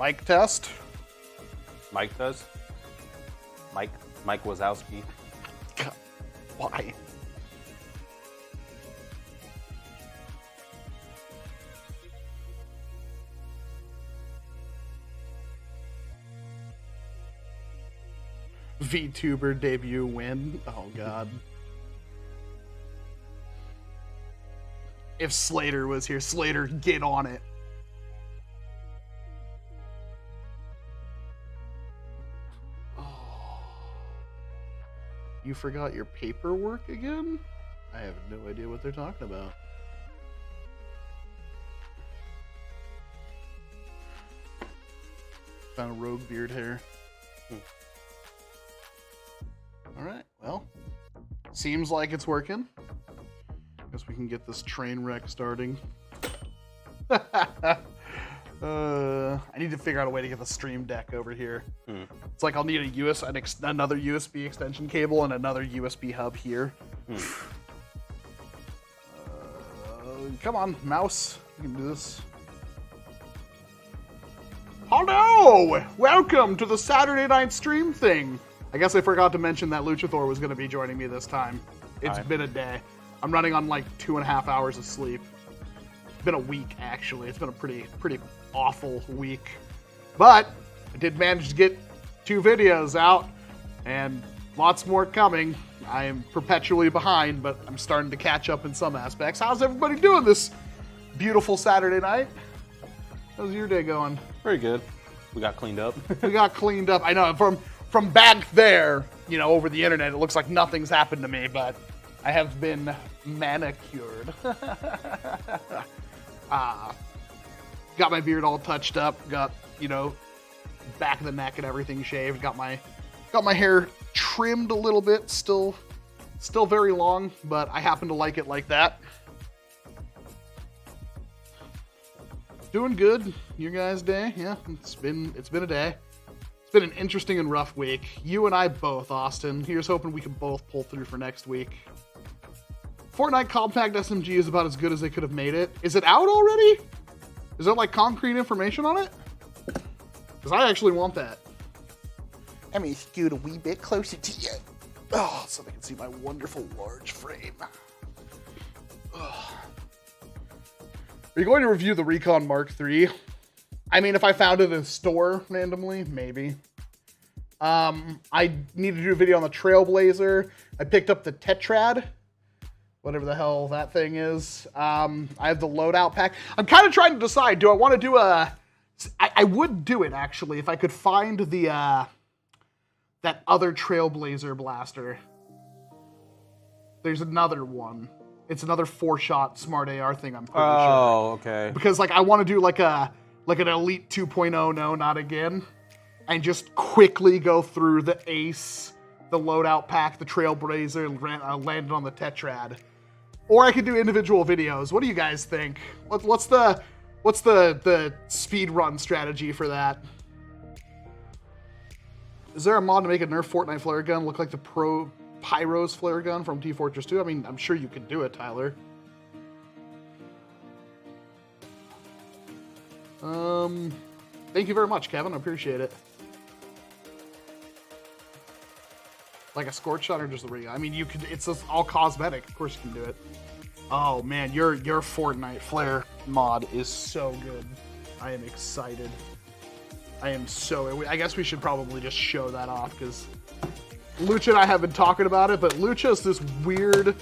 Mic test. Mike does. Mike Wazowski. God, why? VTuber debut win. Oh God. If Slater was here, Slater, get on it. Oh. You forgot your paperwork again? I have no idea what they're talking about. Found a rogue beard hair. Alright, well, seems like it's working. Guess we can get this train wreck starting. I need to figure out a way to get the stream deck over here. It's like I'll need another USB extension cable and another USB hub here. Come on, mouse. You can do this. Hello! Welcome to the Saturday Night Stream Thang. I guess I forgot to mention that Luchathor was going to be joining me this time. It's been a day. I'm running on like 2.5 hours of sleep. It's been a week, actually. It's been a pretty awful week. But I did manage to get 2 videos out and lots more coming. I am perpetually behind, but I'm starting to catch up in some aspects. How's everybody doing this beautiful Saturday night? How's your day going? Pretty good. We got cleaned up. We got cleaned up. I know, from back there, you know, over the internet, it looks like nothing's happened to me, but I have been manicured. Got my beard all touched up, got, you know, back of the neck and everything shaved, got my hair trimmed a little bit, still very long, but I happen to like it like that. Doing good. Your guys' day? Yeah, it's been a day. It's been an interesting and rough week. You and I both, Austin. Here's hoping we can both pull through for next week. Fortnite Compact SMG is about as good as they could have made it. Is it out already? Is there like concrete information on it? Because I actually want that. Let me scoot a wee bit closer to you. Oh, so they can see my wonderful large frame. Oh. Are you going to review the Recon Mark III? I mean, if I found it in a store randomly, maybe. I need to do a video on the Trailblazer. I picked up the Tetrad, whatever the hell that thing is. I have the loadout pack. I'm kind of trying to decide, do I want to do a... I would do it, actually, if I could find the that other Trailblazer blaster. There's another one. It's another 4-shot smart AR thing, I'm pretty sure. Oh, okay. Because like I want to do like an Elite 2.0, no, not again, and just quickly go through the Ace, the loadout pack, the Trailblazer, and land on the Tetrad. Or I could do individual videos. What do you guys think? What's the speed run strategy for that? Is there a mod to make a Nerf Fortnite Flare gun look like the Pro Pyro's flare gun from T-Fortress 2? I mean, I'm sure you could do it, Tyler. Thank you very much, Kevin. I appreciate it. Like a scorch shot or just a ring? I mean, you could. It's just all cosmetic. Of course, you can do it. Oh man, your Fortnite Flare mod is so good. I am excited. I guess we should probably just show that off because Lucha and I have been talking about it, but Lucha is this weird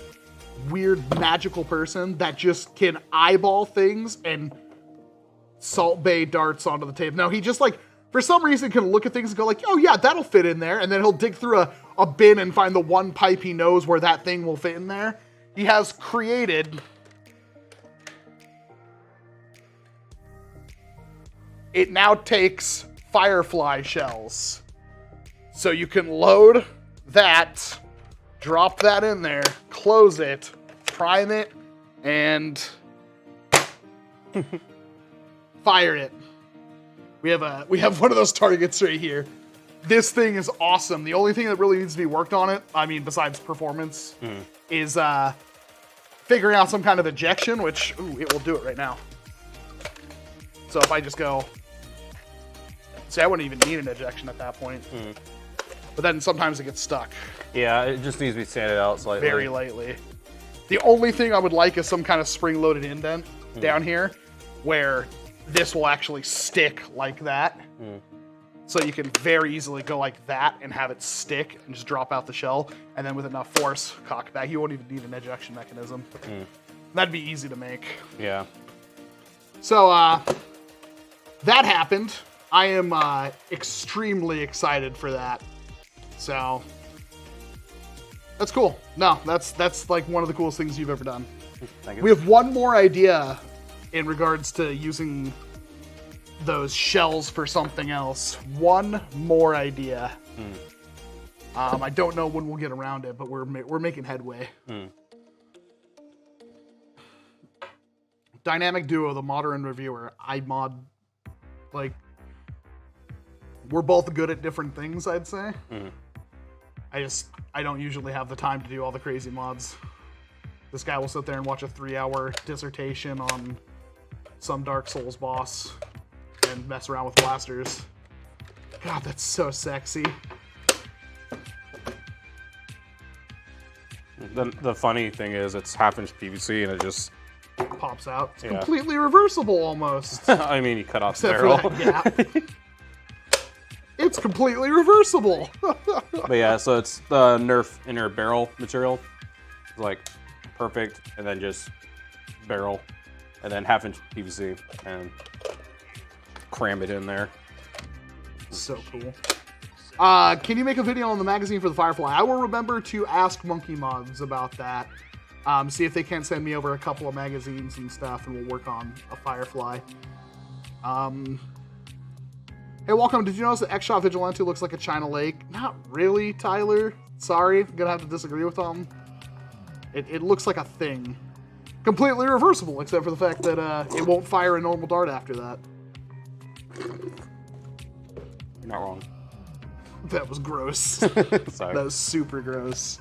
magical person that just can eyeball things and Salt Bay darts onto the table. Now he just like, for some reason can look at things and go like, oh yeah, that'll fit in there. And then he'll dig through a bin and find the one pipe he knows where that thing will fit in there. He has created... It now takes Firefly shells. So you can load that, drop that in there, close it, prime it, and fire it. We have one of those targets right here. This thing is awesome. The only thing that really needs to be worked on it, I mean, besides performance, is figuring out some kind of ejection, which, ooh, it will do it right now. So if I just go See, I wouldn't even need an ejection at that point. But then sometimes it gets stuck. Yeah, it just needs to be sanded out slightly. Very lightly. The only thing I would like is some kind of spring-loaded indent down here where this will actually stick like that. So you can very easily go like that and have it stick and just drop out the shell. And then with enough force, cock it back. You won't even need an ejection mechanism. That'd be easy to make. Yeah. So that happened. I am extremely excited for that. So that's cool. No, that's like one of the coolest things you've ever done. Thank you. We have one more idea in regards to using those shells for something else. One more idea. I don't know when we'll get around it, but we're making headway. Dynamic Duo, the modder and reviewer. I mod, like, we're both good at different things, I'd say. I don't usually have the time to do all the crazy mods. This guy will sit there and watch a 3-hour dissertation on some Dark Souls boss and mess around with blasters. God, that's so sexy. The funny thing is, it's half-inch PVC and it just pops out. It's completely reversible almost. I mean, you cut off the Except barrel. for that gap. It's completely reversible. But yeah, so it's the NERF inner barrel material. It's like perfect, and then just barrel, and then half-inch PVC, and cram it in there. So cool. Can you make a video on the magazine for the Firefly? I will remember to ask Monkey Mods about that. See if they can send me over a couple of magazines and stuff, and we'll work on a Firefly. Hey, welcome. Did you notice that X-Shot Vigilante looks like a China Lake? Not really, Tyler. Sorry, I'm gonna have to disagree with them. It looks like a thing. Completely reversible, except for the fact that it won't fire a normal dart after that. You're not wrong. That was gross. Sorry. That was super gross.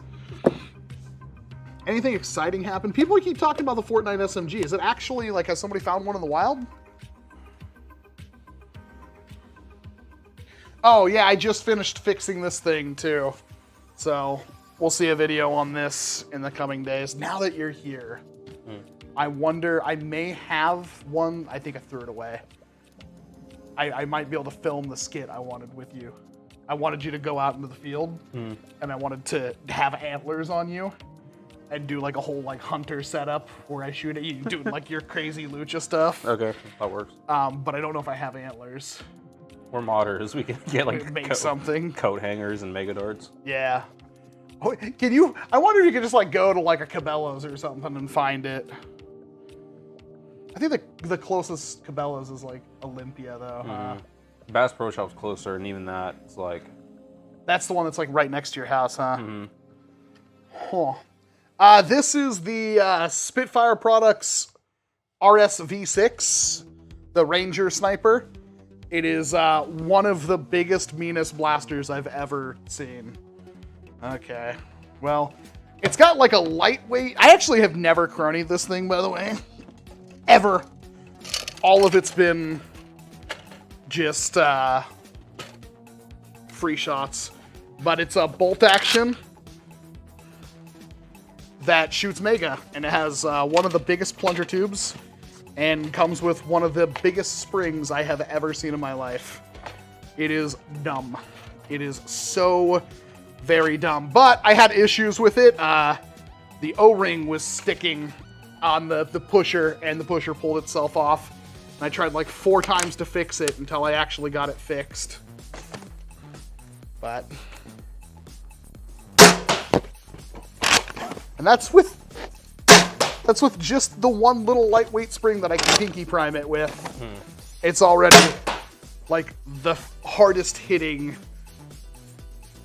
Anything exciting happen? People keep talking about the Fortnite SMG. Is it actually, like, has somebody found one in the wild? Oh, yeah, I just finished fixing this thing, too. So, we'll see a video on this in the coming days. Now that you're here, I wonder, I may have one. I think I threw it away. I might be able to film the skit I wanted with you. I wanted you to go out into the field, and I wanted to have antlers on you, and do like a whole like hunter setup where I shoot at you doing like your crazy lucha stuff. Okay, that works. But I don't know if I have antlers. We're modders. We can get like Make something. coat hangers and mega darts. Yeah. Oh, can you? I wonder if you could just like go to like a Cabela's or something and find it. I think the closest Cabela's is like Olympia though. Bass Pro Shop's closer, and even that, it's like... That's the one that's like right next to your house, huh? Huh. This is the Spitfire Products RSV6, the Ranger Sniper. It is one of the biggest, meanest blasters I've ever seen. Okay, well, it's got like a lightweight... I actually have never cronied this thing, by the way. Ever. All of it's been just free shots. But it's a bolt action that shoots mega, and it has one of the biggest plunger tubes and comes with one of the biggest springs I have ever seen in my life. It is dumb. It is so very dumb. But I had issues with it. The O-ring was sticking on the pusher, and the pusher pulled itself off. And I tried like 4 times to fix it until I actually got it fixed. But... And that's with just the one little lightweight spring that I can pinky prime it with. It's already like the hardest hitting.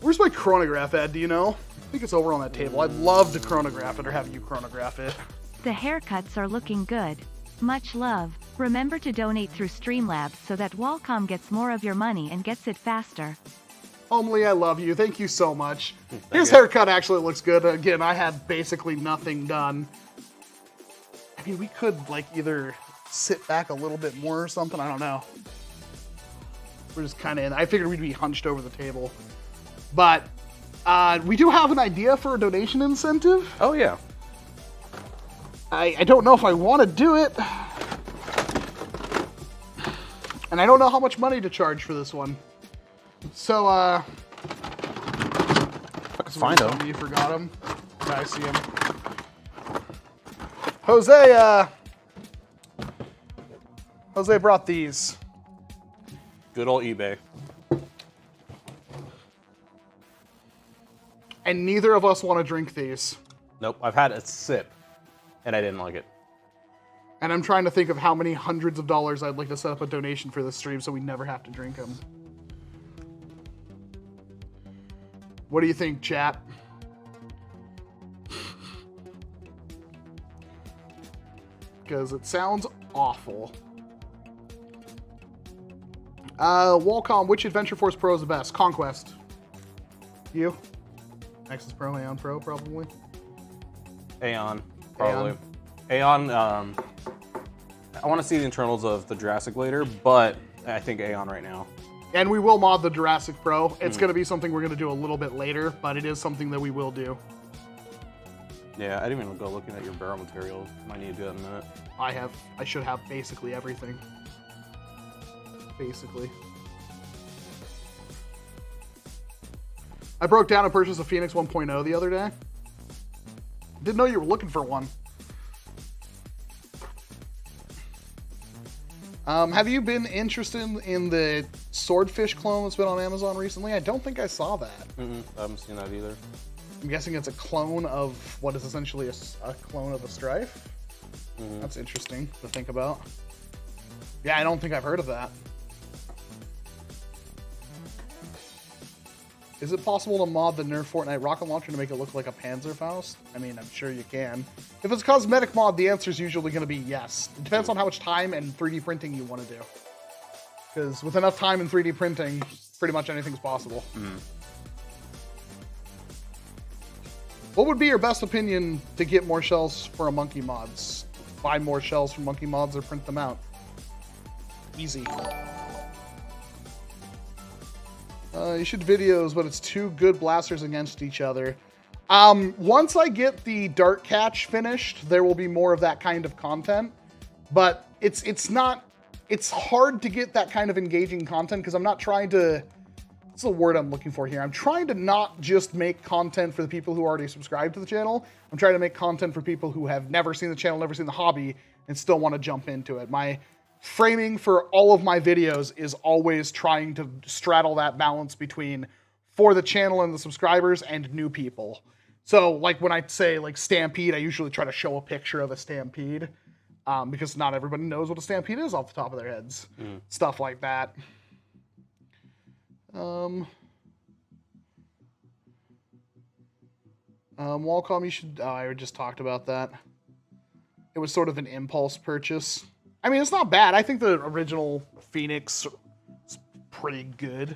Where's my chronograph at? Do you know? I think it's over on that table. I'd love to chronograph it or have you chronograph it. The haircuts are looking good. Much love. Remember to donate through Streamlabs so that Wallcom gets more of your money and gets it faster. Homely, I love you. Thank you so much. His haircut actually looks good. Again, I had basically nothing done. I mean, we could like either sit back a little bit more or something. I don't know. We're just kind of in. I figured we'd be hunched over the table. But we do have an idea for a donation incentive. Oh, yeah. I don't know if I want to do it. And I don't know how much money to charge for this one. So, Find him. You forgot him. Yeah, I see him. Jose brought these. Good old eBay. And neither of us want to drink these. Nope, I've had a sip, and I didn't like it. And I'm trying to think of how many hundreds of dollars I'd like to set up a donation for this stream so we never have to drink them. What do you think, chat? Because it sounds awful. Walcom, which Adventure Force Pro is the best? Conquest. You? Nexus Pro, Aeon Pro, probably. Aeon, probably. Aeon, I want to see the internals of the Jurassic later, but I think Aeon right now. And we will mod the Jurassic Pro. It's going to be something we're going to do a little bit later, but it is something that we will do. Yeah, I didn't even go looking at your barrel materials. Might need to do that in a minute. I should have basically everything. Basically. I broke down and purchased a Phoenix 1.0 the other day. Didn't know you were looking for one. Have you been interested in the Swordfish clone that's been on Amazon recently? I don't think I saw that. I haven't seen that either. I'm guessing it's a clone of what is essentially a clone of a Strife. That's interesting to think about. Yeah, I don't think I've heard of that. Is it possible to mod the NERF Fortnite rocket launcher to make it look like a Panzerfaust? I mean, I'm sure you can. If it's a cosmetic mod, the answer is usually going to be yes. It depends on how much time and 3D printing you want to do. Because with enough time and 3D printing, pretty much anything's possible. What would be your best opinion to get more shells for a Monkey Mods? Buy more shells from Monkey Mods or print them out? Easy. You should videos, but it's two good blasters against each other. Once I get the Dart Catch finished, there will be more of that kind of content. But it's hard to get that kind of engaging content because I'm not trying to, what's the word I'm looking for here? I'm trying to not just make content for the people who already subscribe to the channel. I'm trying to make content for people who have never seen the channel, never seen the hobby, and still want to jump into it. My framing for all of my videos is always trying to straddle that balance between for the channel and the subscribers and new people. So like when I say like Stampede, I usually try to show a picture of a Stampede because not everybody knows what a Stampede is off the top of their heads. Stuff like that. Walcom, you should, I just talked about that. It was sort of an impulse purchase. I mean, it's not bad. I think the original Phoenix is pretty good.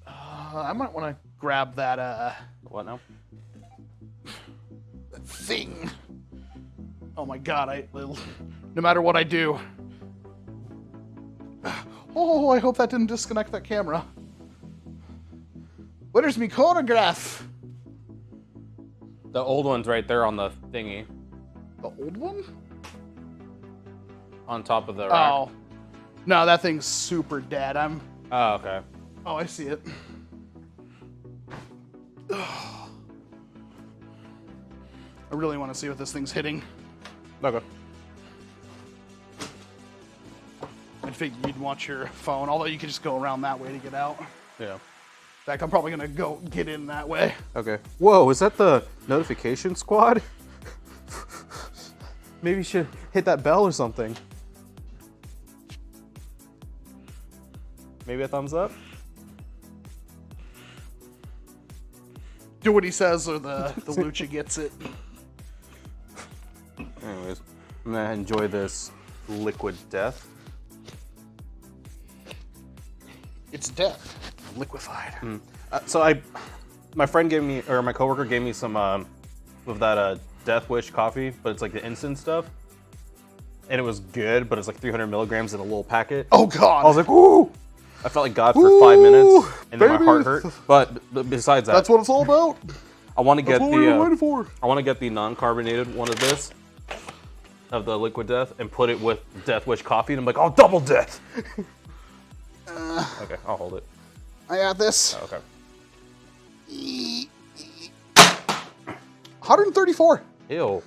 I might want to grab that, What now? that thing. Oh my god, no matter what I do. Oh, I hope that didn't disconnect that camera. Where's me chronograph? The old one's right there on the thingy. The old one? On top of the rack. Oh. No, that thing's super dead. Oh, okay. Oh, I see it. I really want to see what this thing's hitting. Okay. I figured you'd want your phone, although you could just go around that way to get out. Yeah. In fact, I'm probably going to go get in that way. Okay. Whoa, is that the notification squad? Maybe you should hit that bell or something. Maybe a thumbs up? Do what he says or the Lucha gets it. Anyways, I'm gonna enjoy this liquid death. It's death. Liquefied. So my friend gave me, or my coworker gave me some of that Death Wish coffee, but it's like the instant stuff. And it was good, but it's like 300 milligrams in a little packet. Oh god. I was like, ooh! I felt like God for 5 minutes, and then baby. my heart hurt. But besides that, That's what it's all about. I want to get That's what we were waiting for. I want to get the non-carbonated one of this, of the Liquid Death, and put it with Death Wish coffee, and I'm like, oh, double death. Okay, I'll hold it. I got this. Oh, okay. 134. Ew.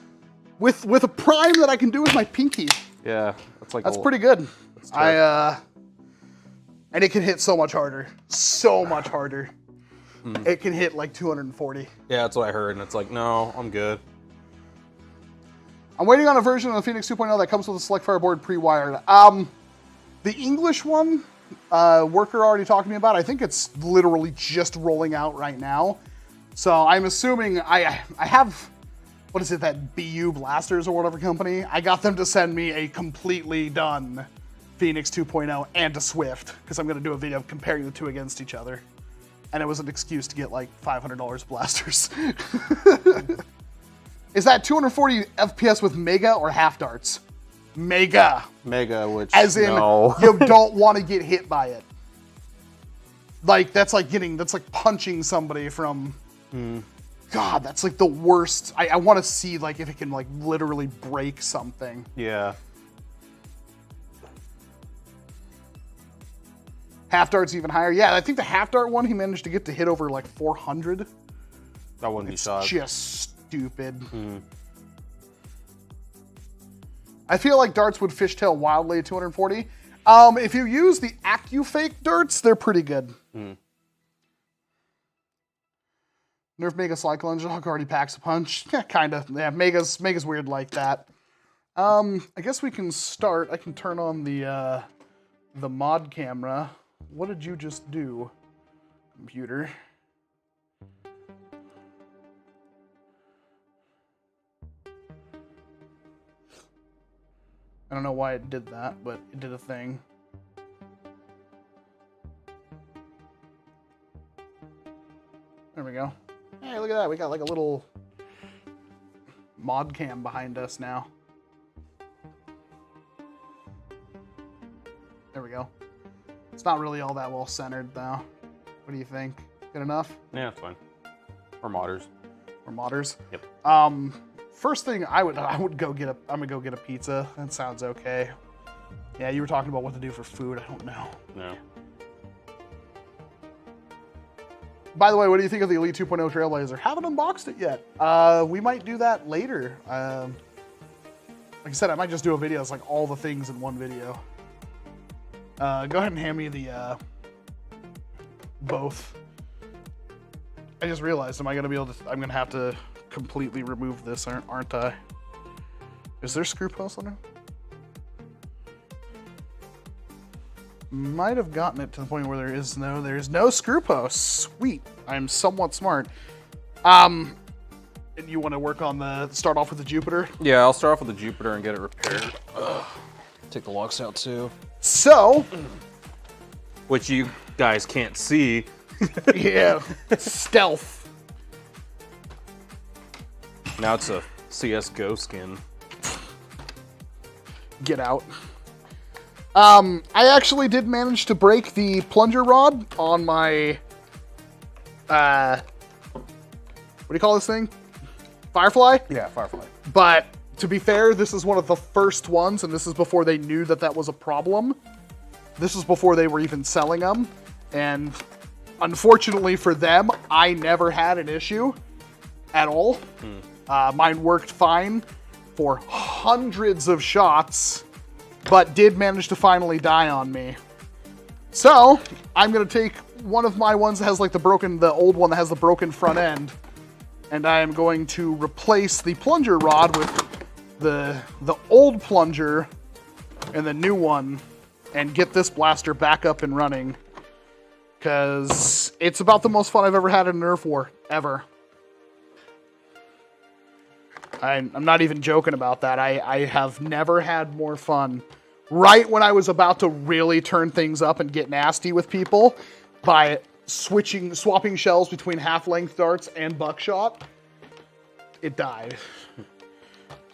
With a prime that I can do with my pinky. Yeah, that's pretty good. And it can hit so much harder. So much harder. It can hit like 240. Yeah, that's what I heard, and it's like, no, I'm good. I'm waiting on a version of the Phoenix 2.0 that comes with a Select Fire board pre-wired. The English one, Worker already talked to me about. I think it's literally just rolling out right now. So I'm assuming I have, what is it, that BU Blasters or whatever company? I got them to send me a completely done Phoenix 2.0 and a Swift, because I'm going to do a video comparing the two against each other. And it was an excuse to get like $500 blasters. Is that 240 FPS with Mega or half darts? Mega. Mega, which, as in, no. You don't want to get hit by it. Like, that's like punching somebody from, God, that's like the worst. I want to see like if it can like literally break something. Yeah. Half dart's even higher. Yeah, I think the half dart one, he managed to get to hit over like 400. That wouldn't be shot. Just stupid. I feel like darts would fishtail wildly at 240. If you use the AccuFake darts, they're pretty good. Nerf Mega Cyclone Jog already packs a punch. Yeah, kind of. Yeah, Mega's weird like that. I guess we can start. I can turn on the mod camera. What did you just do, computer? I don't know why it did that, but it did a thing. There we go. Hey, look at that. We got like a little mod cam behind us now. There we go. It's not really all that well centered though. What do you think? Good enough? Yeah, it's fine. Or modders. Or modders? Yep. First thing I'm gonna go get a pizza. That sounds okay. Yeah, you were talking about what to do for food. I don't know. No. By the way, what do you think of the Elite 2.0 Trailblazer? Haven't unboxed it yet. We might do that later. Like I said, I might just do a video. It's like all the things in one video. Go ahead and hand me the both. I just realized, am I gonna be able to? I'm gonna have to completely remove this, aren't I? Is there screw posts on there? Might have gotten it to the point where there's no screw posts. Sweet. I'm somewhat smart. And you want to work on start off with the Jupiter? Yeah, I'll start off with the Jupiter and get it repaired. Take the locks out too. So, which you guys can't see. Yeah, stealth. Now it's a CSGO skin. Get out. I actually did manage to break the plunger rod on my, what do you call this thing? Firefly? Yeah, Firefly. But to be fair, this is one of the first ones, and this is before they knew that that was a problem. This is before they were even selling them. And unfortunately for them, I never had an issue at all. Mine worked fine for hundreds of shots, but did manage to finally die on me. So I'm gonna take one of my ones that has like the old one that has the broken front end, and I am going to replace the plunger rod with the old plunger and the new one, and get this blaster back up and running, because it's about the most fun I've ever had in a Nerf war, ever. I'm not even joking about that. I have never had more fun. Right when I was about to really turn things up and get nasty with people by swapping shells between half-length darts and buckshot, it died.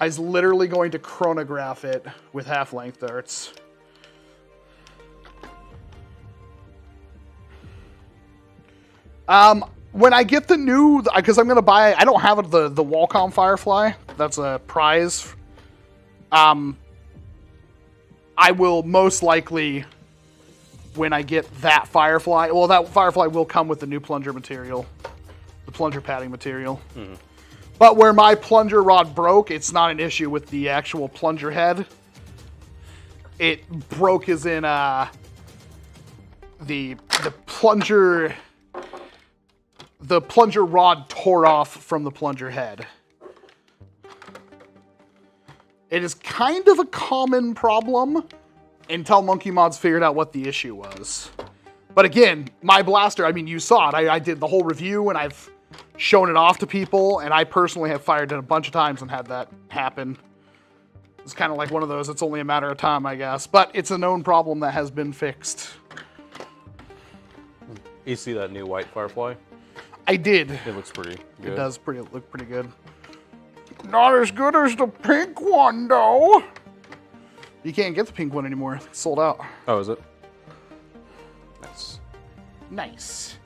I was literally going to chronograph it with half-length darts. When I get the new, because I'm gonna buy, I don't have the Wacom Firefly. That's a prize. I will most likely, when I get that Firefly, well, that Firefly will come with the new plunger material, the plunger padding material. Mm-hmm. But where my plunger rod broke, it's not an issue with the actual plunger head. It broke as in the plunger rod tore off from the plunger head. It is kind of a common problem until Monkey Mods figured out what the issue was. But again, my blaster, I mean, you saw it. I did the whole review, and I've shown it off to people, and I personally have fired it a bunch of times and had that happen. It's kind of like one of those, it's only a matter of time, I guess. But it's a known problem that has been fixed. You see that new white Firefly? I did. It looks pretty good. It does look pretty good. Not as good as the pink one, though. You can't get the pink one anymore. It's sold out. Oh, is it? Nice. Nice.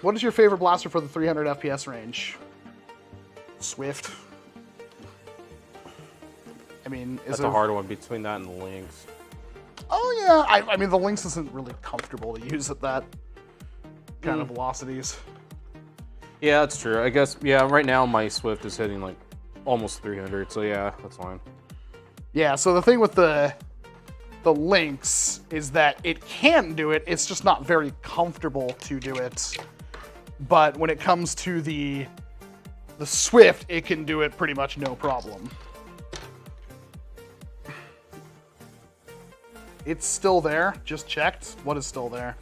What is your favorite blaster for the 300 FPS range? Swift. I mean, that's a hard one between that and the Lynx. Oh yeah, I mean the Lynx isn't really comfortable to use at that kind of velocities. Yeah, that's true. I guess, yeah, right now my Swift is hitting like almost 300, so yeah, that's fine. Yeah, so the thing with the Lynx is that it can do it, it's just not very comfortable to do it. But when it comes to the Swift, it can do it pretty much no problem. It's still there, just checked. What is still there?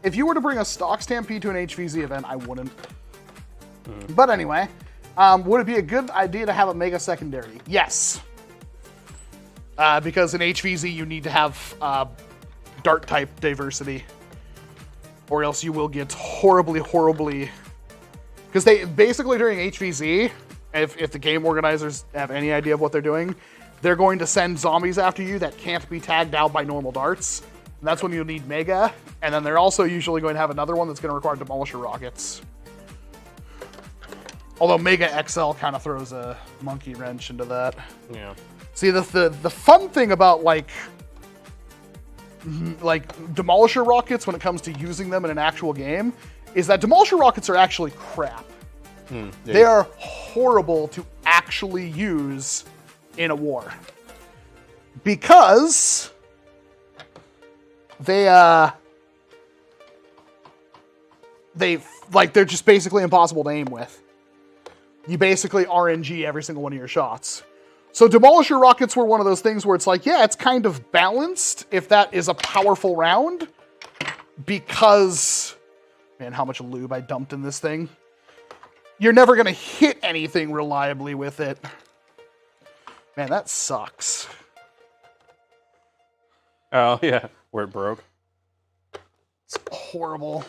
If you were to bring a stock Stampede to an HVZ event, I wouldn't. But anyway, would it be a good idea to have a Mega Secondary? Yes. Because in HVZ you need to have dart type diversity. Or else you will get horribly... Because they basically during HVZ, if the game organizers have any idea of what they're doing, they're going to send zombies after you that can't be tagged out by normal darts. And that's when you'll need Mega. And then they're also usually going to have another one that's going to require Demolisher rockets. Although Mega XL kind of throws a monkey wrench into that. Yeah. See, the fun thing about like Demolisher rockets when it comes to using them in an actual game is that Demolisher rockets are actually crap. Yeah. They are horrible to actually use in a war. Because they're just basically impossible to aim with. You basically RNG every single one of your shots. So Demolisher rockets were one of those things where it's like, yeah, it's kind of balanced if that is a powerful round. Because, man, how much lube I dumped in this thing. You're never going to hit anything reliably with it. Man, that sucks. Oh, yeah, where it broke. It's horrible.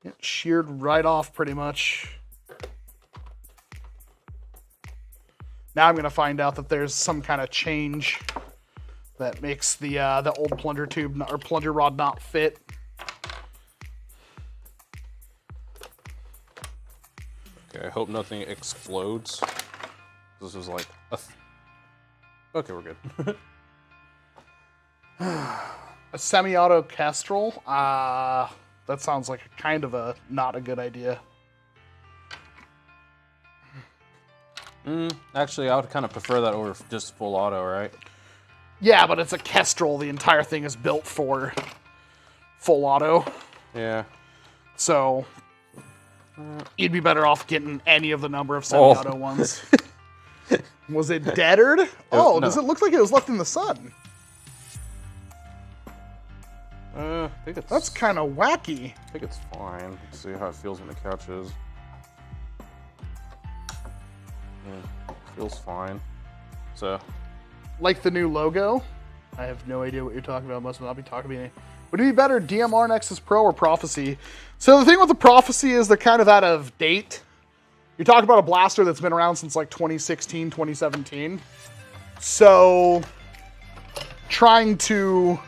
It sheared right off pretty much. Now I'm going to find out that there's some kind of change that makes the old plunger tube or plunger rod not fit. Okay, I hope nothing explodes. This was like okay, we're good. A semi-auto Kestrel? That sounds like kind of a not a good idea. Actually, I would kind of prefer that over just full auto, right? Yeah, but it's a Kestrel. The entire thing is built for full auto. Yeah. So you'd be better off getting any of the number of semi-auto ones. Was it deadered? Oh, no. Does it look like it was left in the sun? I think it's... That's kind of wacky. I think it's fine. Let's see how it feels when it catches. Yeah, feels fine. So... Like the new logo? I have no idea what you're talking about. Must not be talking to me. Would it be better DMR Nexus Pro or Prophecy? So the thing with the Prophecy is they're kind of out of date. You're talking about a blaster that's been around since like 2016, 2017. So trying to,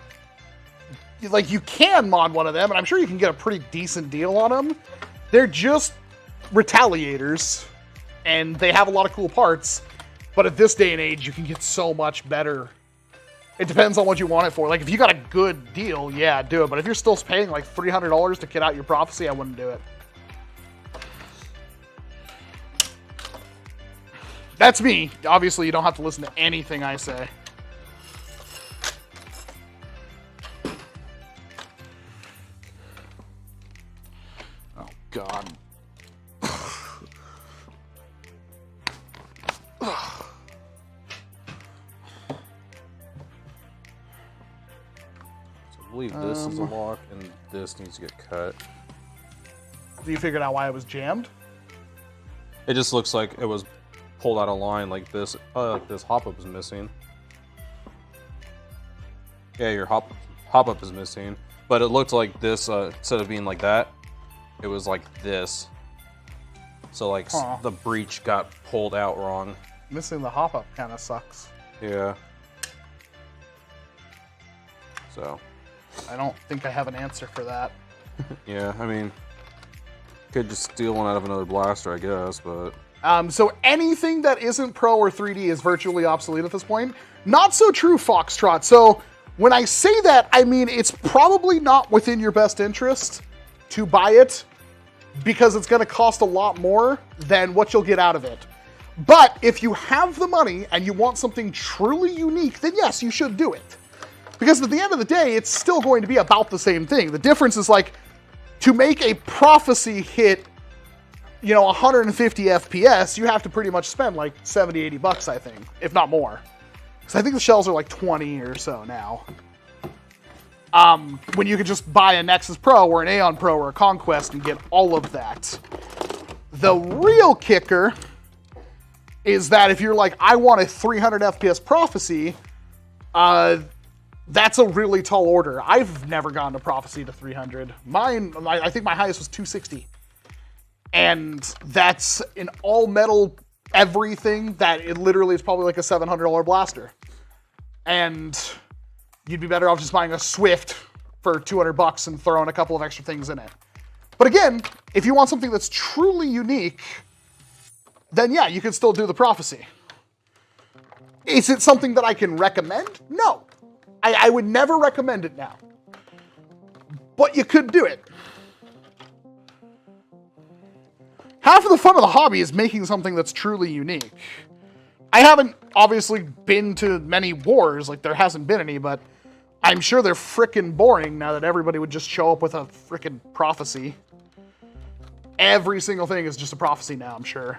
like, you can mod one of them, and I'm sure you can get a pretty decent deal on them. They're just retaliators, and they have a lot of cool parts. But at this day and age, you can get so much better. It depends on what you want it for. Like, if you got a good deal, yeah, do it. But if you're still paying like $300 to kit out your prophecy, I wouldn't do it. That's me. Obviously, you don't have to listen to anything I say. Oh, God. I believe this is a lock, and this needs to get cut. You figured out why it was jammed? It just looks like it was pulled out of line like this. Like this hop-up is missing. Yeah, your hop-up is missing. But it looked like this, instead of being like that, it was like this. So like the breech got pulled out wrong. Missing the hop-up kind of sucks. Yeah. So. I don't think I have an answer for that. Yeah, I mean, could just steal one out of another blaster, I guess, but... So anything that isn't Pro or 3D is virtually obsolete at this point. Not so true, Foxtrot. So when I say that, I mean it's probably not within your best interest to buy it because it's going to cost a lot more than what you'll get out of it. But if you have the money and you want something truly unique, then yes, you should do it. Because at the end of the day, it's still going to be about the same thing. The difference is like, to make a prophecy hit, you know, 150 FPS, you have to pretty much spend like 70, 80 bucks, I think, if not more. Because I think the shells are like 20 or so now. When you could just buy a Nexus Pro or an Aeon Pro or a Conquest and get all of that. The real kicker is that if you're like, I want a 300 FPS prophecy, that's a really tall order. I've never gone to prophecy to 300. Mine, I think my highest was 260. And that's an all metal everything that it literally is probably like a $700 blaster. And you'd be better off just buying a Swift for 200 bucks and throwing a couple of extra things in it. But again, if you want something that's truly unique, then yeah, you can still do the prophecy. Is it something that I can recommend? No. I would never recommend it now. But you could do it. Half of the fun of the hobby is making something that's truly unique. I haven't obviously been to many wars, like there hasn't been any, but I'm sure they're frickin' boring now that everybody would just show up with a frickin' prophecy. Every single thing is just a prophecy now, I'm sure.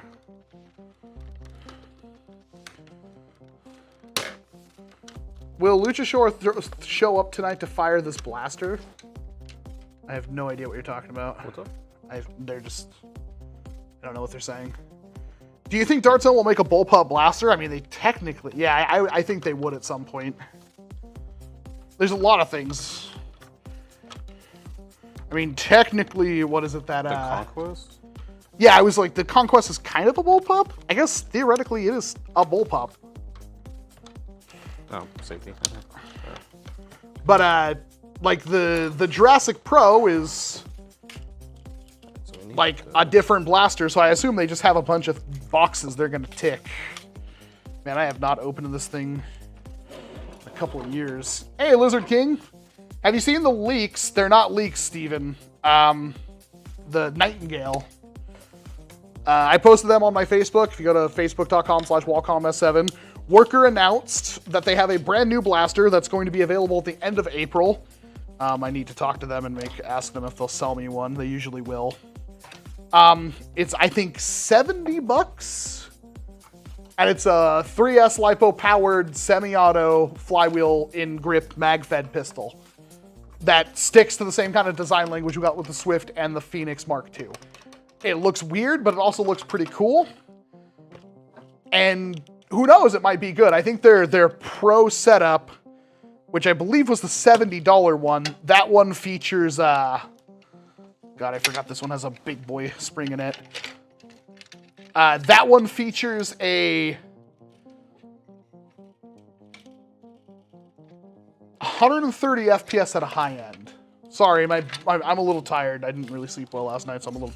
Will Luchasaur show up tonight to fire this blaster? I have no idea what you're talking about. What's up? I don't know what they're saying. Do you think Dartzone will make a bullpup blaster? I mean, they technically... Yeah, I think they would at some point. There's a lot of things. I mean, technically, what is it that... The Conquest? Yeah, I was like, the Conquest is kind of a bullpup? I guess, theoretically, it is a bullpup. Oh, safety. But, like, the Jurassic Pro is... like a different blaster, so I assume they just have a bunch of boxes they're gonna tick. Man, I have not opened this thing in a couple of years. Hey, Lizard King, have you seen the leaks? They're not leaks, Steven. The Nightingale. I posted them on my Facebook. If you go to facebook.com/WalcomS7, Worker announced that they have a brand new blaster that's going to be available at the end of April. I need to talk to them and ask them if they'll sell me one. They usually will. It's, I think, 70 bucks. And it's a 3S LiPo-powered semi-auto flywheel in-grip mag-fed pistol that sticks to the same kind of design language we got with the Swift and the Phoenix Mark II. It looks weird, but it also looks pretty cool. And who knows, it might be good. I think their Pro setup, which I believe was the $70 one, that one features... God, I forgot this one has a big boy spring in it. That one features a 130 FPS at a high end. Sorry, I'm a little tired. I didn't really sleep well last night, so I'm a little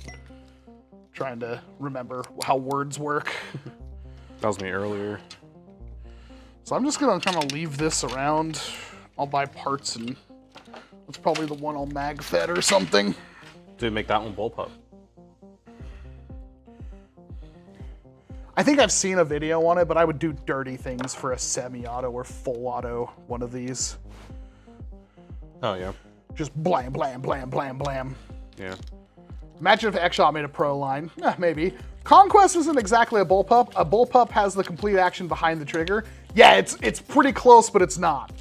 trying to remember how words work. That was me earlier. So I'm just gonna kind of leave this around. I'll buy parts, and that's probably the one I'll mag fed or something. To make that one bullpup. I think I've seen a video on it, but I would do dirty things for a semi-auto or full auto one of these. Oh, yeah. Just blam, blam, blam, blam, blam. Yeah. Imagine if X-Shot made a pro line. Maybe. Conquest isn't exactly a bullpup. A bullpup has the complete action behind the trigger. Yeah, it's pretty close, but it's not.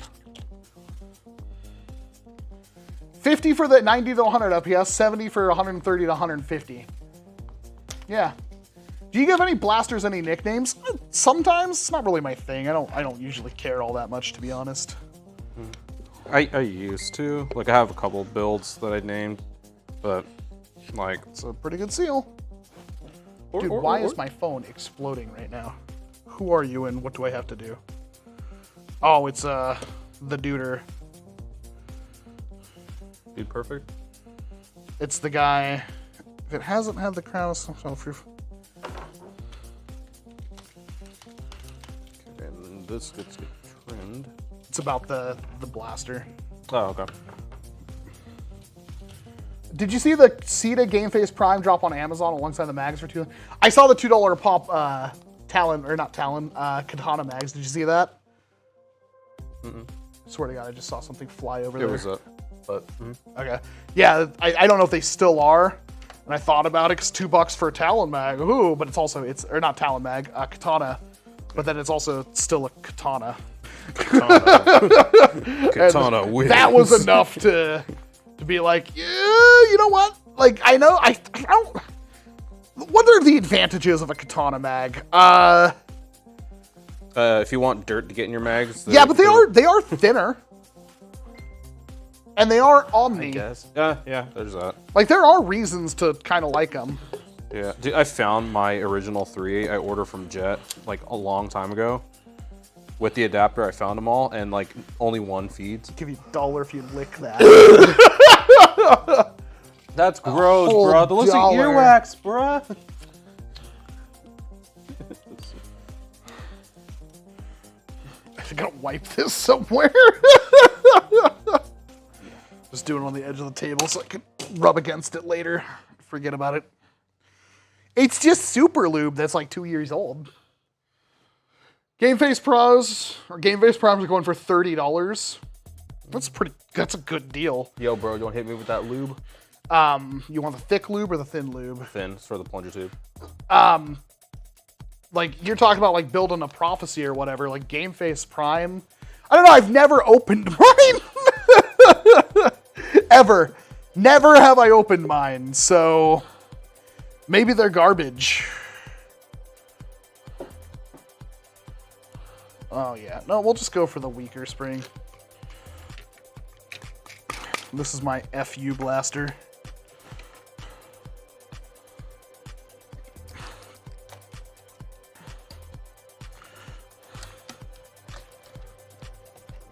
50 for the 90 to 100 FPS, 70 for 130 to 150. Yeah. Do you give any blasters any nicknames? Sometimes. It's not really my thing. I don't usually care all that much, to be honest. I used to. Like, I have a couple builds that I named, but, like... It's a pretty good seal. Dude, why is my phone exploding right now? Who are you and what do I have to do? Oh, it's, the duder. Dude Perfect? It's the guy... If it hasn't had the crown of self-proof... And this gets trimmed. It's about the blaster. Oh, okay. Did you see the Sita Game Face Prime drop on Amazon alongside the mags for $2? I saw the $2 pop Talon, or not Talon, Katana mags. Did you see that? Swear to God, I just saw something fly over there. It was but Okay. Yeah, I don't know if they still are. And I thought about it because $2 for a Talon mag. Ooh, but or not Talon mag, Katana. But then it's also still a Katana. Katana wins. That was enough to be like, yeah, you know what? Like, I don't. What are the advantages of a Katana mag? If you want dirt to get in your mags. Yeah, but they are thinner. And they are Omni. I guess. Yeah, there's that. Like, there are reasons to kind of like them. Yeah, dude, I found my original 3.8 I ordered from Jet, like, a long time ago. With the adapter, I found them all, and, like, only one feeds. Give you $1 if you lick that. That's gross, bro. It looks like earwax, bro. I think I'll wipe this somewhere. Just doing it on the edge of the table so I can rub against it later. Forget about it. It's just Super Lube that's like 2 years old. Game Face Pros, or Game Face Primes are going for $30. That's a good deal. Yo, bro, don't hit me with that lube. You want the thick lube or the thin lube? Thin, it's for the plunger tube. Like, you're talking about, like, building a prophecy or whatever, like Game Face Prime. I don't know, I've never opened mine. Ever. Never have I opened mine, so maybe they're garbage. Oh, yeah. No, we'll just go for the weaker spring. This is my FU blaster.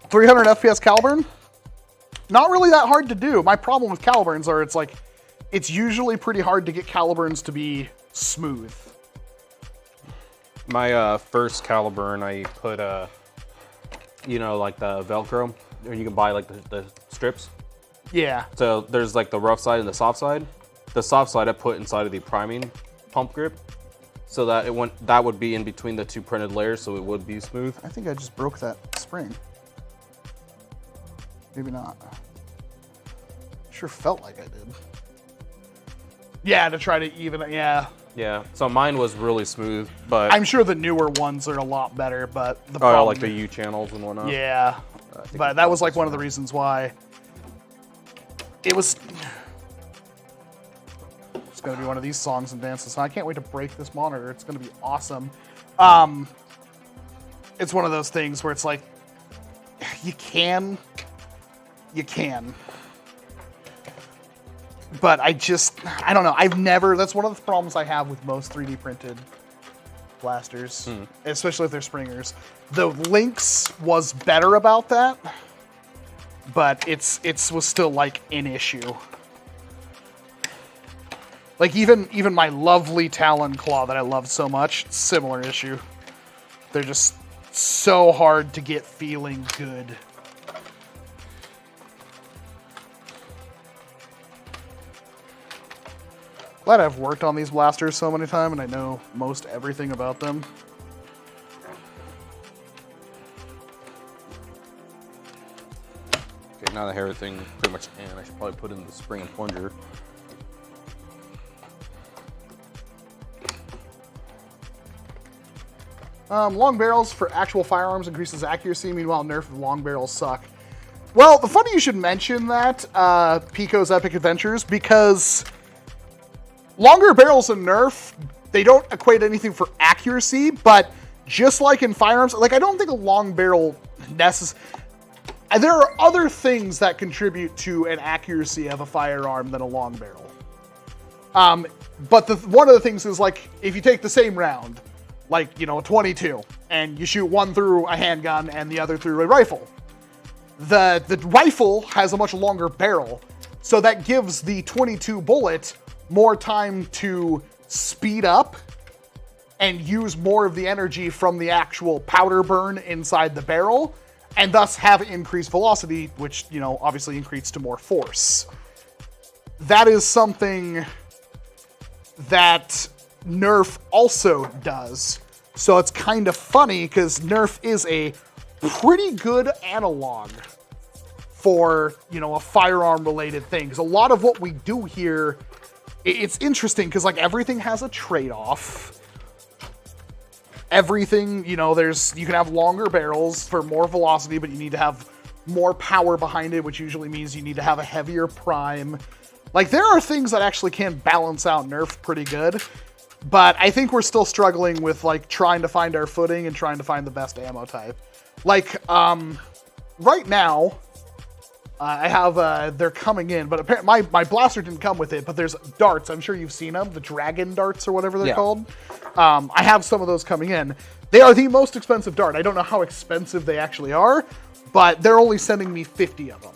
.300 FPS Caliburn? Not really that hard to do. My problem with Caliburns are it's usually pretty hard to get Caliburns to be smooth. My first Caliburn, I put you know, like the Velcro, or you can buy like the strips. Yeah. So there's like the rough side and the soft side. The soft side I put inside of the priming pump grip, so that that would be in between the two printed layers, so it would be smooth. I think I just broke that spring. Maybe not. Sure felt like I did. Yeah, to try to even it, yeah. Yeah, so mine was really smooth, but... I'm sure the newer ones are a lot better, but the problem... Oh, like the U channels and whatnot? Yeah, but that was like one of the reasons why it was... It's going to be one of these songs and dances. I can't wait to break this monitor. It's going to be awesome. It's one of those things where it's like, you can. But I don't know. That's one of the problems I have with most 3D printed blasters, especially if they're springers. The Lynx was better about that, but it was still like an issue. Like even my lovely Talon Claw that I love so much, similar issue. They're just so hard to get feeling good. Glad I've worked on these blasters so many times and I know most everything about them. Okay, now that everything pretty much in, I should probably put in the spring and plunger. Long barrels for actual firearms increases accuracy, meanwhile Nerf long barrels suck. Well, the funny you should mention that, Pico's Epic Adventures, because longer barrels in Nerf, they don't equate anything for accuracy, but just like in firearms, like I don't think a long barrel there are other things that contribute to an accuracy of a firearm than a long barrel. But one of the things is like, if you take the same round, like, a 22, and you shoot one through a handgun and the other through a rifle, the rifle has a much longer barrel, so that gives the 22 bullet more time to speed up and use more of the energy from the actual powder burn inside the barrel, and thus have increased velocity, which, obviously increases to more force. That is something that Nerf also does. So it's kind of funny because Nerf is a pretty good analog for, a firearm related thing. Because a lot of what we do here, it's interesting because like everything has a trade-off. Everything, you can have longer barrels for more velocity, but you need to have more power behind it, which usually means you need to have a heavier prime. Like there are things that actually can balance out Nerf pretty good. But I think we're still struggling with like trying to find our footing and trying to find the best ammo type. Like, right now, I have, they're coming in, but apparently my blaster didn't come with it, but there's darts. I'm sure you've seen them, the dragon darts or whatever they're called. I have some of those coming in. They are the most expensive dart. I don't know how expensive they actually are, but they're only sending me 50 of them.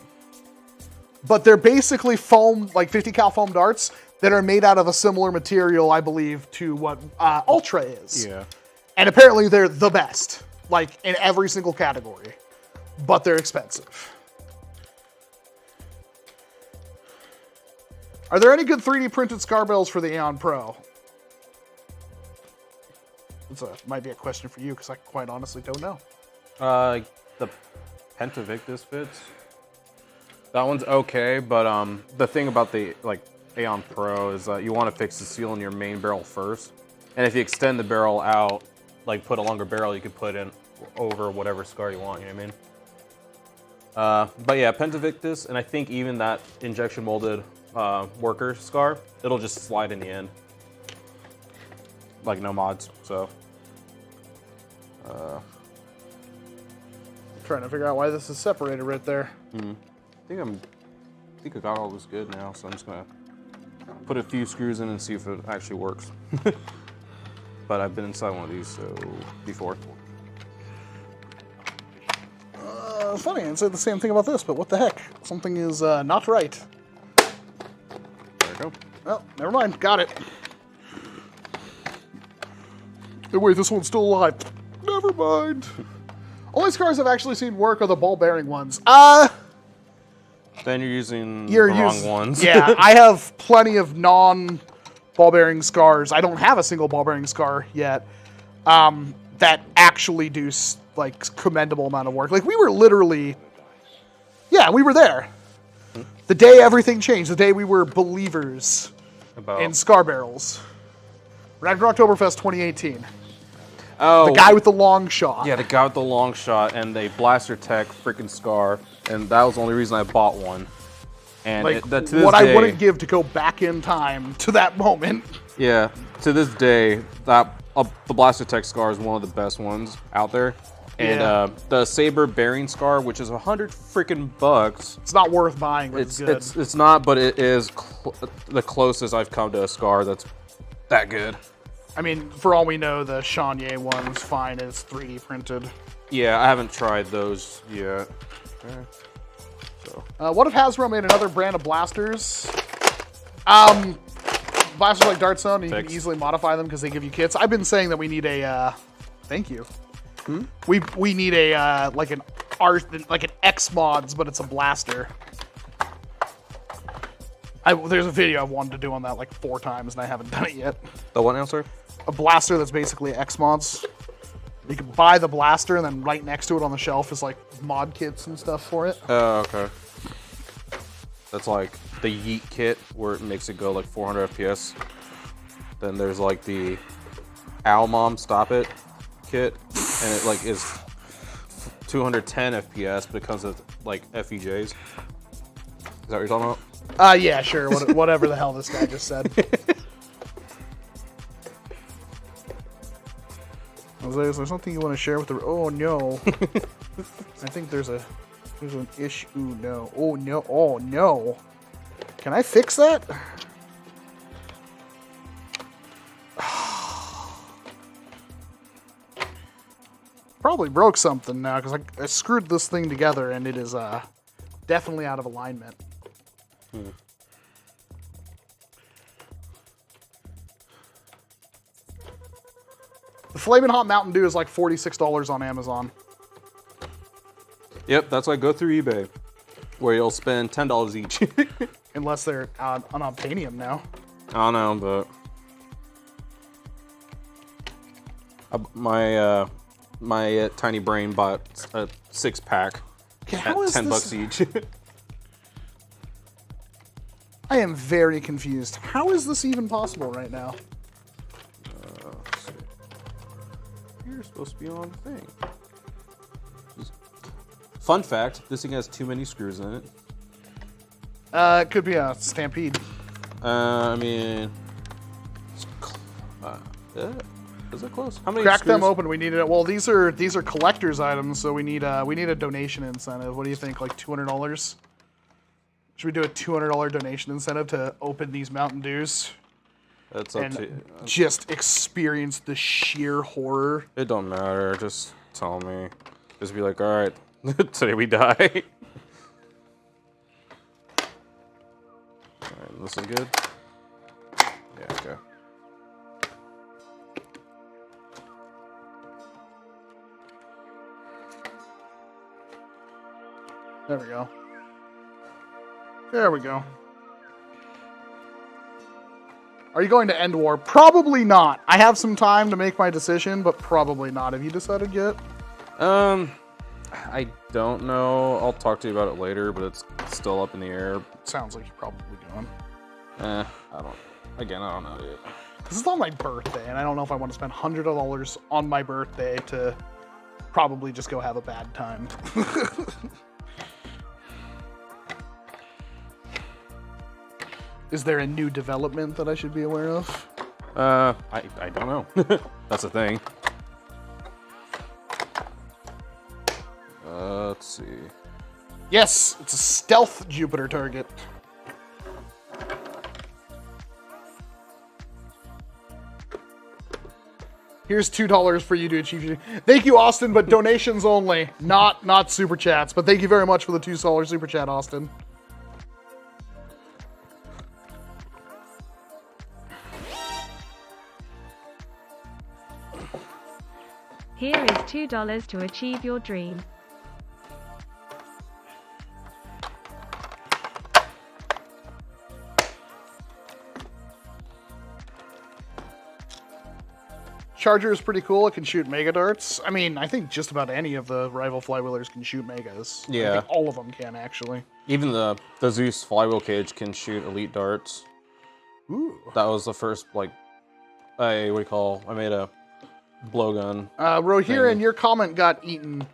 But they're basically foam, like 50 cal foam darts that are made out of a similar material, I believe, to what Ultra is. Yeah. And apparently they're the best, like in every single category, but they're expensive. Are there any good 3D printed scar bells for the Aeon Pro? Might be a question for you because I quite honestly don't know. The Pentavictus fits. That one's okay, but the thing about the Aeon Pro is you want to fix the seal in your main barrel first, and if you extend the barrel out, like put a longer barrel, you could put in over whatever scar you want. You know what I mean? But yeah, Pentavictus, and I think even that injection molded worker scar, it'll just slide in the end, like no mods. So. I'm trying to figure out why this is separated right there. I think I got all this good now, so I'm just gonna put a few screws in and see if it actually works. But I've been inside one of these before. Funny, I said the same thing about this, but what the heck? Something is not right. There we go. Well, never mind. Got it. Hey, wait, this one's still alive. Never mind. Only scars I've actually seen work are the ball bearing ones. Then you're using the wrong ones. Yeah, I have plenty of non-ball bearing scars. I don't have a single ball bearing scar yet that actually do like commendable amount of work. Like we were literally, we were there. The day everything changed, the day we were believers in scar barrels. Ragnar Oktoberfest 2018. Oh, the guy with the long shot. Yeah, the guy with the long shot and the Blaster Tech freaking scar, and that was the only reason I bought one. And like, to this what day, I wouldn't give to go back in time to that moment. Yeah, to this day, the Blaster Tech scar is one of the best ones out there. And Yeah. the Saber bearing scar, which is $100 freaking bucks. It's not worth buying, but it's good. It's not, but it is the closest I've come to a scar that's that good. I mean, for all we know, the Shanye one's fine. It's 3D printed. Yeah, I haven't tried those yet. Okay. So. What if Hasbro made another brand of blasters? Blasters like Dart Zone, and you can easily modify them because they give you kits. I've been saying that we need a. Thank you. We need a like an X mods, but it's a blaster. There's a video I've wanted to do on that like 4 times, and I haven't done it yet. The what now, sir? A blaster that's basically X mods. You can buy the blaster, and then right next to it on the shelf is like mod kits and stuff for it. Oh, okay. That's like the Yeet kit where it makes it go like 400 FPS. Then there's like the Owl Mom Stop It kit, and it like is 210 FPS, but it comes with like FEJs. Is that what you're talking about? Yeah, sure. Whatever the hell this guy just said. Jose, is there something you want to share with the? Oh no. I think there's an issue. No. Oh no. Oh no. Can I fix that? Probably broke something now because I screwed this thing together and it is definitely out of alignment. The Flamin' Hot Mountain Dew is like $46 on Amazon. Yep, that's why I go through eBay, where you'll spend $10 each. Unless they're on Obtainium now. I don't know, but my tiny brain bought a 6-pack Okay, at how is $10 this? each. I am very confused. How is this even possible right now? Let's see. You're supposed to be on the thing. Fun fact, this thing has too many screws in it. It could be a Stampede. I mean, is it close? How many Crack screws? them open. We need it. Well, these are collector's items, so we need a donation incentive. What do you think? Like $200? Should we do a $200 donation incentive to open these Mountain Dews? That's up and to you. just experience the sheer horror. It don't matter. Just tell me. Just be like, all right, today we die. All right, this is good. Yeah, okay. There we go. There we go. Are you going to end war? Probably not. I have some time to make my decision, but probably not. Have you decided yet? I don't know. I'll talk to you about it later, but it's still up in the air. Sounds like you're probably going. I don't know yet. This is on my birthday, and I don't know if I want to spend $100 on my birthday to probably just go have a bad time. Is there a new development that I should be aware of? I don't know. That's the thing. Let's see. Yes, it's a stealth Jupiter target. Here's $2 for you to achieve. Thank you, Austin, but donations only, not super chats. But thank you very much for the $2 super chat, Austin. Here is $2 to achieve your dream. Charger is pretty cool. It can shoot mega darts. I mean, I think just about any of the rival flywheelers can shoot megas. Yeah. I think all of them can, actually. Even the Zeus flywheel cage can shoot elite darts. Ooh. That was the first, like, I made a blowgun. Rohirrin, your comment got eaten.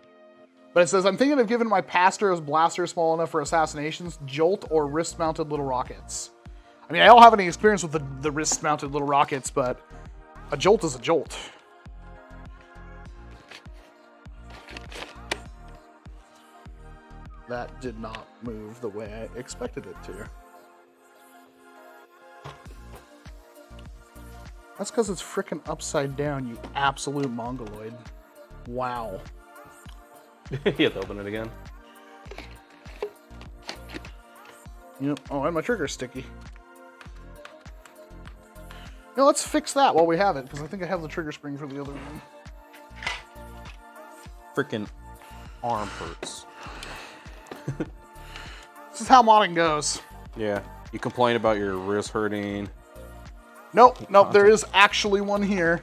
But it says, I'm thinking of giving my Pastor's blaster small enough for assassinations, Jolt, or wrist-mounted little rockets. I mean, I don't have any experience with the wrist-mounted little rockets, but a Jolt is a Jolt. That did not move the way I expected it to. That's because it's frickin' upside down, you absolute mongoloid. Wow. You have to open it again. Yep. Oh, and my trigger's sticky. Now let's fix that while we have it, because I think I have the trigger spring for the other one. Freaking arm hurts. This is how modding goes. Yeah. You complain about your wrist hurting. Nope, there is actually one here.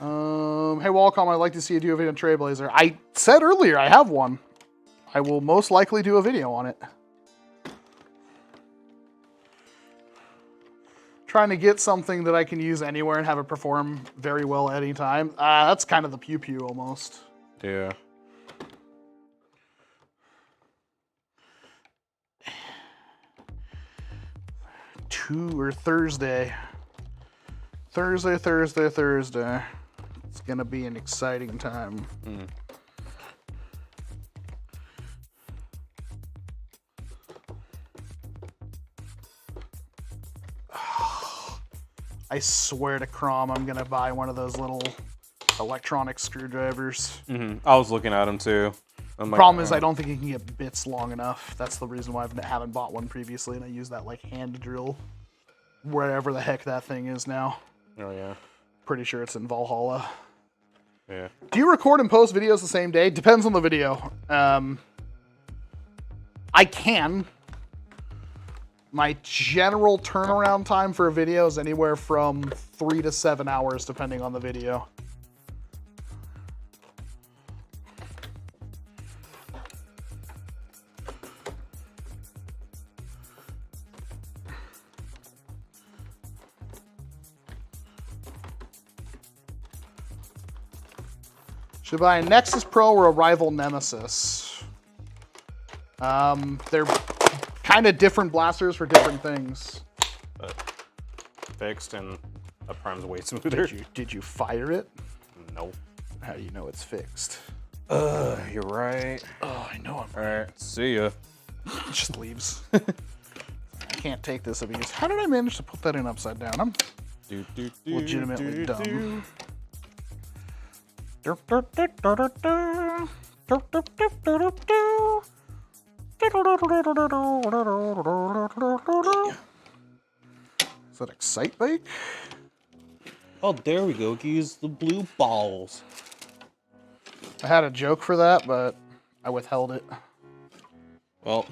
Hey Wallcom, I'd like to see you do a video on Trailblazer. I said earlier I have one. I will most likely do a video on it. Trying to get something that I can use anywhere and have it perform very well at any time. That's kind of the pew-pew almost. Yeah. Thursday. Thursday. It's gonna be an exciting time. Mm. I swear to Crom, I'm gonna buy one of those little electronic screwdrivers. Mm-hmm. I was looking at them too. Problem is, I don't think you can get bits long enough. That's the reason why I haven't bought one previously, and I use that like hand drill, wherever the heck that thing is now. Oh yeah. Pretty sure it's in Valhalla. Yeah. Do you record and post videos the same day? Depends on the video. I can. My general turnaround time for a video is anywhere from 3 to 7 hours, depending on the video. Should I buy a Nexus Pro or a rival Nemesis? They're kind of different blasters for different things. But fixed and a prime's way smoother. Did you fire it? No. How do you know it's fixed? You're right. Oh, I know I'm All right. See ya. It just leaves. I can't take this abuse. How did I manage to put that in upside down? I'm legitimately dumb. Is that Excite Bike? Oh, there we go. Use the blue balls. I had a joke for that, but I withheld it. Well,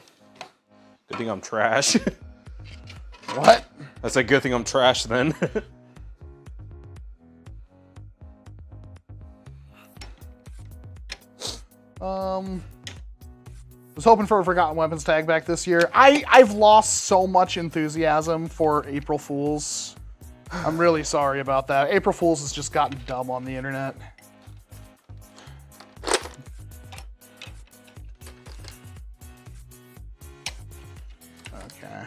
good thing I'm trash. What? That's a good thing I'm trash then. Was hoping for a Forgotten Weapons tag back this year. I've lost so much enthusiasm for April Fools. I'm really sorry about that. April Fools has just gotten dumb on the internet. Okay.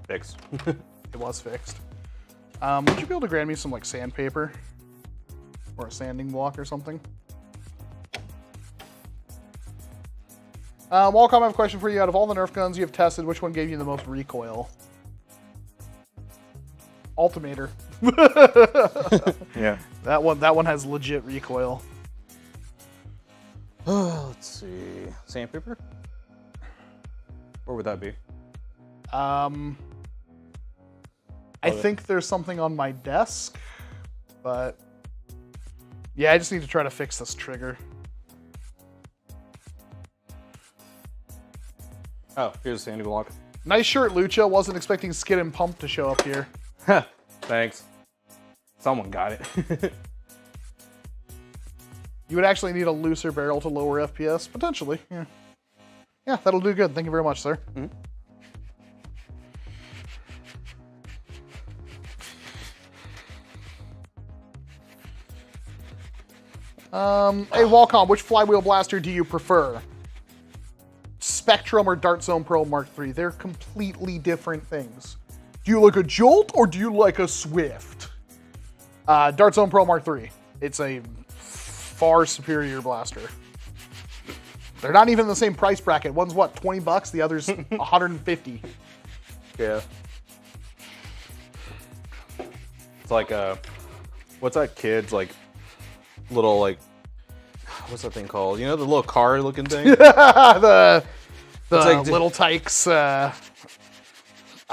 Fixed. It was fixed. Would you be able to grant me some like sandpaper? Or a sanding block or something? Walcom, I have a question for you. Out of all the Nerf guns you have tested, which one gave you the most recoil? Ultimator. Yeah. That one has legit recoil. Let's see. Sandpaper? Where would that be? I think there's something on my desk, but yeah, I just need to try to fix this trigger. Oh, here's a sandy block. Nice shirt, Lucha. Wasn't expecting Skid and Pump to show up here. Thanks. Someone got it. You would actually need a looser barrel to lower FPS, potentially. Yeah, yeah, that'll do good. Thank you very much, sir. Mm-hmm. Hey, Walcom, which flywheel blaster do you prefer? Spectrum or Dart Zone Pro Mark III. They're completely different things. Do you like a Jolt or do you like a Swift? Dart Zone Pro Mark III. It's a far superior blaster. They're not even in the same price bracket. One's what, $20? The other's $150. Yeah. It's like what's that kid's like little like what's that thing called? You know the little car looking thing? the like Little Tykes. I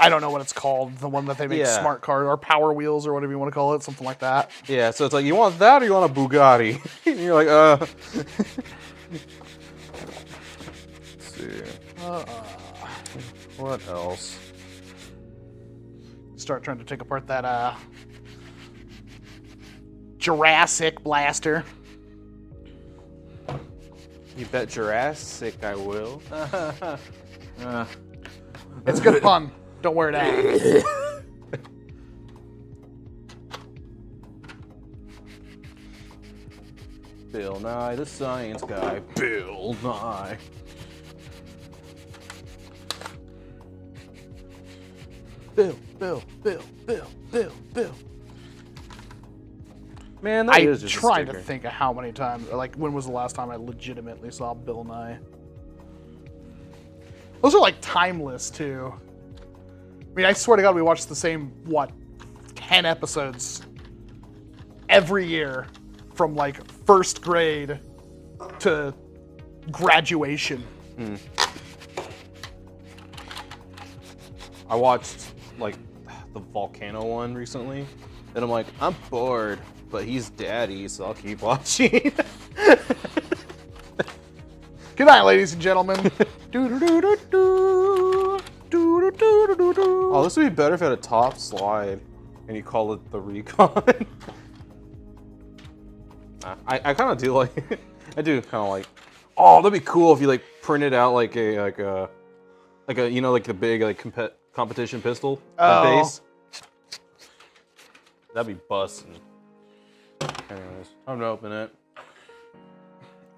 don't know what it's called. The one that they make smart car or Power Wheels or whatever you want to call it, something like that. Yeah. So it's like you want that or you want a Bugatti? And you're like Let's see. What else? Start trying to take apart that Jurassic blaster. You bet Jurassic I will. It's a good pun. Don't wear it out. Bill Nye the Science Guy. Bill Nye. Bill. Man, that is just trying to think of how many times, like when was the last time I legitimately saw Bill Nye? Those are like timeless too. I mean, I swear to God, we watched the same, 10 episodes every year from like first grade to graduation. I watched like the Volcano one recently, and I'm like, I'm bored, but he's daddy, so I'll keep watching. Good night, ladies and gentlemen. Oh, this would be better if it had a top slide and you call it the Recon. I kind of do like, I do kind of like, oh, that'd be cool if you like printed out like a you know, like the big like competition pistol base. That'd be busting. Anyways, I'm gonna open it.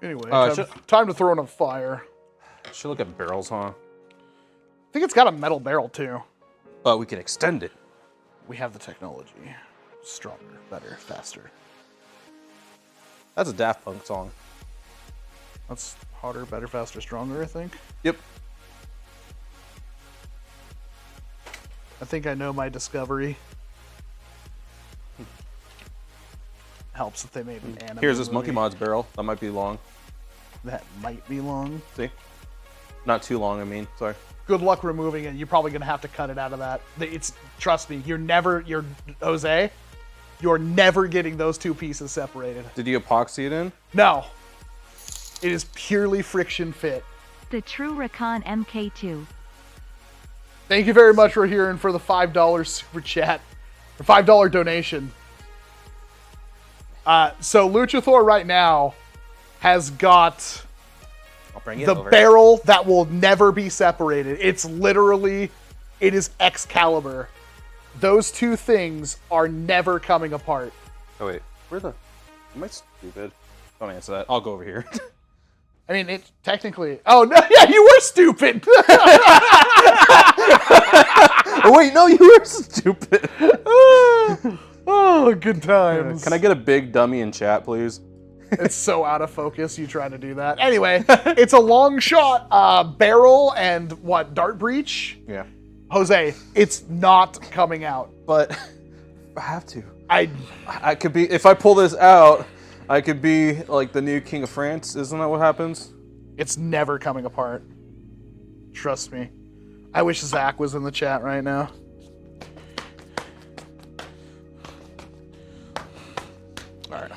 Anyway, time to throw in a fire. Should look at barrels, huh? I think it's got a metal barrel too. But we can extend it. We have the technology. Stronger, better, faster. That's a Daft Punk song. That's hotter, better, faster, stronger, I think. Yep. I think I know my discovery. Helps that they made an anime. Here's this movie. Monkey Mods barrel. That might be long. That might be long. See? Not too long, I mean. Sorry. Good luck removing it. You're probably gonna have to cut it out of that. Trust me, you're Jose, you're never getting those two pieces separated. Did you epoxy it in? No. It is purely friction fit. The True Recon MK2. Thank you very much for hearing for the $5 super chat. Or $5 donation. So Luchathor right now has got I'll bring it the over. barrel that will never be separated. It's literally, it is Excalibur. Those two things are never coming apart. Oh wait, am I stupid? Don't answer that. I'll go over here. I mean, it technically, oh no, yeah, you were stupid. Oh wait, no, you were stupid. Oh, good times. Can I get a big dummy in chat, please? It's so out of focus, you trying to do that. Anyway, it's a long shot, barrel and dart breach? Yeah. Jose, it's not coming out. But I have to. I could be, if I pull this out, I could be like the new King of France. Isn't that what happens? It's never coming apart. Trust me. I wish Zach was in the chat right now. Alright.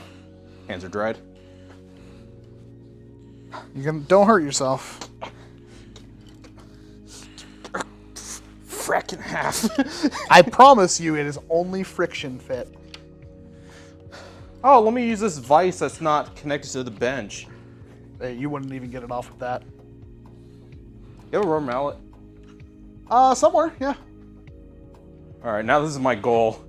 Hands are dried. Don't hurt yourself. Fracking half. I promise you it is only friction fit. Oh, let me use this vise that's not connected to the bench. Hey, you wouldn't even get it off with that. You have a rubber mallet? Somewhere, yeah. Alright, now this is my goal.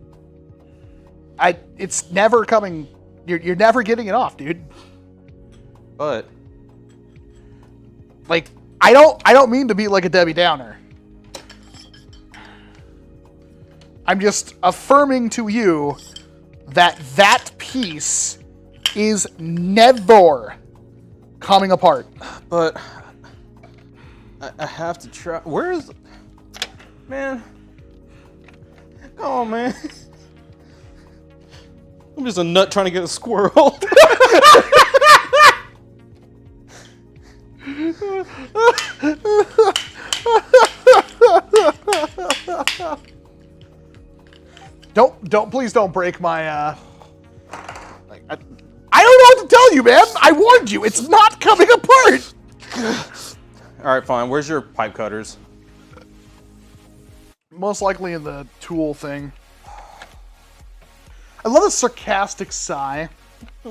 It's never coming. You're never getting it off, dude. But Like, I don't mean to be like a Debbie Downer. I'm just affirming to you that that piece is never coming apart. But I have to try. Where is... Man. Come on, man. I'm just a nut trying to get a squirrel. Please don't break my, I don't know what to tell you, man. I warned you. It's not coming apart. All right, fine. Where's your pipe cutters? Most likely in the tool thing. I love a sarcastic sigh. I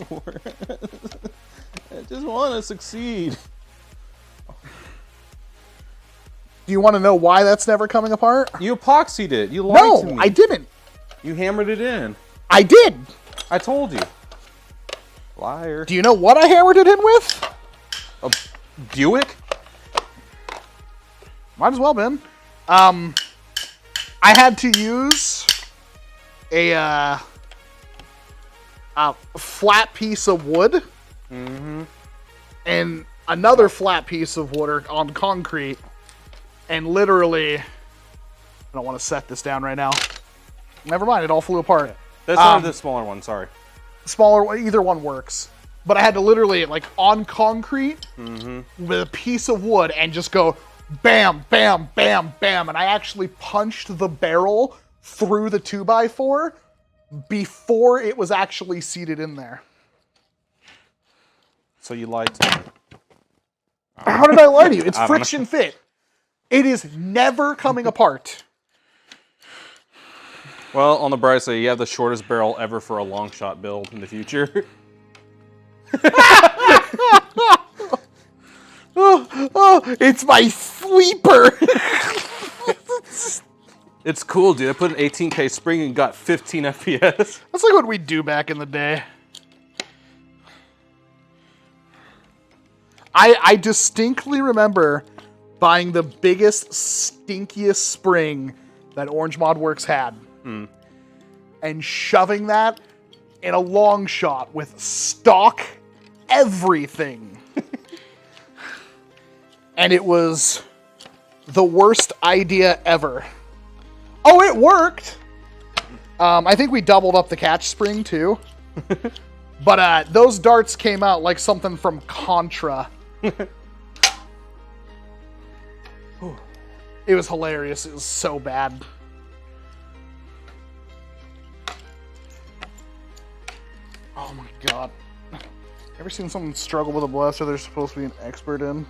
just want to succeed. Do you want to know why that's never coming apart? You epoxied it. You lied to me. No, I didn't. You hammered it in. I did. I told you. Liar. Do you know what I hammered it in with? A Buick? Might as well, Ben. I had to use a flat piece of wood and another flat piece of wood on concrete, and literally, I don't want to set this down right now. Never mind, it all flew apart. Yeah. That's one of the smaller ones, sorry. Smaller, either one works. But I had to literally, like, on concrete with a piece of wood and just go bam, bam, bam, bam. And I actually punched the barrel through the 2x4 before it was actually seated in there. So you lied to me. How did I lie to you? It's friction fit. It is never coming apart. Well, on the bright side, you have the shortest barrel ever for a long shot build in the future. It's my sleeper. It's cool, dude. I put an 18K spring and got 15 FPS. That's like what we do back in the day. I distinctly remember buying the biggest, stinkiest spring that Orange Mod Works had. And shoving that in a long shot with stock everything. And it was the worst idea ever. Oh, it worked! I think we doubled up the catch spring, too. But those darts came out like something from Contra. It was hilarious. It was so bad. Oh my god. Ever seen someone struggle with a blaster they're supposed to be an expert in?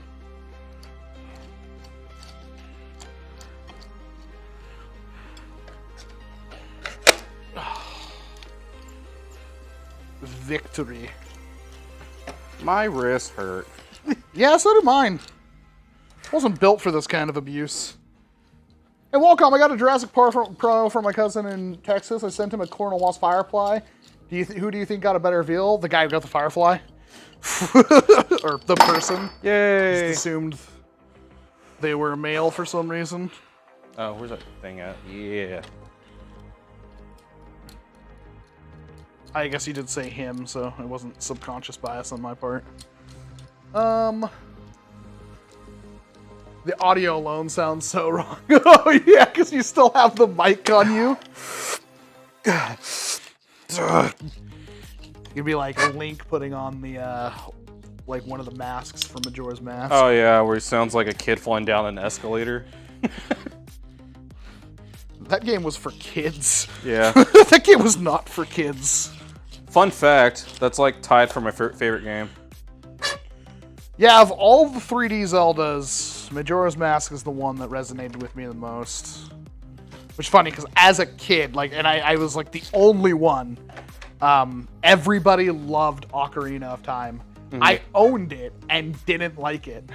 Victory. My wrist hurt. Yeah, so did mine. Wasn't built for this kind of abuse. Hey, welcome. I got a Jurassic Pro from my cousin in Texas. I sent him a Cornel Lost Firefly. Who do you think got a better reveal? The guy who got the Firefly? Or the person? Yay! Just assumed they were male for some reason. Oh, where's that thing at? Yeah. I guess you did say him, so it wasn't subconscious bias on my part. The audio alone sounds so wrong. Oh yeah, because you still have the mic on you. You'd be like Link putting on the, like one of the masks from Majora's Mask. Oh yeah, where he sounds like a kid flying down an escalator. That game was for kids. Yeah. That game was not for kids. Fun fact, that's like tied for my favorite game. Yeah, of all the 3D Zeldas, Majora's Mask is the one that resonated with me the most. Which is funny, because as a kid, like, and I was like the only one, everybody loved Ocarina of Time. Mm-hmm. I owned it and didn't like it.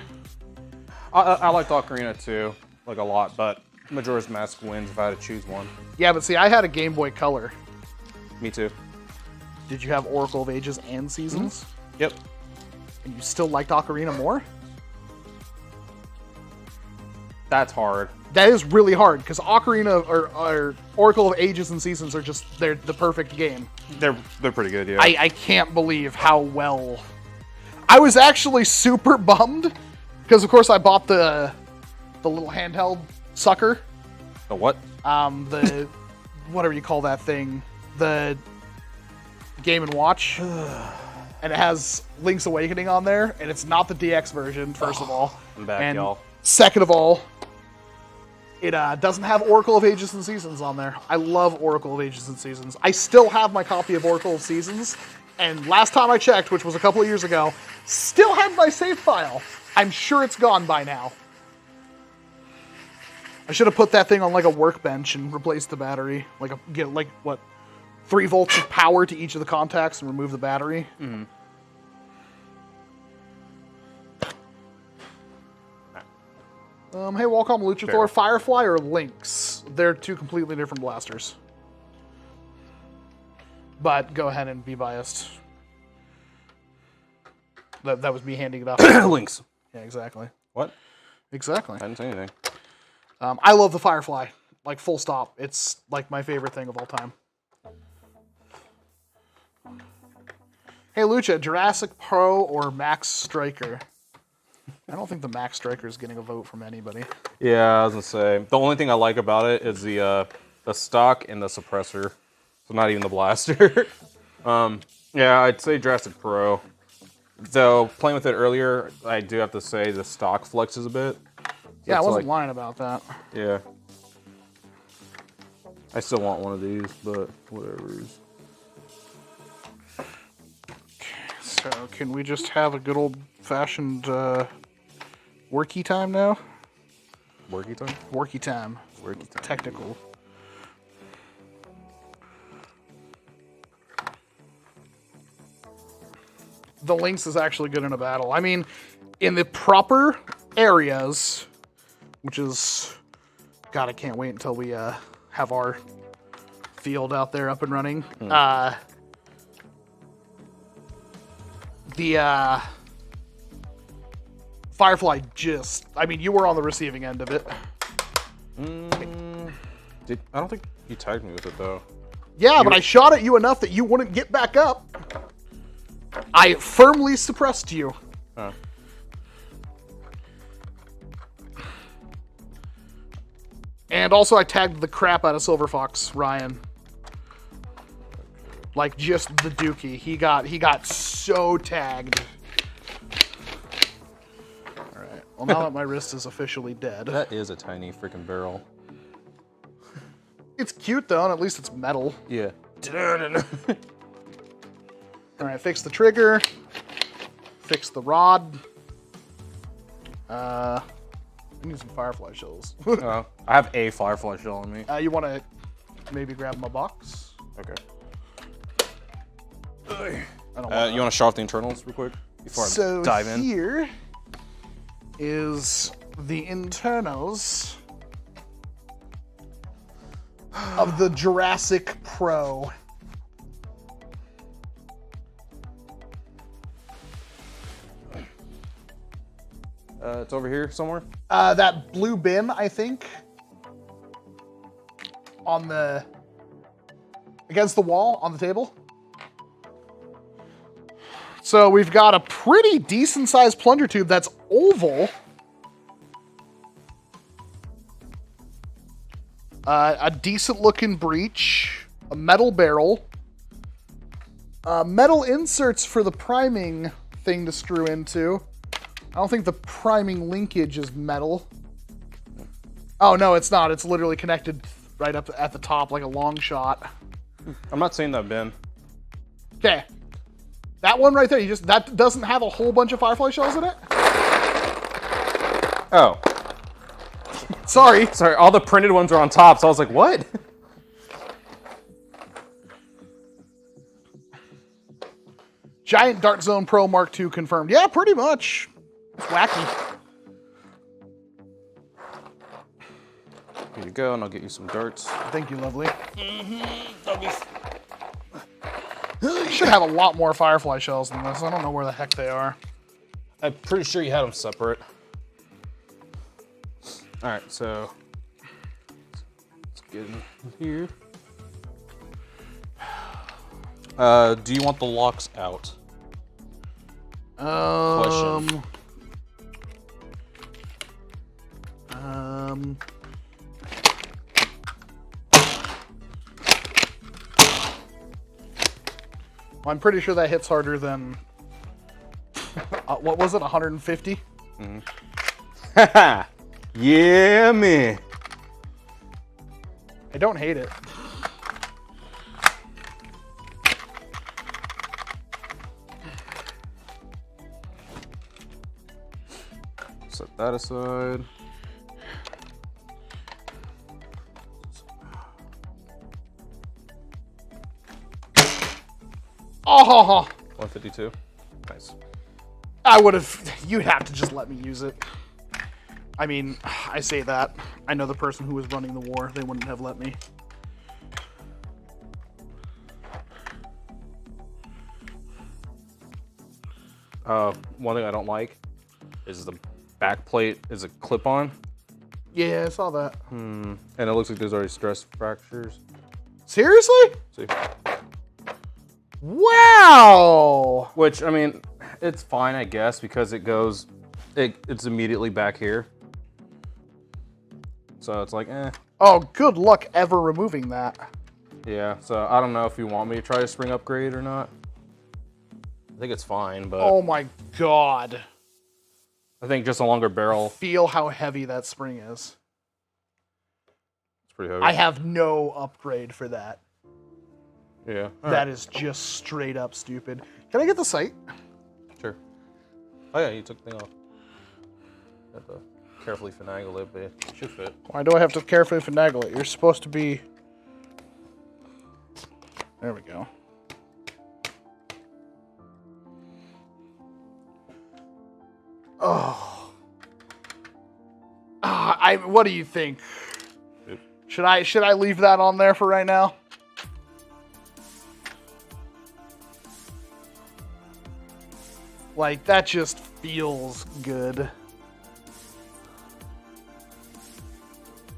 I liked Ocarina too, like a lot, but Majora's Mask wins if I had to choose one. Yeah, but see, I had a Game Boy Color. Me too. Did you have Oracle of Ages and Seasons? Mm-hmm. Yep. And you still liked Ocarina more? That's hard. That is really hard because Ocarina or Oracle of Ages and Seasons are they're the perfect game. They're pretty good, yeah. I can't believe how well. I was actually super bummed because of course I bought the little handheld sucker. The what? The whatever you call that thing, the Game & Watch, and it has Link's Awakening on there, and it's not the DX version. First of all, I'm back, and y'all. second of all, it doesn't have Oracle of Ages and Seasons on there. I love Oracle of Ages and Seasons. I still have my copy of Oracle of Seasons, and last time I checked, which was a couple of years ago, still had my save file. I'm sure it's gone by now. I should have put that thing on like a workbench and replaced the battery. Get 3 volts of power to each of the contacts and remove the battery. Mm-hmm. Hey, Walcom Luchasaur, Fair. Firefly or Lynx? They're two completely different blasters. But go ahead and be biased. That was me handing it off. Links. Yeah, exactly. What? Exactly. I didn't say anything. I love the Firefly. Like, full stop. It's, like, my favorite thing of all time. Hey, Lucha, Jurassic Pro or Max Striker? I don't think the Max Striker is getting a vote from anybody. Yeah, I was gonna say the only thing I like about it is the stock and the suppressor. So not even the blaster. Yeah, I'd say Jurassic Pro. Though playing with it earlier, I do have to say the stock flexes a bit. So Yeah, I it's wasn't like- lying about that. Yeah. I still want one of these, but whatever. So, can we just have a good old-fashioned worky time now? Worky time? Worky time. Worky time. Technical. The Lynx is actually good in a battle. I mean, in the proper areas, which is... God, I can't wait until we have our field out there up and running. The Firefly just... I mean, you were on the receiving end of it. I don't think you tagged me with it, though. Yeah, but I shot at you enough that you wouldn't get back up. I firmly suppressed you. Huh. And also I tagged the crap out of Silver Fox Ryan. Like, just the dookie. He got so tagged. Alright, well now that my wrist is officially dead. That is a tiny freaking barrel. It's cute though, and at least it's metal. Yeah. Alright, fix the trigger. Fix the rod. I need some Firefly shells. I have a Firefly shell on me. You want to maybe grab my box? Okay. I don't want You want to show off the internals real quick before I dive in? Here is the internals of the Jurassic Pro. It's over here somewhere. That blue bin, I think, on the against the wall on the table. So we've got a pretty decent sized plunger tube that's oval. A decent looking breech, a metal barrel, metal inserts for the priming thing to screw into. I don't think the priming linkage is metal. Oh, no, it's not. It's literally connected right up at the top like a long shot. I'm not saying that bin. Okay. That one right there, that doesn't have a whole bunch of Firefly shells in it? Oh. Sorry. Sorry, all the printed ones are on top, so I was like, what? Giant Dart Zone Pro Mark II confirmed. Yeah, pretty much. It's wacky. Here you go, and I'll get you some darts. Thank you, lovely. Should have a lot more Firefly shells than this. I don't know where the heck they are. I'm pretty sure you had them separate. All right, so let's get in here. Do you want the locks out? Question. Well, I'm pretty sure that hits harder than what was it, 150? Haha. Yeah, man. I don't hate it. Set that aside. Oh, 152. Nice. I would have. You'd have to just let me use it. I mean, I say that. I know the person who was running the war. They wouldn't have let me. One thing I don't like is the back plate is a clip-on. Yeah, I saw that. And it looks like there's already stress fractures. Seriously? See? Wow! Which, I mean, it's fine, I guess, because it goes, it's immediately back here. So it's like, eh. Oh, good luck ever removing that. Yeah, so I don't know if you want me to try a spring upgrade or not. I think it's fine, but Oh my god. I think just a longer barrel. Feel how heavy that spring is. It's pretty heavy. I have no upgrade for that. Yeah. That is just straight up stupid. Can I get the sight? Sure. Oh yeah, you took the thing off. Have to carefully finagle it, but it should fit. Why do I have to carefully finagle it? You're supposed to be... There we go. Oh. What do you think? Oop. Should I leave that on there for right now? Like, that just feels good.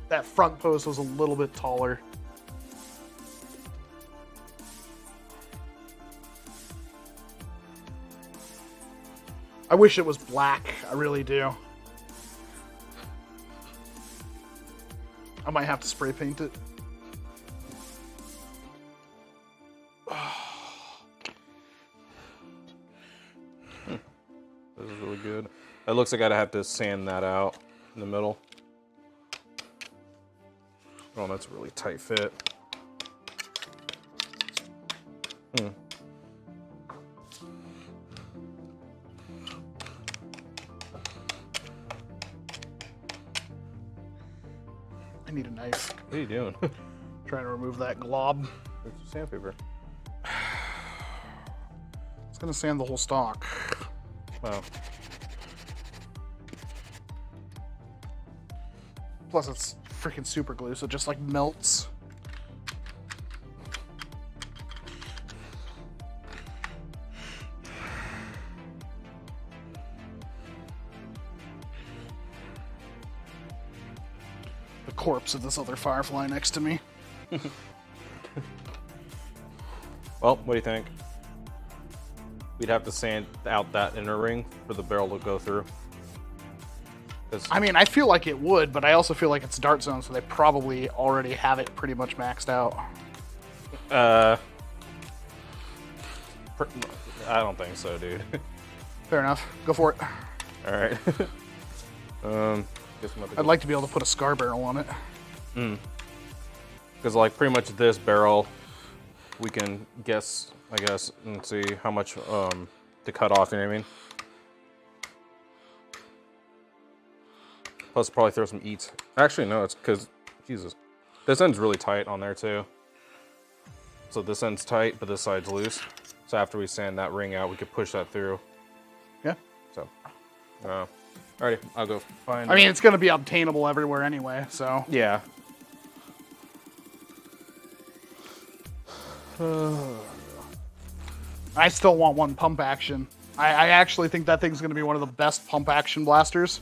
That front post was a little bit taller. I wish it was black. I really do. I might have to spray paint it. This is really good. It looks like I'd have to sand that out in the middle. Oh, that's a really tight fit. I need a knife. What are you doing? Trying to remove that glob. There's sandpaper. It's gonna sand the whole stock. Wow. Plus it's freaking super glue, so it just like melts. The corpse of this other Firefly next to me. Well, what do you think? We'd have to sand out that inner ring for the barrel to go through. I mean, I feel like it would, but I also feel like it's dart zone, so they probably already have it pretty much maxed out. I don't think so, dude. Fair enough. Go for it. All right. Guess I'm I'd like to be able to put a scar barrel on it. Because like pretty much this barrel, we can guess, I guess, and see how much to cut off. You know what I mean? Plus, probably throw some eats. Actually, no, it's because Jesus, this end's really tight on there too. So this end's tight, but this side's loose. So after we sand that ring out, we could push that through. Yeah. So, alrighty, I'll go find. I mean, it's going to be obtainable everywhere anyway, so. Yeah. I still want one pump action. I actually think that thing's going to be one of the best pump action blasters.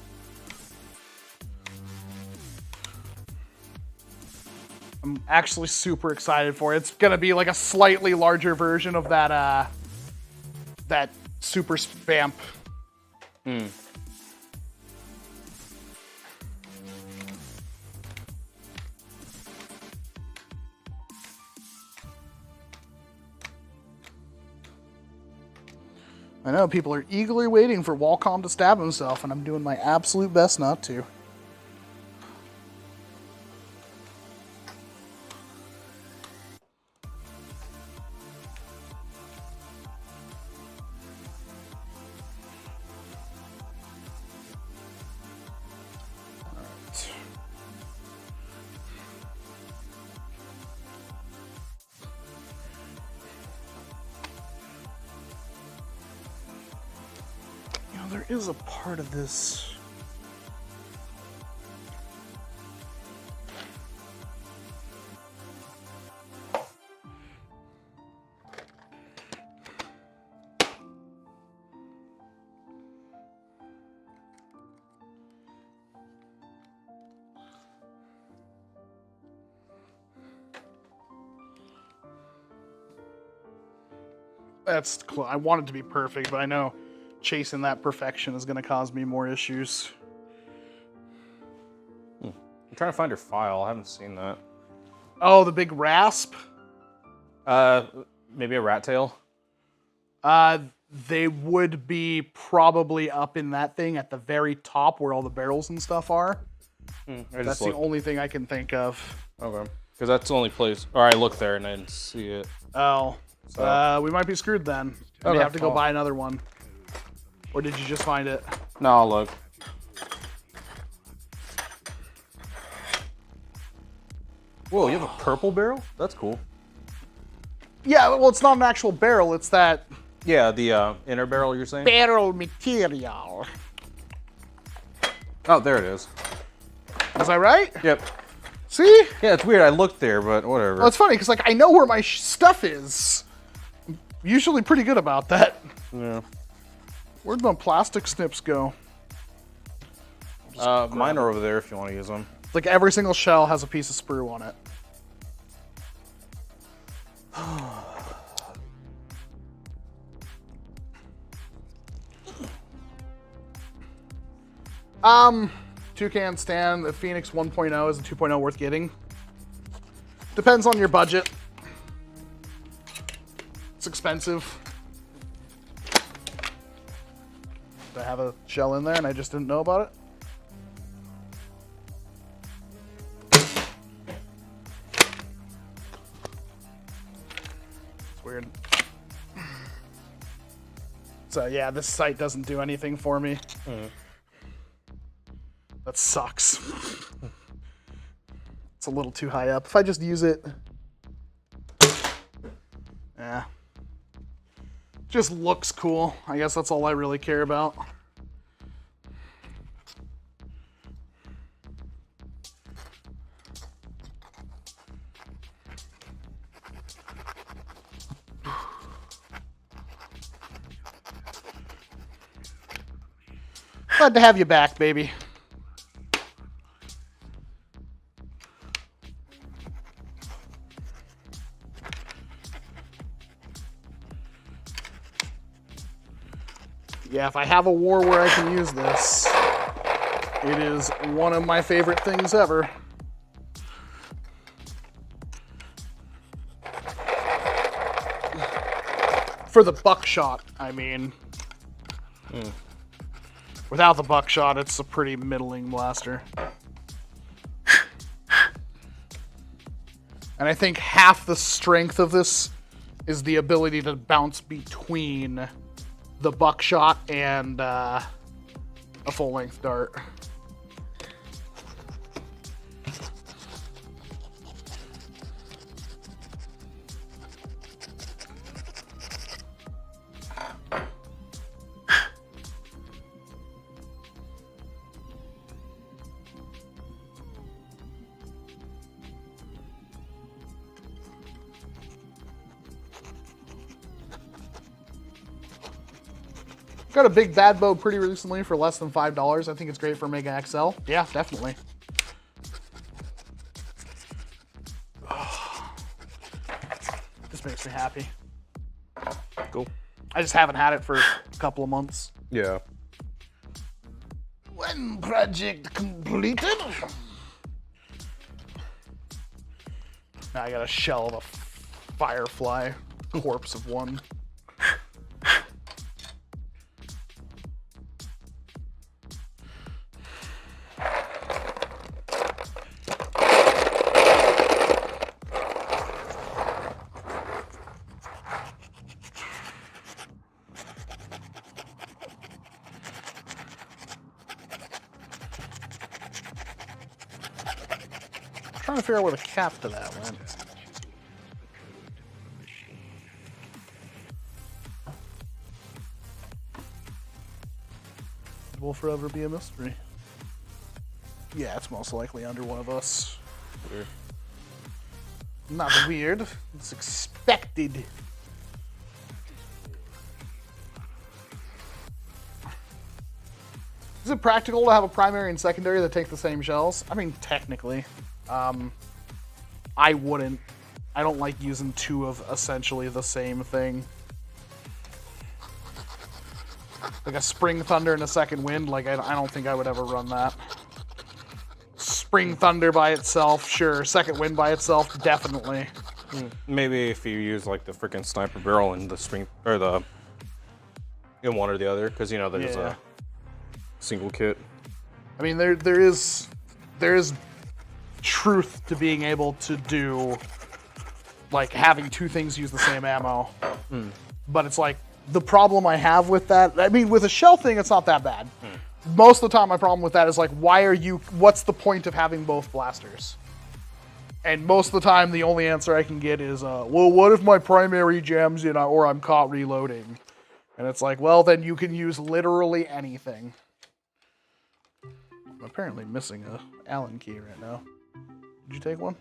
actually super excited for it. It's gonna be like a slightly larger version of that that super spamp. I know people are eagerly waiting for Walcom to stab himself, and I'm doing my absolute best not to. There is a part of this. That's cool. I want it to be perfect, but I know chasing that perfection is going to cause me more issues. I'm trying to find your file. I haven't seen that. Oh, the big rasp? Maybe a rat tail? They would be probably up in that thing at the very top where all the barrels and stuff are. That's the only thing I can think of. Okay. Because that's the only place. Or I looked there and I didn't see it. Oh. So. We might be screwed then. We have to go buy another one. Or did you just find it? No, I'll look. Whoa, you have a purple barrel? That's cool. Yeah, well, it's not an actual barrel. It's that... Yeah, the inner barrel you're saying? Barrel material. Oh, there it is. Was I right? Yep. See? Yeah, it's weird. I looked there, but whatever. Well, it's funny, because like I know where my stuff is. I'm usually pretty good about that. Yeah. Where'd my plastic snips go? Mine are over there if you want to use them. Like every single shell has a piece of sprue on it. Toucan stand, the Phoenix 1.0 is a 2.0 worth getting. Depends on your budget. It's expensive. I have a shell in there and I just didn't know about it. It's weird. So yeah, this site doesn't do anything for me. That sucks. It's a little too high up. If I just use it, yeah. Just looks cool. I guess that's all I really care about. Glad to have you back, baby. Yeah, if I have a war where I can use this, it is one of my favorite things ever. For the buckshot, I mean. Without the buckshot, it's a pretty middling blaster. And I think half the strength of this is the ability to bounce between the buckshot and a full-length dart. Got a big bad bow pretty recently for less than $5. I think it's great for Mega XL. Yeah, definitely. makes me happy. Cool. I just haven't had it for a couple of months. Yeah. When project completed. Now I got a shell of a Firefly corpse of one. Trying to figure out where the cap to that went. It will forever be a mystery. Yeah, it's most likely under one of us. Weird. Not weird. It's expected. Is it practical to have a primary and secondary that take the same shells? I mean, technically. I wouldn't. I don't like using two of essentially the same thing. Like a Spring Thunder and a Second Wind, like I don't think I would ever run that. Spring Thunder by itself, sure. Second Wind by itself, definitely. Maybe if you use like the freaking sniper barrel in the spring or the in one or the other, because you know there's a single kit. I mean, there is truth to being able to do like having two things use the same ammo, but it's like the problem I have with that. I mean, with a shell thing, it's not that bad. Most of the time, my problem with that is like, what's the point of having both blasters? And most of the time, the only answer I can get is, well, what if my primary jams in or I'm caught reloading? And it's like, well, then you can use literally anything. I'm apparently missing a Allen key right now. Did you take one?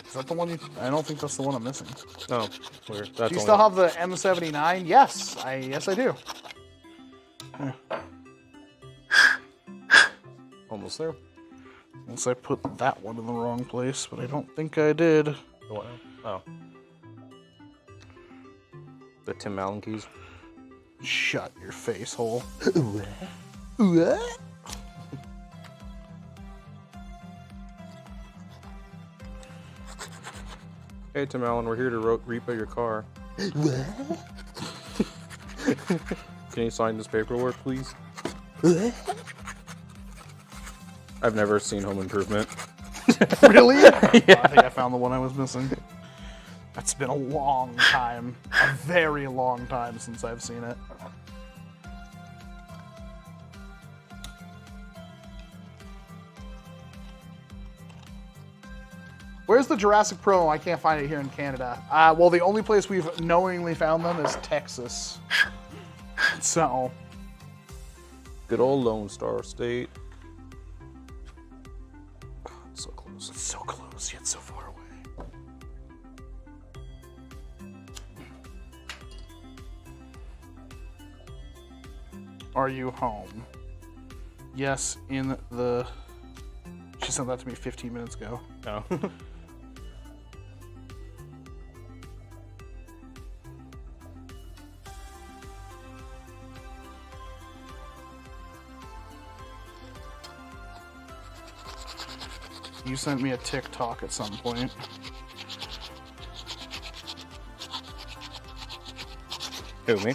Is that the one you... I don't think that's the one I'm missing. Oh, weird. That's do you still have the M79? Yes, yes I do. Almost there. Unless I put that one in the wrong place, but I don't think I did. Oh. The Tim Allen keys. Shut your face hole. Hey Tim Allen, we're here to repo your car. Can you sign this paperwork, please? I've never seen Home Improvement. Really? Yeah. I think I found the one I was missing. That's been a long time. A very long time since I've seen it. Where's the Jurassic Pro? I can't find it here in Canada. Well, the only place we've knowingly found them is Texas. So. Good old Lone Star State. So close. It's so close, yet so far away. Are you home? Yes, in the... She sent that to me 15 minutes ago. No. You sent me a TikTok at some point. Who, me?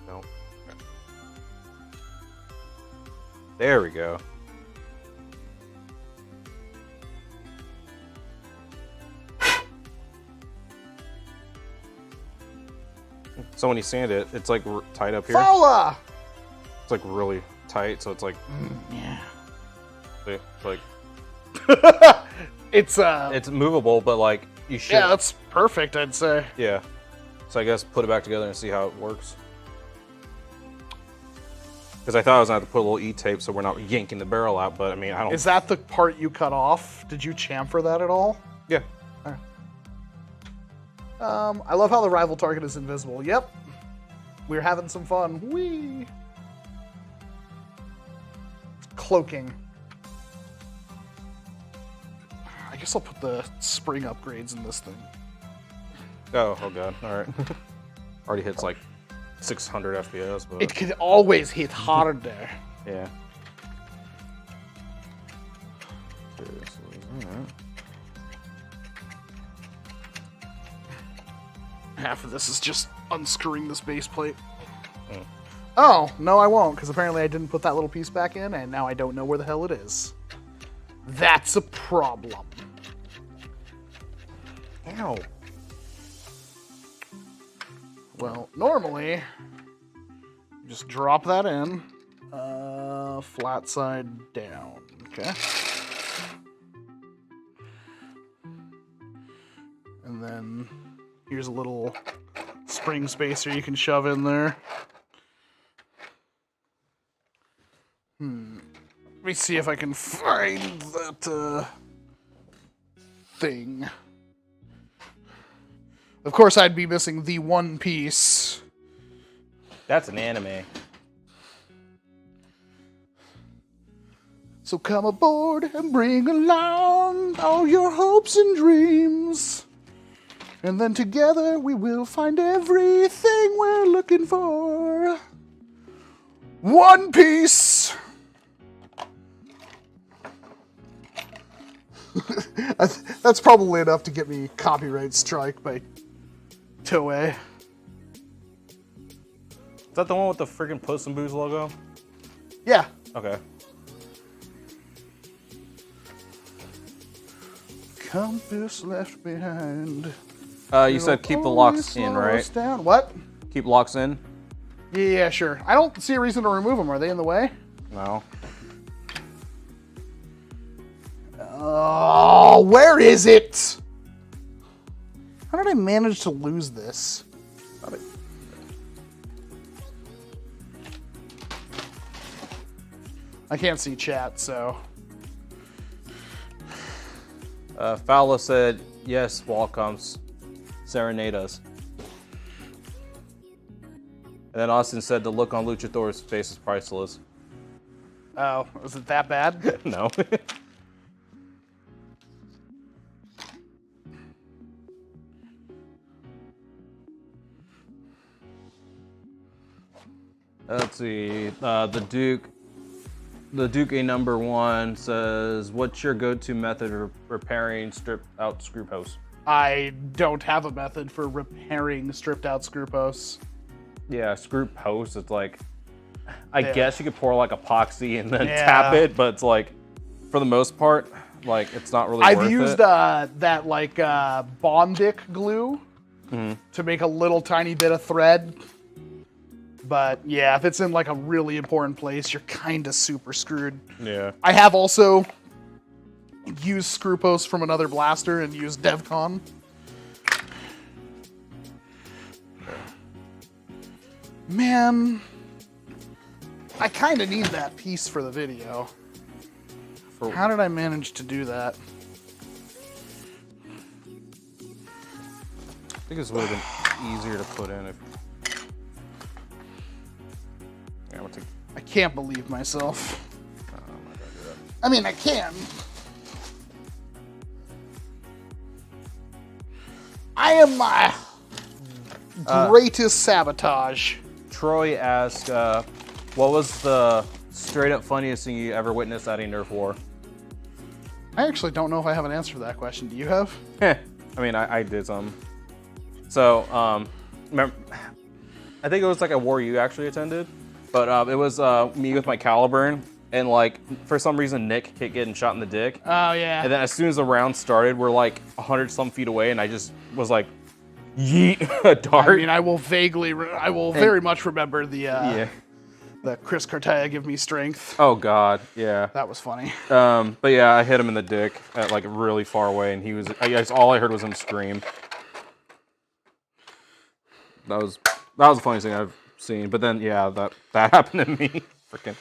No. There we go. So when you sand it, it's like tight up here. Fowler! It's like really tight, so it's like Yeah. like It's movable, but like you should. yeah, that's perfect, I'd say. Yeah. So I guess put it back together and see how it works. Because I thought I was gonna have to put a little E-tape so we're not yanking the barrel out, but I mean I don't. Is that the part you cut off? Did you chamfer that at all? Yeah. I love how the rival target is invisible. Yep. We're having some fun. Whee! Cloaking. I guess I'll put the spring upgrades in this thing. Oh god. Alright. Already hits like 600 FPS, but... It could always hit harder. Yeah. Alright. Half of this is just unscrewing this base plate. Oh, no I won't, because apparently I didn't put that little piece back in, and now I don't know where the hell it is. That's a problem. Ow. Well, normally, you just drop that in, flat side down, okay? And then here's a little spring spacer you can shove in there. Let me see if I can find that thing. Of course, I'd be missing the one piece. That's an anime. So come aboard and bring along all your hopes and dreams. And then together we will find everything we're looking for. One Piece! That's probably enough to get me copyright strike by Toei. Is that the one with the freaking Puss in Boots logo? Yeah. Okay. Compass left behind. You said keep the locks in, right? Down. What? Keep locks in? Yeah, sure. I don't see a reason to remove them. Are they in the way? No. Oh, where is it? How did I manage to lose this? I can't see chat, so. Fowler said, yes, Walcoms. Serenade us. And then Austin said the look on Luchador's face is priceless. Oh, was it that bad? No. Let's see. The Duke A number 1 says, what's your go-to method of repairing stripped out screw posts? I don't have a method for repairing stripped out screw posts. Yeah, screw posts, it's like, I guess you could pour like epoxy and then tap Yeah. it, but it's like, for the most part, like it's not really worth it. I've used that like Bondic glue to make a little tiny bit of thread. But yeah, if it's in like a really important place, you're kind of super screwed. Yeah. I have also used screw posts from another blaster and used DevCon. Man, I kind of need that piece for the video. How did I manage to do that? I think this would have been easier to put in if... Yeah, I'm gonna take... I can't believe myself. I'm not gonna do that. I mean, I can. I am my greatest sabotage. Troy asked, what was the straight up funniest thing you ever witnessed at a NERF war? I actually don't know if I have an answer to that question. Do you have? I mean, I did some. So, remember, I think it was like a war you actually attended, but it was me with my Caliburn, and like, for some reason, Nick kept getting shot in the dick. Oh, yeah. And then as soon as the round started, we're like 100 some feet away, and I just was like, yeet a dart. I mean, I will very much remember the Chris Cartaya give me strength. Oh God, yeah. That was funny. But yeah, I hit him in the dick at like really far away, and he was. I guess all I heard was him scream. That was the funniest thing I've seen. But then yeah, that happened to me. Freaking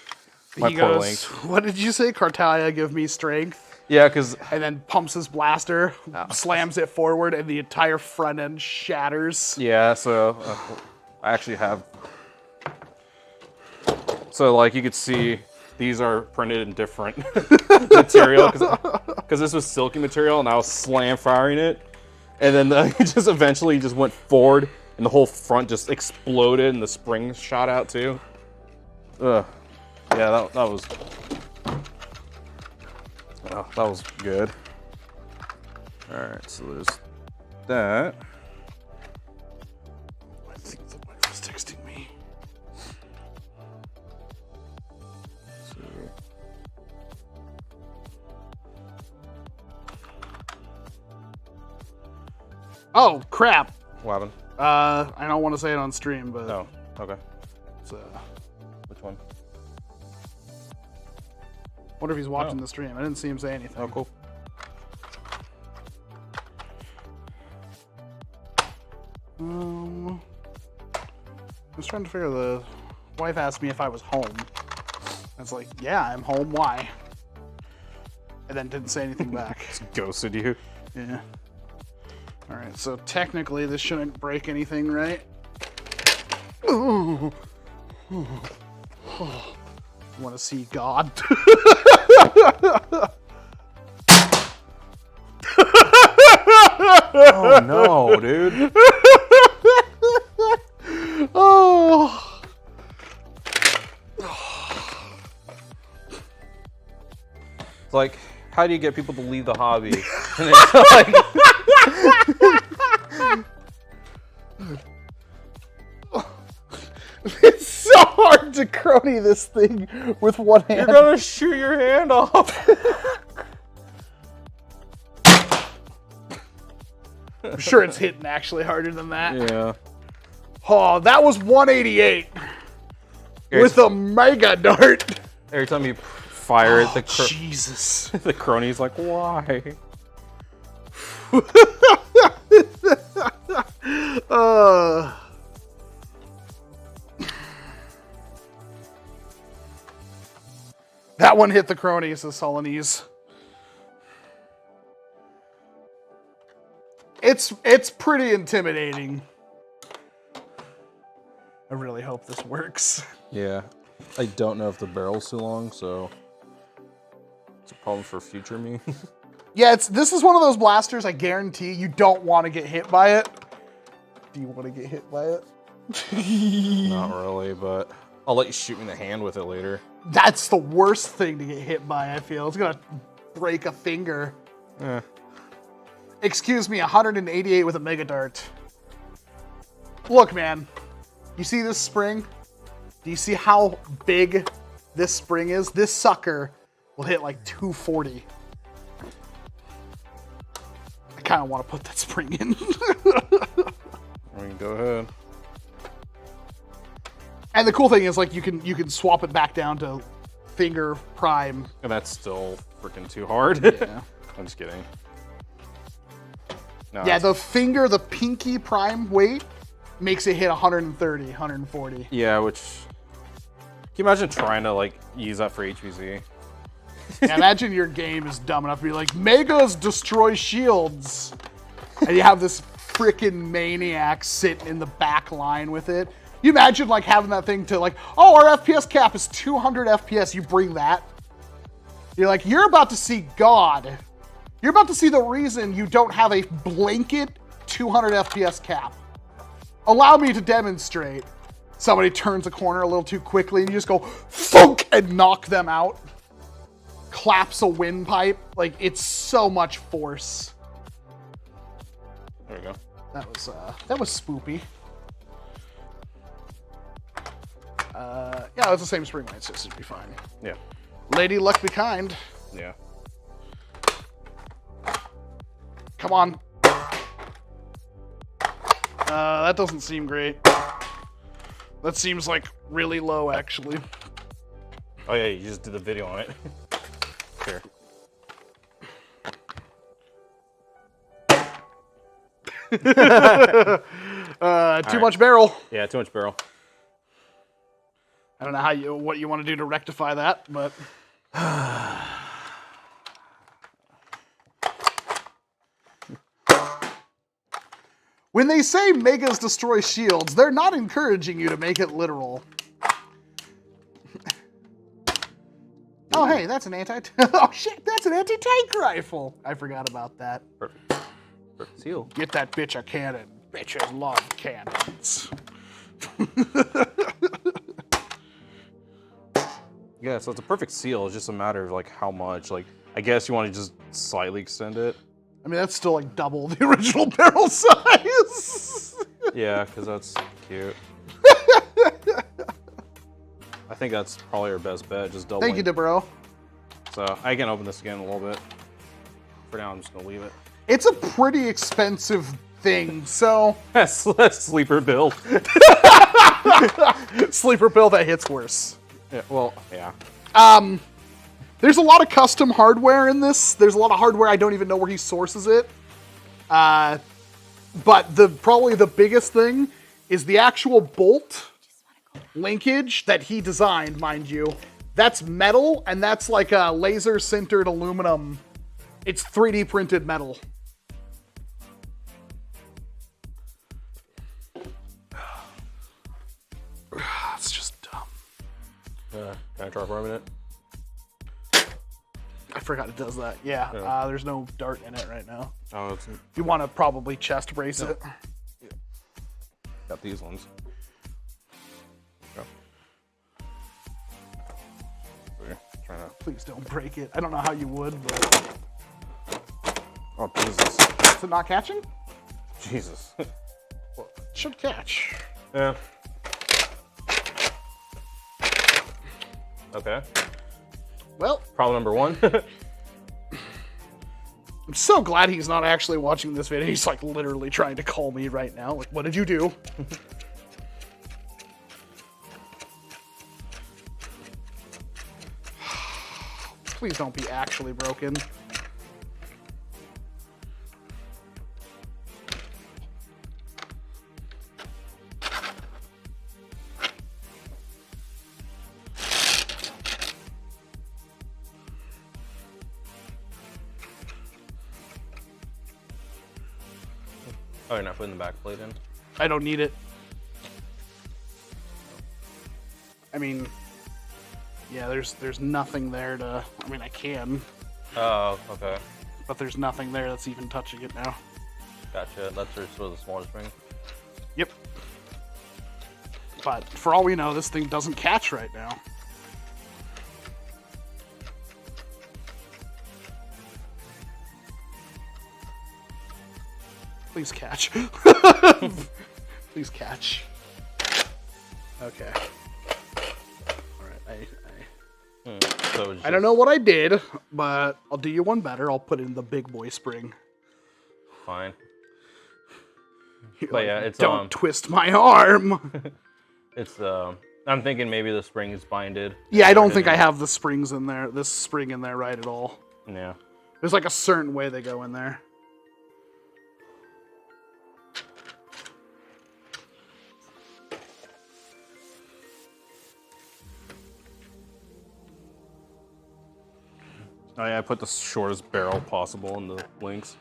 my He poor goes, Link. what did you say? Cartaya give me strength. Yeah, because and then pumps his blaster, slams it forward, and the entire front end shatters. yeah, so I actually have. So like you could see, these are printed in different material because this was silky material, and I was slam firing it, and then it just eventually just went forward, and the whole front just exploded, and the springs shot out too. Ugh. Yeah, that was. Oh, that was good. All right, so there's that. I think the wife was texting me. Oh crap! What happened? I don't want to say it on stream, but Oh, okay. it's, Which one? wonder if he's watching the stream. I didn't see him say anything. Oh, cool. I was trying to figure. The wife asked me if I was home. I was like, "Yeah, I'm home. Why?" And then didn't say anything back. Just ghosted you. Yeah. All right. So technically, this shouldn't break anything, right? Ooh. Want to see God? Oh no, dude. Oh. It's like, how do you get people to leave the hobby? And it's like, It's so hard to crony this thing with one hand. you're gonna shoot your hand off. I'm sure it's hitting actually harder than that. Yeah. Oh, that was 188 with a mega dart. Every time you fire it, Jesus. the crony's like, why? That one hit the crony, says Solanese. It's pretty intimidating. I really hope this works. Yeah. I don't know if the barrel's too long, so it's a problem for future me. Yeah, this is one of those blasters I guarantee you don't want to get hit by it. Do you want to get hit by it? Not really, but I'll let you shoot me in the hand with it later. That's the worst thing to get hit by, I feel. It's gonna break a finger. Eh. Excuse me, 188 with a mega dart. Look, man. You see this spring? Do you see how big this spring is? This sucker will hit like 240. I kind of want to put that spring in. I mean, go ahead. And the cool thing is, like, you can swap it back down to finger prime. And that's still freaking too hard. Yeah. I'm just kidding. No, Yeah, the pinky prime weight makes it hit 130, 140. Yeah, which... Can you imagine trying to, like, use that for HVZ? Yeah, imagine your game is dumb enough to be like, Megas destroy shields. And you have this freaking maniac sitting in the back line with it. You imagine, like, having that thing to, like, oh, our FPS cap is 200 FPS. You bring that. You're like, you're about to see God. You're about to see the reason you don't have a blanket 200 FPS cap. Allow me to demonstrate. Somebody turns a corner a little too quickly and you just go thunk and knock them out. Claps a windpipe. Like, it's so much force. There we go. That was spoopy. Yeah, it's the same spring weight, so it should be fine. Yeah. Lady luck be kind. Yeah. Come on. That doesn't seem great. That seems like really low, actually. Oh yeah, you just did the video on it. Here. Too much barrel. Yeah, too much barrel. I don't know what you want to do to rectify that, but When they say megas destroy shields, they're not encouraging you to make it literal. Oh, hey, that's an oh shit, that's an anti-tank rifle. I forgot about that. Perfect. Perfect seal. Get that bitch a cannon. Bitches love cannons. Yeah, so it's a perfect seal. It's just a matter of like how much. Like, I guess you want to just slightly extend it. I mean, that's still like double the original barrel size. Yeah, because that's cute. I think that's probably our best bet, just doubling. Thank you, DeBro. So I can open this again a little bit. For now, I'm just gonna leave it. It's a pretty expensive thing, so... Sleeper build. Sleeper build that hits worse. Yeah, well, yeah. There's a lot of custom hardware in this. There's a lot of hardware I don't even know where he sources it. But probably the biggest thing is the actual bolt linkage that he designed, mind you. That's metal, and that's like a laser sintered aluminum. It's 3D printed metal. It's just dumb. Can I try for a minute? I forgot it does that. Yeah, Yeah. there's no dart in it right now. Oh, it's You want to probably chest brace it. got these ones. Yeah. Okay, trying to. Please don't break it. I don't know how you would, but... Oh Jesus! Is it not catching? Jesus. Well, it should catch. Yeah. Okay. Well, Problem number one. I'm so glad he's not actually watching this video. He's like literally trying to call me right now. Like, what did you do? Please don't be actually broken. Oh, you're not putting the back plate in? I don't need it. I mean, yeah, there's nothing there to... I mean, I can, Oh, okay. but there's nothing there that's even touching it now. Gotcha. That's just for the smaller spring. Yep. But for all we know, this thing doesn't catch right now. Please catch. Please catch. Okay. Alright, So it's I don't know what I did, but I'll do you one better. I'll put in the big boy spring. Fine. You're But like, yeah, it's don't twist my arm. It's I'm thinking maybe the spring is binded. Yeah, I don't think I have the springs in there. This spring in there right at all. Yeah. There's like a certain way they go in there. Oh yeah, I put the shortest barrel possible in the links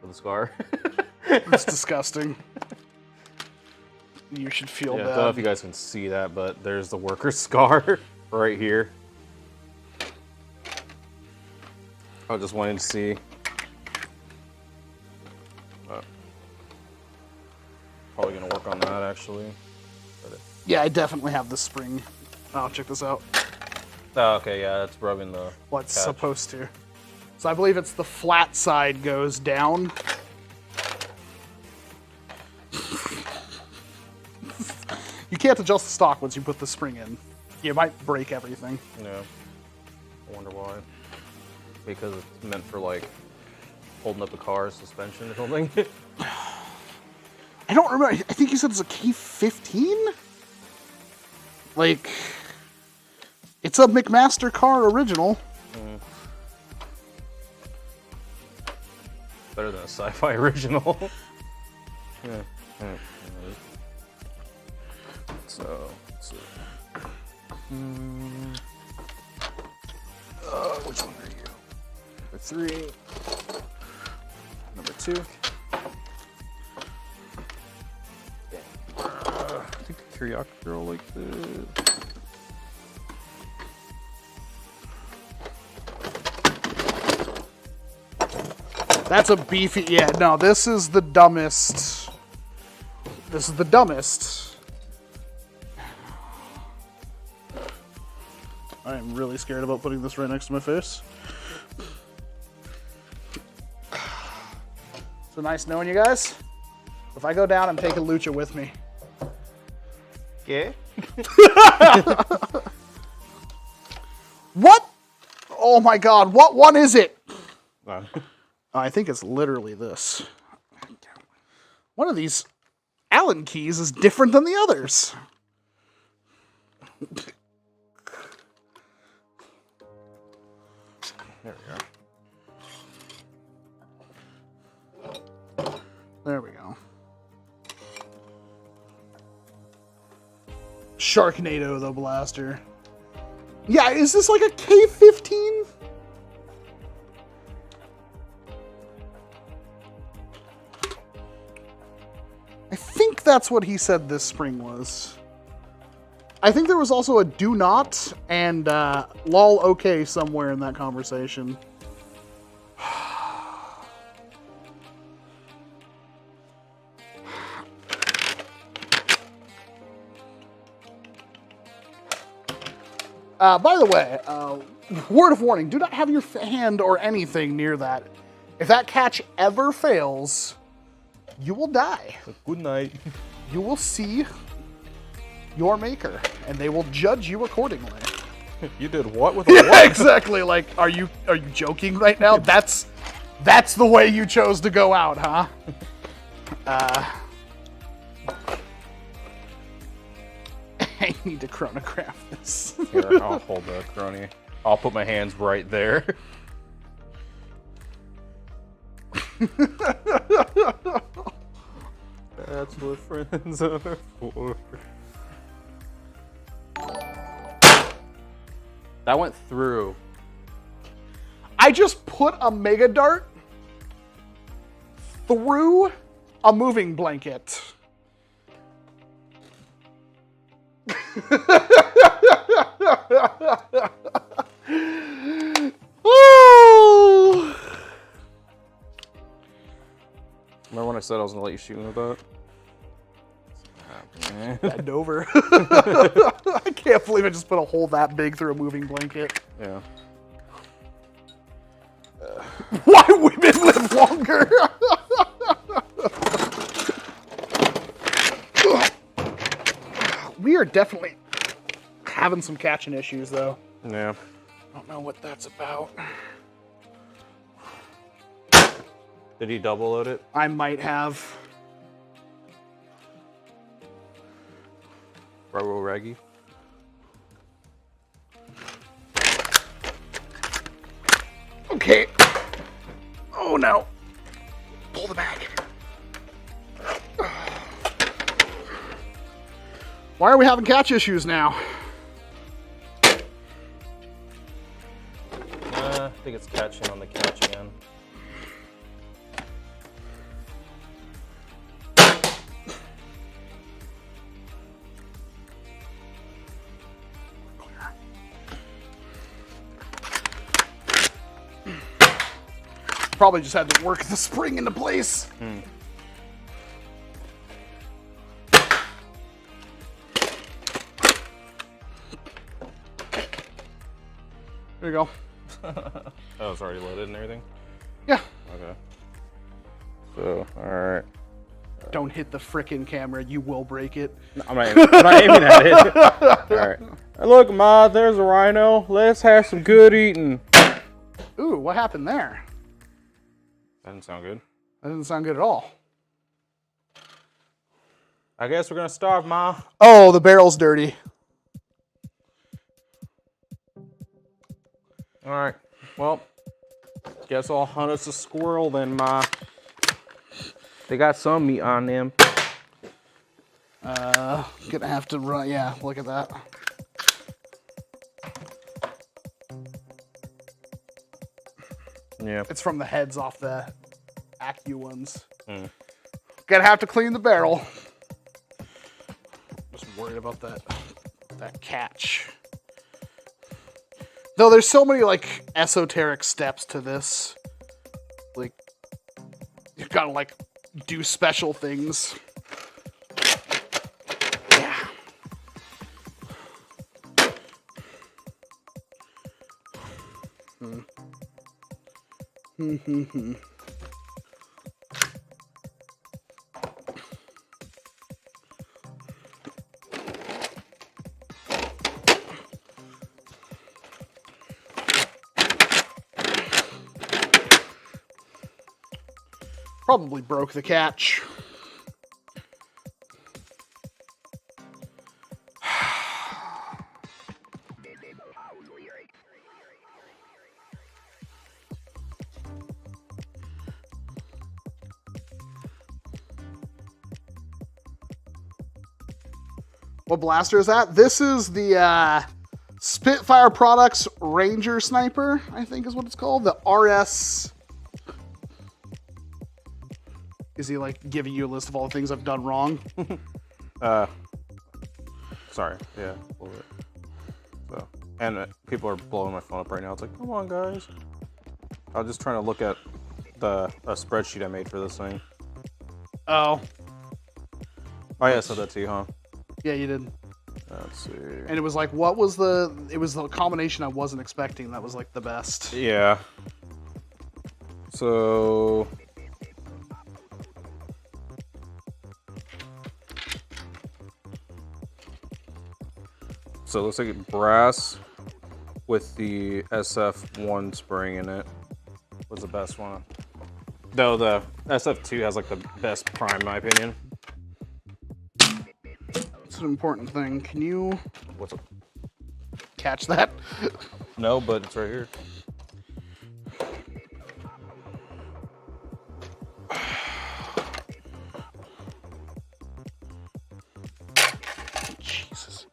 for the scar. It's disgusting. You should feel Yeah, I don't know if bad. you guys can see that, but there's the worker scar right here. I just wanted to see. Probably gonna work on that actually. Yeah, I definitely have the spring. Oh, check this out. Oh, okay, yeah, that's rubbing the. What's catch. supposed to. So I believe it's the flat side goes down. You can't adjust the stock once you put the spring in. You might break everything. Yeah. I wonder why. Because it's meant for like holding up the car suspension or something. I don't remember. I think you said it's a K15? Like, it's a McMaster car original. Better than a sci-fi original. Yeah. So, let's see. Which one are you? Number 3. Number 2. teriyaki girl like this. That's a beefy... Yeah, no, this is the dumbest. This is the dumbest. I am really scared about putting this right next to my face. So nice knowing you guys. If I go down, I'm taking Lucha with me. Yeah. What? Oh my god, what one is it? I think it's literally this. One of these Allen keys is different than the others. There we go. There we go. Sharknado, the blaster. Yeah, is this like a K-15? I think that's what he said this spring was. I think there was also a do not and lol okay somewhere in that conversation. By the way, word of warning, do not have your hand or anything near that. If that catch ever fails, you will die. Good night. You will see your maker, and they will judge you accordingly. You did what with a what? Exactly. Like, are you joking right now? That's the way you chose to go out, huh? I need to chronograph this. Here, I'll hold the crony. I'll put my hands right there. That's what friends are for. That went through. I just put a Mega Dart through a moving blanket. Oh. Remember when I said I was gonna let you shoot with that? Bend over. I can't believe I just put a hole that big through a moving blanket. Yeah. Why women live longer? We are definitely having some catching issues, though. Yeah. I don't know what that's about. Did he double load it? I might have. Robo Reggie? Okay. Oh no. Pull the bag. Why are we having catch issues now? I think it's catching on the catch again. Probably just had to work the spring into place. There you go. Oh, it's already loaded and everything? Yeah. Okay. So, alright. Don't hit the frickin' camera. You will break it. I'm not aiming at it. Alright. Hey, look, Ma, there's a rhino. Let's have some good eating. Ooh, what happened there? That didn't sound good. That didn't sound good at all. I guess we're gonna starve, Ma. Oh, the barrel's dirty. Alright. Well, guess I'll hunt us a squirrel then, Ma. They got some meat on them. Gonna have to run. Yeah, look at that. Yeah. It's from the heads off the Acu ones. Gonna have to clean the barrel. Just worried about that catch. Though there's so many like esoteric steps to this. Like you've got to like do special things. Yeah. Probably broke the catch. What blaster is that? This is the Spitfire Products Ranger Sniper, I think is what it's called. The RS. Is he like giving you a list of all the things I've done wrong? Sorry. Yeah. A little bit. So, and people are blowing my phone up right now. It's like, come on, guys. I was just trying to look at a spreadsheet I made for this thing. Oh. Oh yeah, I said that to you, huh? Yeah, you did. Let's see. And it was like, what was the? It was the combination I wasn't expecting. That was like the best. Yeah. So. So it looks like brass with the SF1 spring in it was the best one. Though the SF2 has like the best prime, in my opinion. It's an important thing. Can you What's up? catch that? No, but it's right here. Jesus.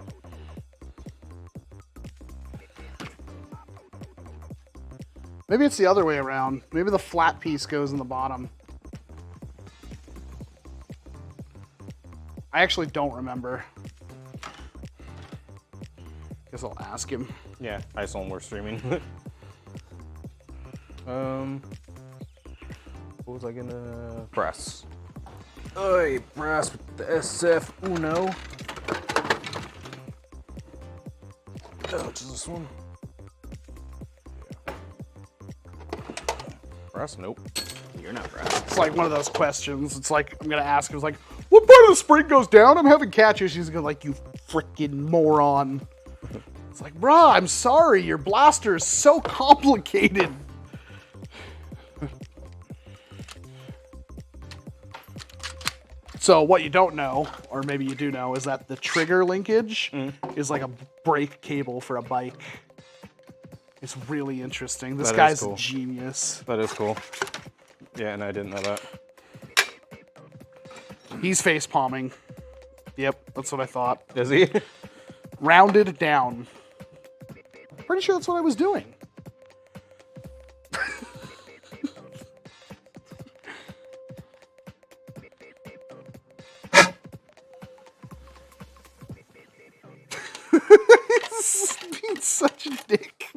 Maybe it's the other way around. Maybe the flat piece goes in the bottom. I actually don't remember. Guess I'll ask him. Yeah, I saw him we're streaming. What was I gonna... Brass. Oi, brass with the SF Uno. Oh, which is this one? Yeah. Brass? Nope. You're not brass. It's like one of those questions. It's like, I'm gonna ask him, it's like, what part of the spring goes down? I'm having catch issues. He's gonna like, you freaking moron. It's like, bruh, I'm sorry. Your blaster is so complicated. So what you don't know, or maybe you do know, is that the trigger linkage is like a brake cable for a bike. It's really interesting. This guy's a genius. That is cool. Yeah, and I didn't know that. He's face palming. Yep, that's what I thought. Is he? Rounded down. Pretty sure that's what I was doing. Being such a dick.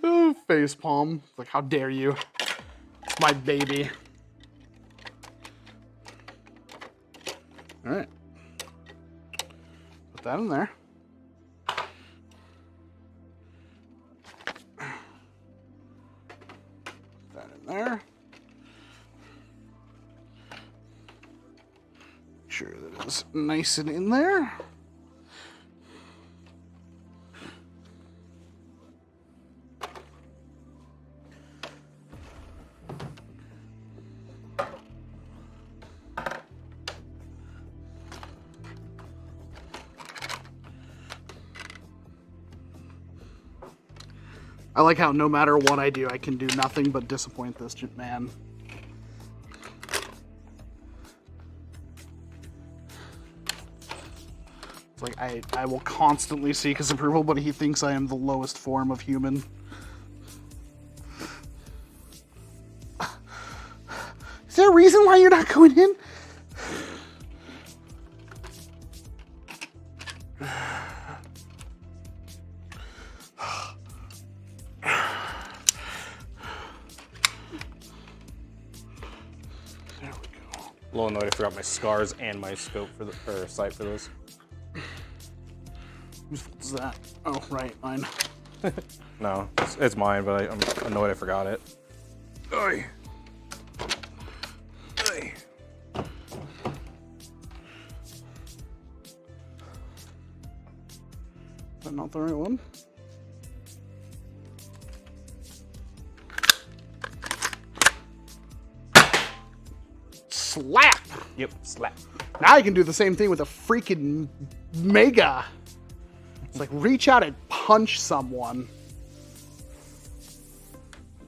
Oh, face palm. Like, how dare you? It's my baby. All right. Put that in there. Put that in there. Make sure that it's nice and in there. I like how no matter what I do, I can do nothing but disappoint this man. It's like, I will constantly seek his approval, but he thinks I am the lowest form of human. Is there a reason why you're not going in? There we go. A little annoyed I forgot my scars and my scope for the or sight for this. Whose fault is that? Oh, right, mine. No, it's mine, but I'm annoyed I forgot it. Oy. Oy. Is that not the right one? Slap! Yep, slap. Now I can do the same thing with a freaking mega. It's like reach out and punch someone.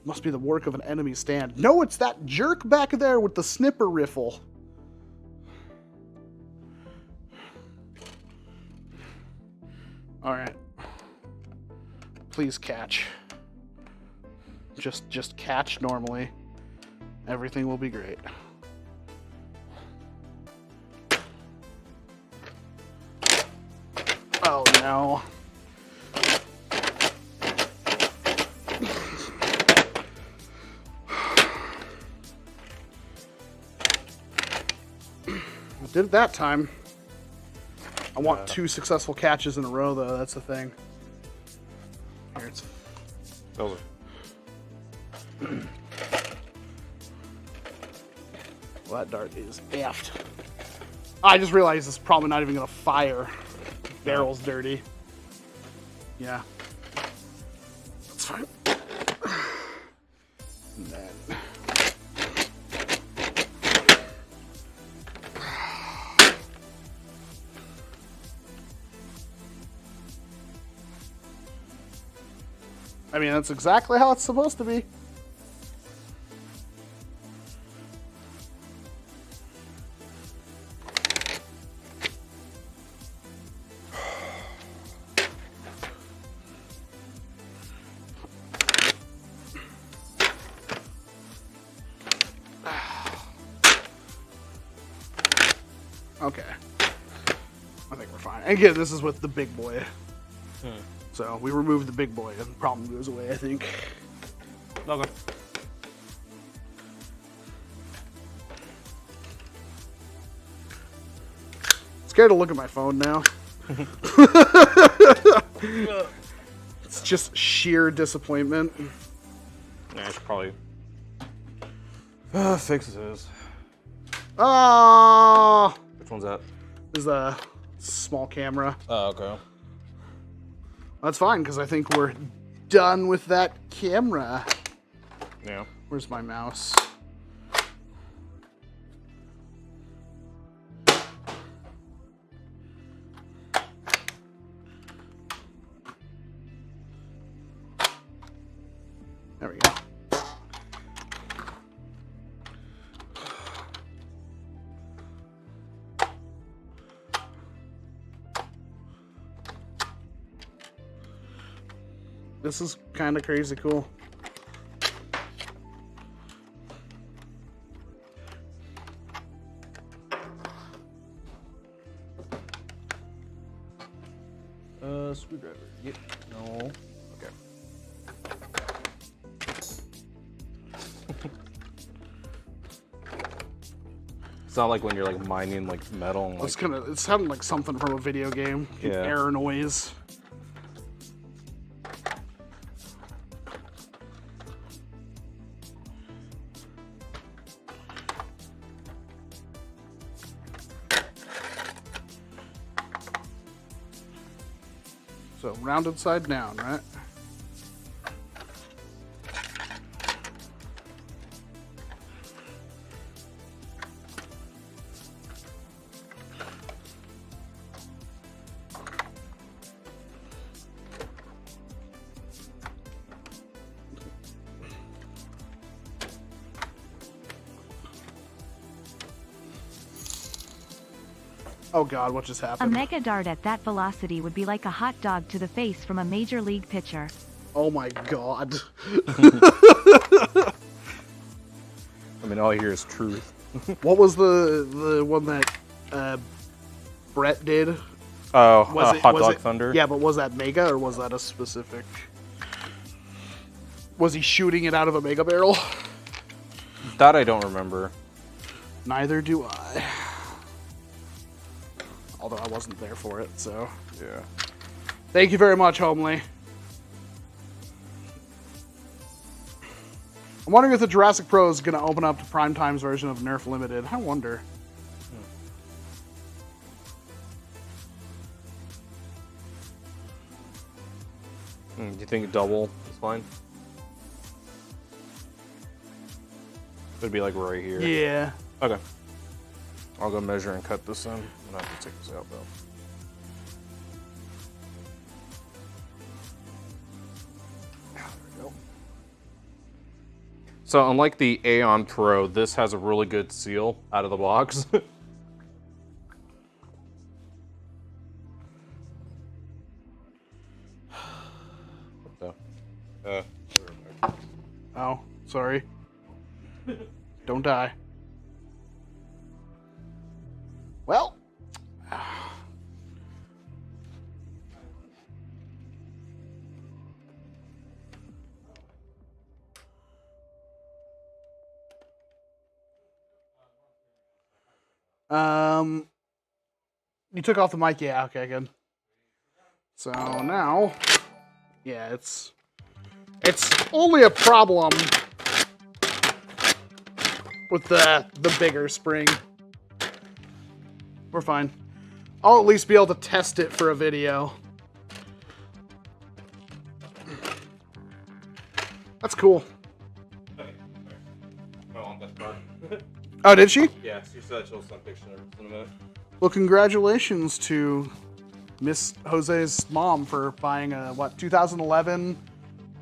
Must be the work of an enemy stand. No, it's that jerk back there with the snipper riffle. All right. Please catch. Just catch normally. Everything will be great. Oh no. Did it that time. I want 2 successful catches in a row, though. That's the thing. Here, it's... Those are... Well, that dart is effed. I just realized it's probably not even going to fire. Barrel's dirty. Yeah. That's fine. And then... I mean, that's exactly how it's supposed to be. Okay. I think we're fine. And again, this is with the big boy. So we remove the big boy and the problem goes away, I think. Okay. Scared to look at my phone now. It's just sheer disappointment. Yeah, I should probably fix this. Oh, Which one's that? this is a small camera. Oh, okay. That's fine, because I think we're done with that camera. Yeah. Where's my mouse? There we go. This is kind of crazy cool. Screwdriver. Yep. No. Okay. It's not like when you're like mining like metal. And, like, It sounded like something from a video game. Yeah. Error noise. So rounded side down, right? Oh god, what just A happened? mega dart at that velocity would be like a hot dog to the face from a major league pitcher. Oh my god. I mean, all I hear is truth. What was the one that Brett did? Oh, Was Hot Dog Thunder? Yeah, but was that Mega or was that a specific? Was he shooting it out of a Mega barrel? That I don't remember. Neither do I. Although I wasn't there for it, so. Yeah. Thank you very much, Homely. I'm wondering if the Jurassic Pro is going to open up to Primetime's version of NERF Limited. I wonder. Do you think double is fine? It'd be like right here. Yeah. Okay. I'll go measure and cut this in. I'm gonna have to take this out though. There we go. So unlike the Aeon Pro, this has a really good seal out of the box. Oh, sorry. Don't die. Well. You took off the mic? Yeah, okay, good. So now, yeah, it's only a problem with the bigger spring. We're fine. I'll at least be able to test it for a video. That's cool. Oh, did she? Yeah, she said she'll send pictures in a minute. Well, congratulations to Miss Jose's mom for buying a, 2011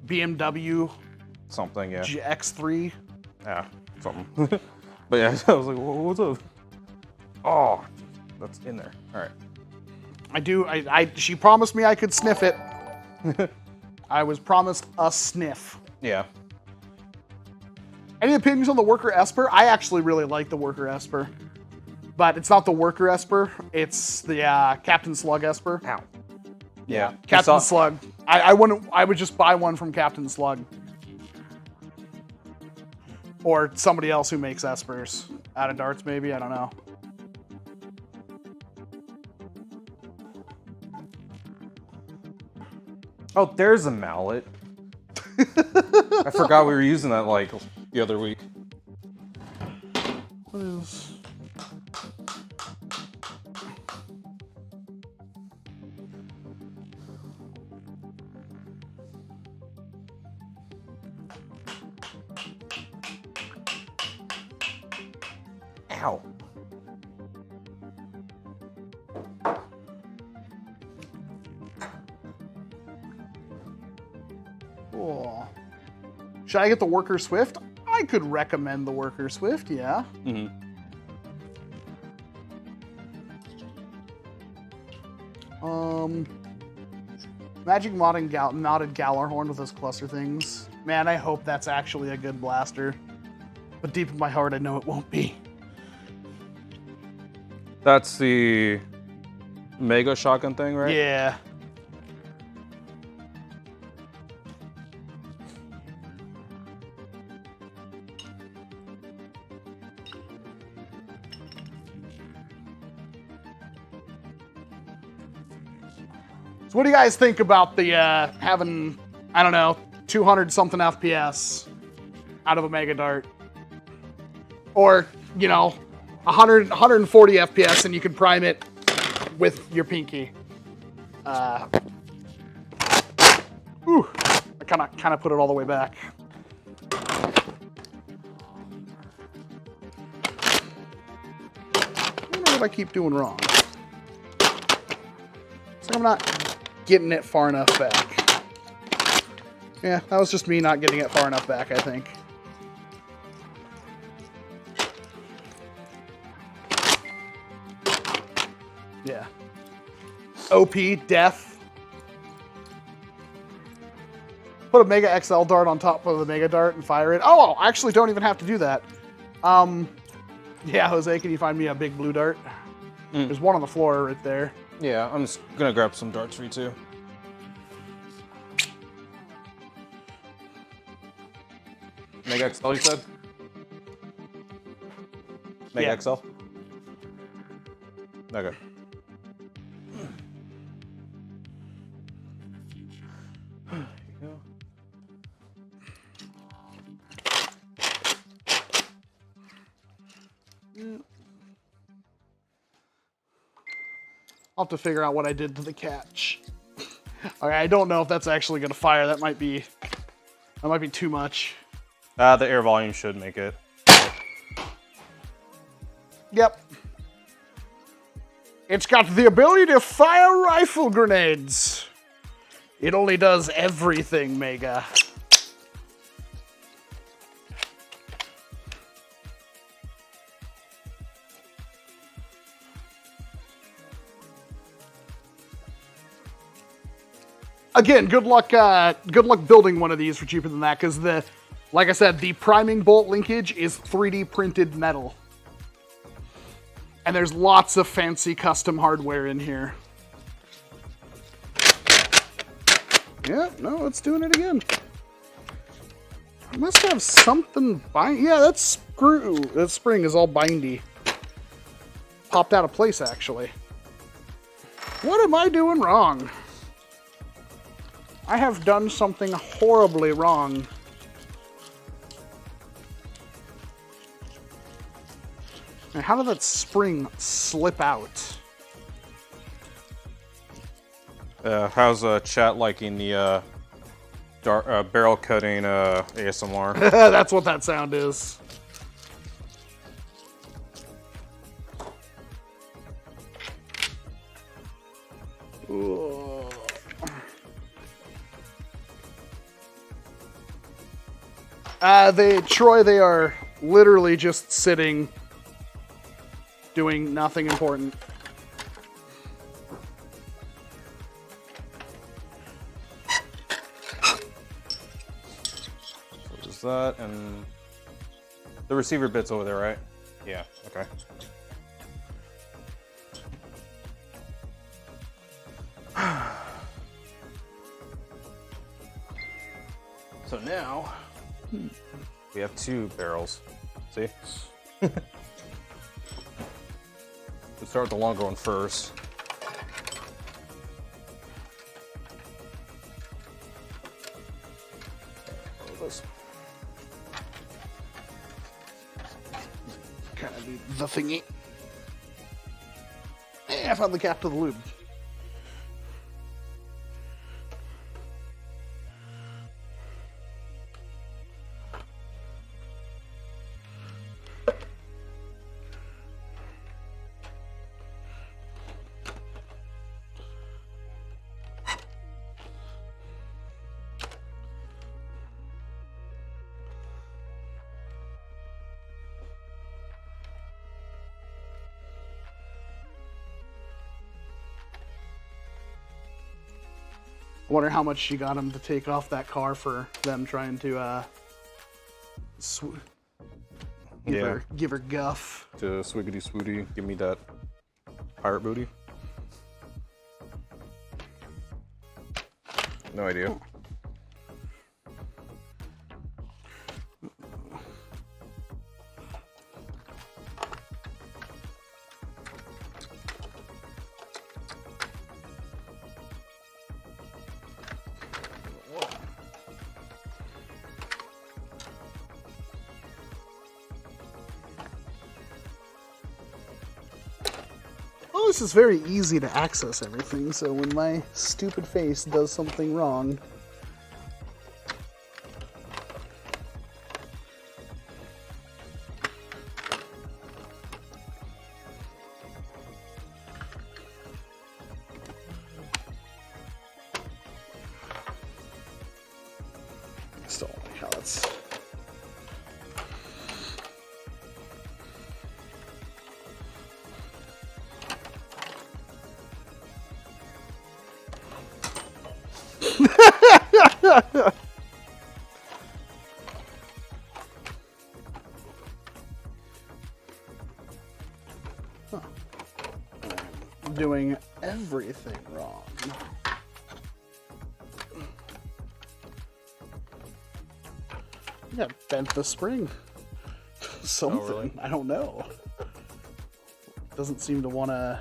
BMW Something, yeah. X3. Yeah, something. But yeah, I was like, what's up? Oh, that's in there. All right. She promised me I could sniff it. I was promised a sniff. Yeah. Any opinions on the Worker Esper? I actually really like the Worker Esper. But it's not the Worker Esper. It's the Captain Slug Esper. Ow. Yeah. Captain Slug. I would just buy one from Captain Slug. Or somebody else who makes Espers. Out of darts, maybe? I don't know. Oh, there's a mallet. I forgot we were using that like the other week. What is... Ow. Cool. Should I get the Worker Swift? I could recommend the Worker Swift, yeah. Mm-hmm. Magic modded Gallarhorn with those cluster things. Man, I hope that's actually a good blaster. But deep in my heart, I know it won't be. That's the Mega Shotgun thing, right? Yeah. So what do you guys think about the having, I don't know, 200 something FPS out of a Mega Dart? Or, you know, 140 FPS and you can prime it with your pinky. Ooh, I kind of put it all the way back. I wonder what I keep doing wrong. It's like I'm not getting it far enough back. Yeah, that was just me not getting it far enough back, I think. Yeah. OP, death. Put a Mega XL dart on top of the Mega Dart and fire it. Oh, I actually don't even have to do that. Yeah, Jose, can you find me a big blue dart? There's one on the floor right there. Yeah, I'm just gonna grab some darts for you too. Mega XL, you said? Mega Yeah. XL? Okay. There you go. I'll have to figure out what I did to the catch. Okay, I don't know if that's actually gonna fire. That might be too much. The air volume should make it. Yep. It's got the ability to fire rifle grenades. It only does everything, Mega. Again, good luck building one of these for cheaper than that, because like I said, the priming bolt linkage is 3D printed metal. And there's lots of fancy custom hardware in here. Yeah, no, it's doing it again. I must have something yeah, that spring is all bindy. Popped out of place, actually. What am I doing wrong? I have done something horribly wrong. Now, how did that spring slip out? How's chat liking the barrel cutting ASMR? That's what that sound is. Troy, they are literally just sitting, doing nothing important. So just that, and the receiver bit's over there, right? Yeah, okay. So now, we have 2 barrels. See? Let's start with the longer one first. Kind of need the thingy. Hey, I found the cap to the lube. I wonder how much she got him to take off that car for them trying to give her guff. To swiggity swooty, give me that pirate booty. No idea. This is very easy to access everything, so when my stupid face does something wrong... Still don't like how that's... Doing anything wrong. Yeah, bent the spring. Something. Oh, really? I don't know. Doesn't seem to want to.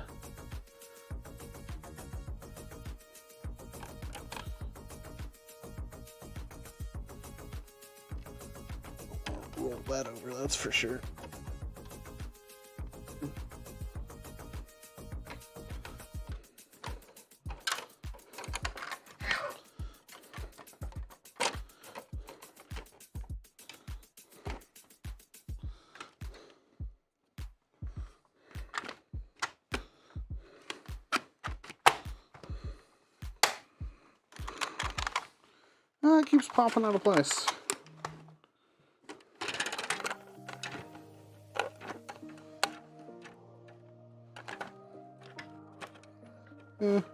Roll that over, that's for sure. It keeps popping out of place. Alright,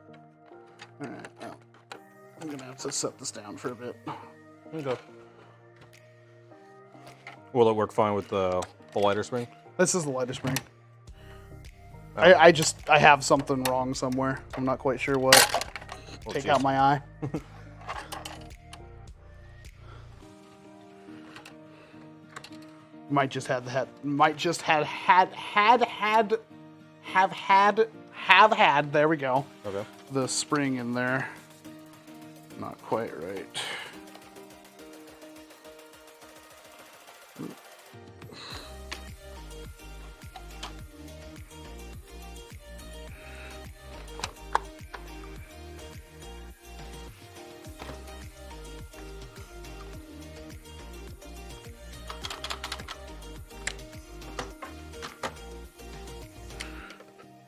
well, I'm gonna have to set this down for a bit. Okay. Will it work fine with the lighter spring? This is the lighter spring. Oh. I have something wrong somewhere. I'm not quite sure what. Oh, Take geez. out my eye. Might just have had. Might just have had. There we go. Okay. The spring in there. Not quite right.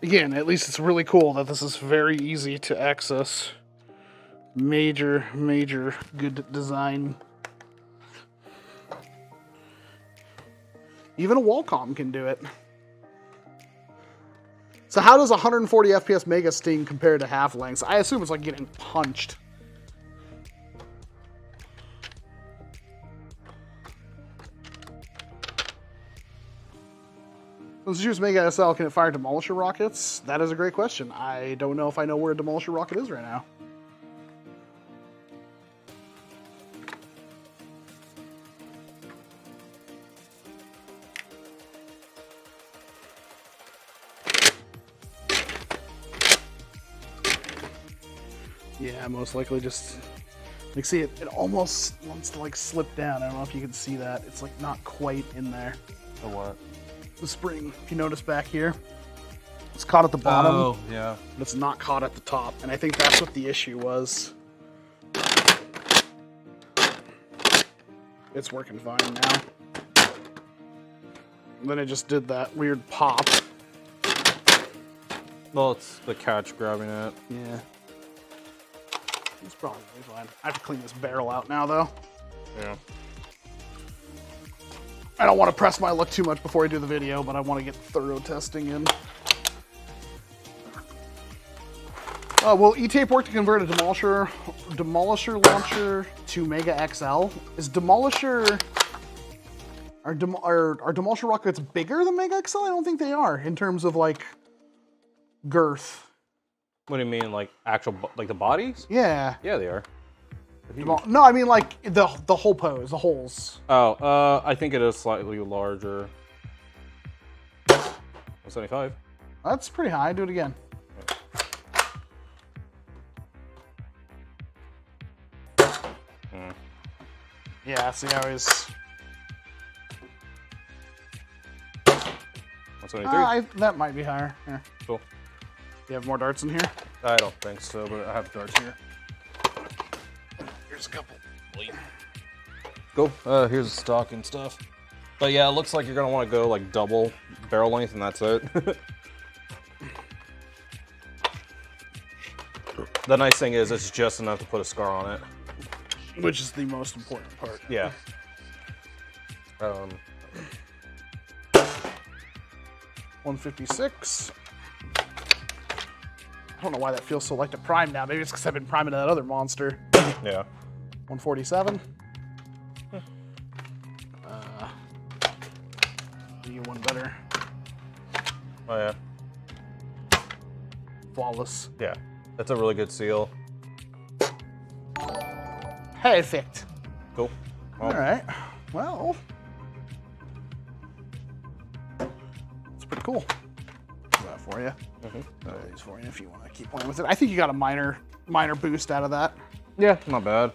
Again, at least it's really cool that this is very easy to access. Major good design. Even a Wacom can do it. So how does 140 FPS Mega Sting compare to half lengths? I assume it's like getting punched. Let's use Mega SL. Can it fire Demolisher rockets? That is a great question. I don't know if I know where a Demolisher rocket is right now. Yeah, most likely just, like, see it almost wants to like slip down. I don't know if you can see that. It's like not quite in there. The what? The spring, if you notice back here, it's caught at the bottom. Oh, yeah. But it's not caught at the top. And I think that's what the issue was. It's working fine now. And then it just did that weird pop. Well, it's the catch grabbing it. Yeah. It's probably fine. I have to clean this barrel out now, though. Yeah. I don't want to press my luck too much before I do the video, but I want to get thorough testing in. Will E-Tape work to convert a Demolisher launcher to Mega XL? Is Demolisher... Are Demolisher rockets bigger than Mega XL? I don't think they are, in terms of, like, girth. What do you mean, like actual, like the bodies? Yeah. Yeah, they are. No, I mean like the whole pose, the holes. Oh, I think it is slightly larger. 175. That's pretty high. Do it again. Yeah, see how he's... 173. That might be higher. Here. Cool. You have more darts in here? I don't think so, but I have darts here. Here's a couple. Go. Here's the stock and stuff. But yeah, it looks like you're gonna want to go like double barrel length, and that's it. The nice thing is it's just enough to put a scar on it. Which is the most important part. Yeah. 156. I don't know why that feels so light to prime now. Maybe it's because I've been priming that other monster. Yeah. 147. Do you one better? Oh yeah. Flawless. Yeah. That's a really good seal. Perfect. Cool. Well, All right. Well, it's pretty cool. That for you. These for you if you want to keep playing with it. I think you got a minor boost out of that. Yeah, not bad.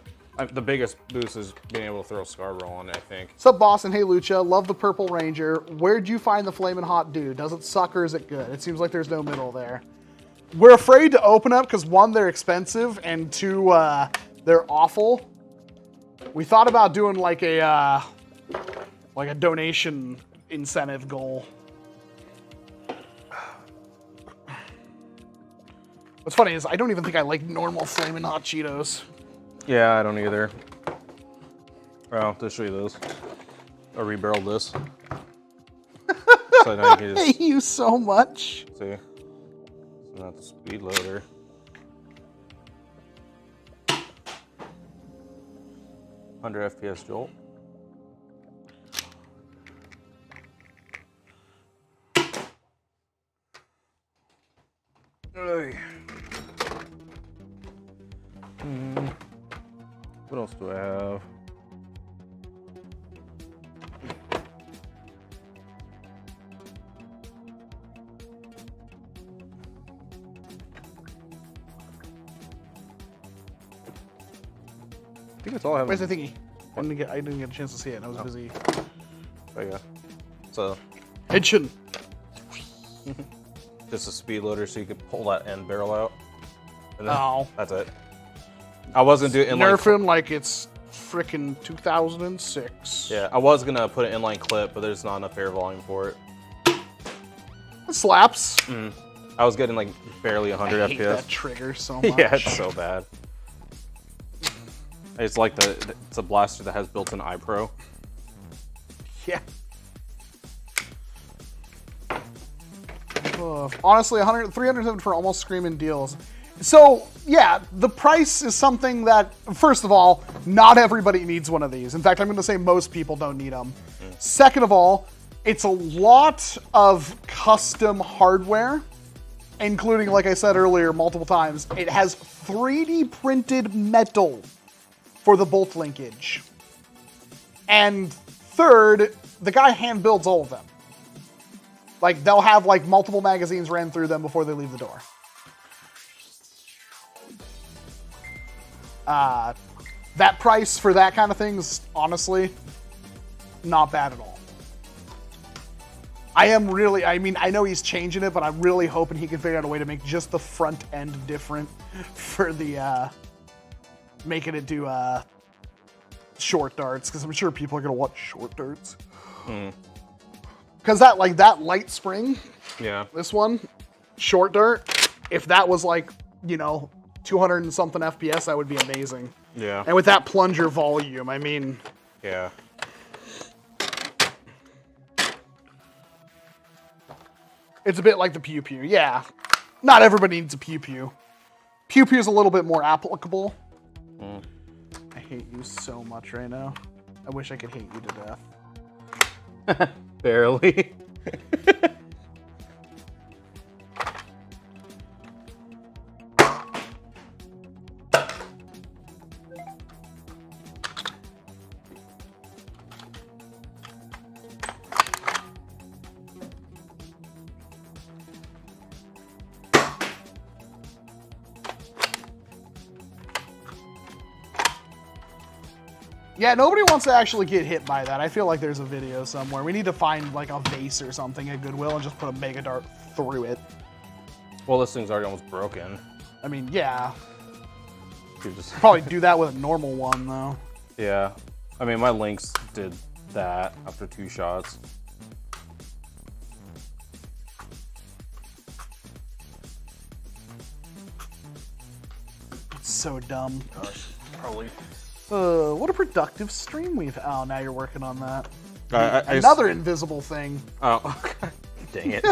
The biggest boost is being able to throw Scarborough on it, I think. Sup, Boston? Hey, Lucha. Love the Purple Ranger. Where'd you find the Flamin' Hot Dude? Does it suck or is it good? It seems like there's no middle there. We're afraid to open up because, one, they're expensive, and two, they're awful. We thought about doing like a donation incentive goal. What's funny is I don't even think I like normal Flamin' Hot Cheetos. Yeah, I don't either. Well, to show you this. I rebarreled this. So now you can I just hate you so much. see. It's not the speed loader. Under FPS jolt. Hey. What else do I have? I think that's all I have. Where's the thingy? I didn't get a chance to see it. I was busy. Oh yeah. So Headshot. just a speed loader so you could pull that end barrel out. And then Oh. that's it. I was gonna do it inline. Nerfing like it's frickin' 2006. Yeah, I was gonna put an inline clip, but there's not enough air volume for it. It slaps. I was getting like barely 100 I hate FPS. that trigger so much. Yeah, it's so bad. It's like it's a blaster that has built-in iPro. Yeah. Honestly, 307 for almost screaming deals. So, yeah, the price is something that, first of all, not everybody needs one of these. In fact, I'm going to say most people don't need them. Second of all, it's a lot of custom hardware, including, like I said earlier, multiple times. It has 3D printed metal for the bolt linkage. And third, the guy hand builds all of them. Like, they'll have, like, multiple magazines ran through them before they leave the door. That price for that kind of thing is, honestly, not bad at all. I mean, I know he's changing it, but I'm really hoping he can figure out a way to make just the front end different for the, making it do, short darts, because I'm sure people are going to want short darts. Because that light spring, Yeah. this one, short dart, if that was like, 200 and something FPS, that would be amazing. Yeah. And with that plunger volume, I mean... Yeah. It's a bit like the Pew Pew, yeah. Not everybody needs a Pew Pew. Pew Pew is a little bit more applicable. I hate you so much right now. I wish I could hate you to death. Barely. Yeah, nobody wants to actually get hit by that. I feel like there's a video somewhere. We need to find like a vase or something at Goodwill and just put a Mega Dart through it. Well, this thing's already almost broken. I mean, yeah. You just Probably do that with a normal one, though. Yeah. I mean, my Lynx did that after 2 shots. It's so dumb. Gosh, probably. What a productive stream we've... Oh, now you're working on that. Another invisible thing. Oh, dang it.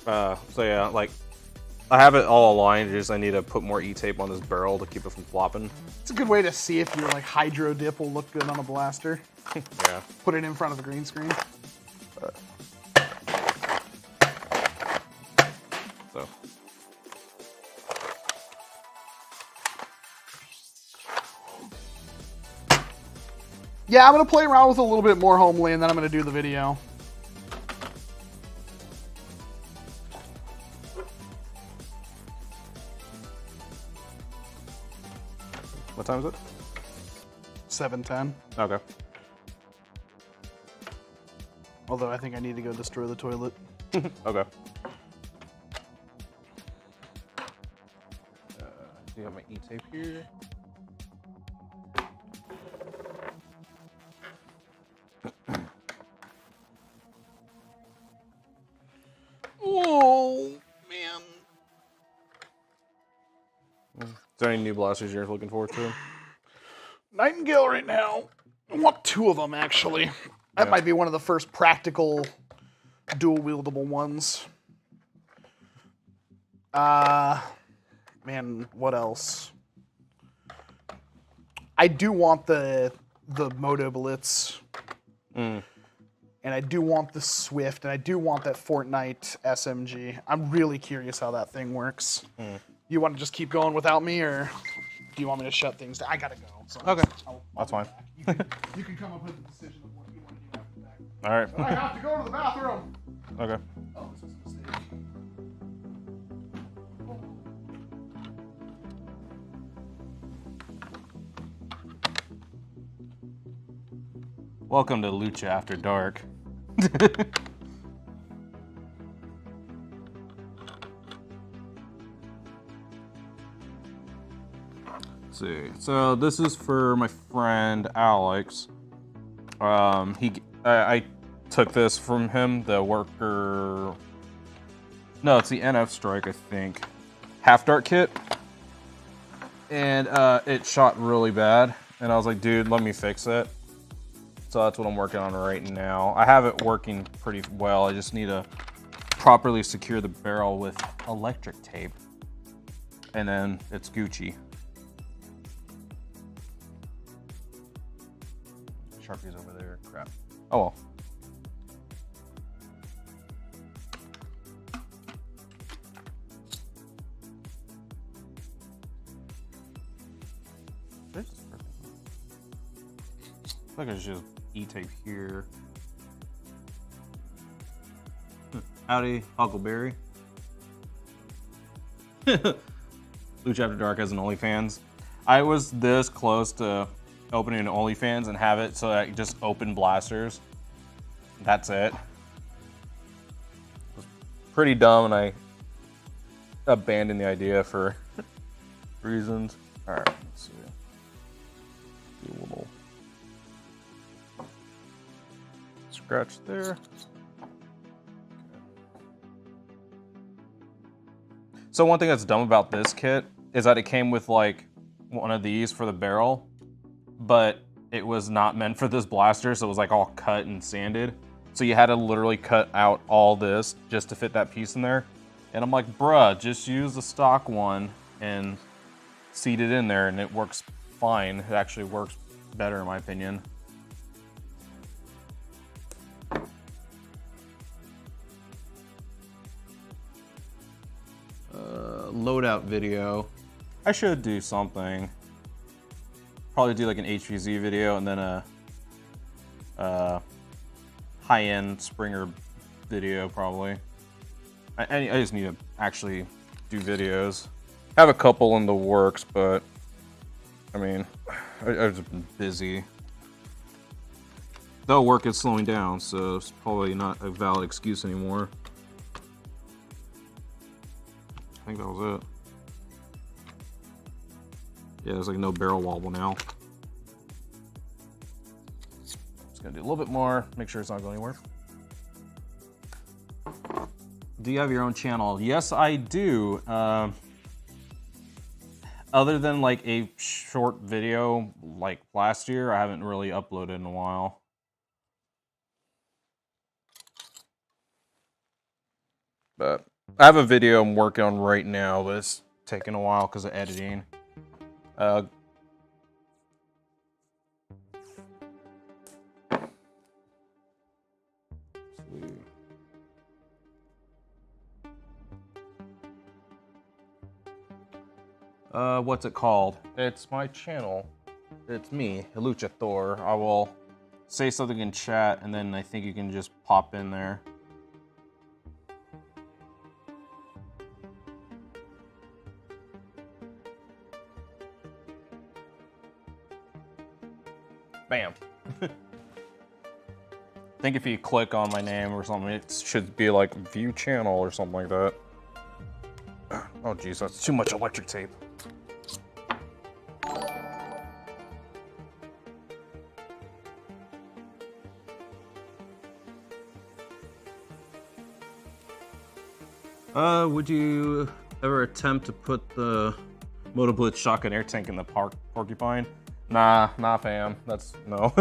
So yeah, like, I have it all aligned, just I need to put more E-tape on this barrel to keep it from flopping. It's a good way to see if your like hydro dip will look good on a blaster. Yeah. Put it in front of the green screen. So. Yeah, I'm going to play around with a little bit more Homely, and then I'm going to do the video. What time is it? 7:10. Okay. Although I think I need to go destroy the toilet. Okay. You got my E-tape here. Oh, man. Is there any new blasters you're looking forward to? Nightingale right now. I want 2 of them, actually. That might be one of the first practical dual-wieldable ones. Man, what else? I do want the Moto Blitz. Mm. And I do want the Swift, and I do want that Fortnite SMG. I'm really curious how that thing works. Mm. You want to just keep going without me, or do you want me to shut things down? I gotta go. So Okay, that's fine. You can come up with a decision of what you want to do after that. All right. But I have to go to the bathroom. Okay. Oh, this is a mistake. Welcome to Lucha After Dark. Let's see. So this is for my friend Alex. I took this from him, the worker. No, it's the NF Strike, I think. Half Dart kit. And it shot really bad. And I was like, dude, let me fix it. So that's what I'm working on right now. I have it working pretty well. I just need to properly secure the barrel with electric tape. And then it's Gucci. Sharpie's over there, crap. Oh well. I feel like it's just E-tape here. Howdy, Huckleberry. Lucha After Dark has an OnlyFans. I was this close to opening an OnlyFans and have it so I could just open blasters. That's it. It was pretty dumb and I abandoned the idea for reasons. Alright, let's see. Do a little scratch there. So one thing that's dumb about this kit is that it came with like one of these for the barrel, but it was not meant for this blaster, so it was like all cut and sanded. So you had to literally cut out all this just to fit that piece in there. And I'm like, bruh, just use the stock one and seat it in there and it works fine. It actually works better in my opinion. Loadout video. I should do something. Probably do like an HVZ video and then a high-end Springer video probably. I just need to actually do videos. I have a couple in the works, but I mean, I've just been busy. Though work is slowing down, so it's probably not a valid excuse anymore. I think that was it. Yeah, there's like no barrel wobble now. Just gonna do a little bit more, make sure it's not going anywhere. Do you have your own channel? Yes, I do. Other than like a short video like last year, I haven't really uploaded in a while. But I have a video I'm working on right now, but it's taking a while because of editing. What's it called? It's my channel. It's me, Lucha Thor. I will say something in chat, and then I think you can just pop in there. Bam. I think if you click on my name or something, it should be like view channel or something like that. Oh geez, that's too much electric tape. Would you ever attempt to put the Moto Blitz shotgun air tank in the porcupine? Nah, fam. That's no.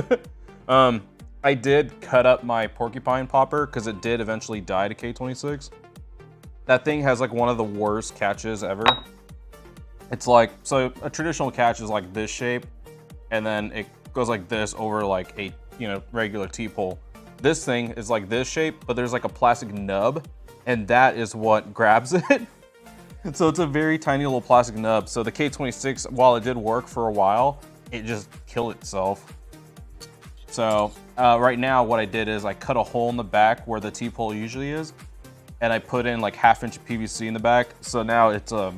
I did cut up my porcupine popper because it did eventually die to K26. That thing has like one of the worst catches ever. It's like, so a traditional catch is like this shape, and then it goes like this over like a, you know, regular T-pole. This thing is like this shape, but there's like a plastic nub, and that is what grabs it. So it's a very tiny little plastic nub. So the K26, while it did work for a while, it just killed itself. So right now what I did is I cut a hole in the back where the T-pole usually is, and I put in like 1/2 inch PVC in the back. So now it's a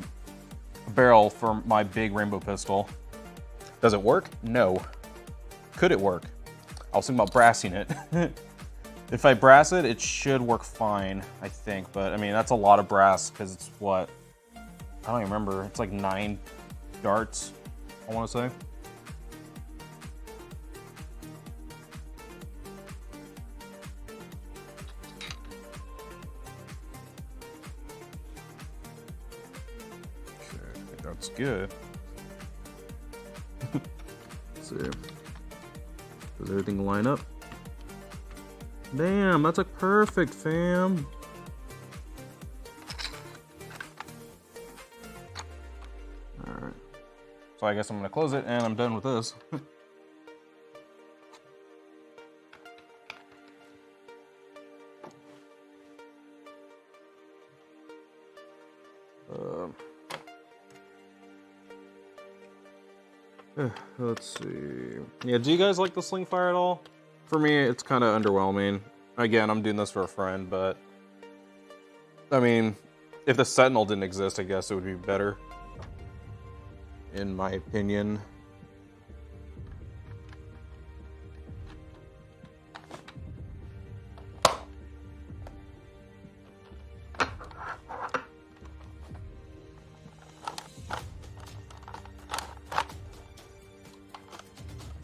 barrel for my big rainbow pistol. Does it work? No. Could it work? I was thinking about brassing it. If I brass it, it should work fine, I think. But I mean, that's a lot of brass because it's what? I don't even remember. It's like 9 darts, I want to say. Okay, I think that's good. Let's see. Does everything line up? Damn, that's like perfect, fam. Alright. So I guess I'm gonna close it and I'm done with this. Let's see. Yeah, do you guys like the sling fire at all? For me, it's kind of underwhelming. Again, I'm doing this for a friend, but I mean, if the Sentinel didn't exist, I guess it would be better, in my opinion.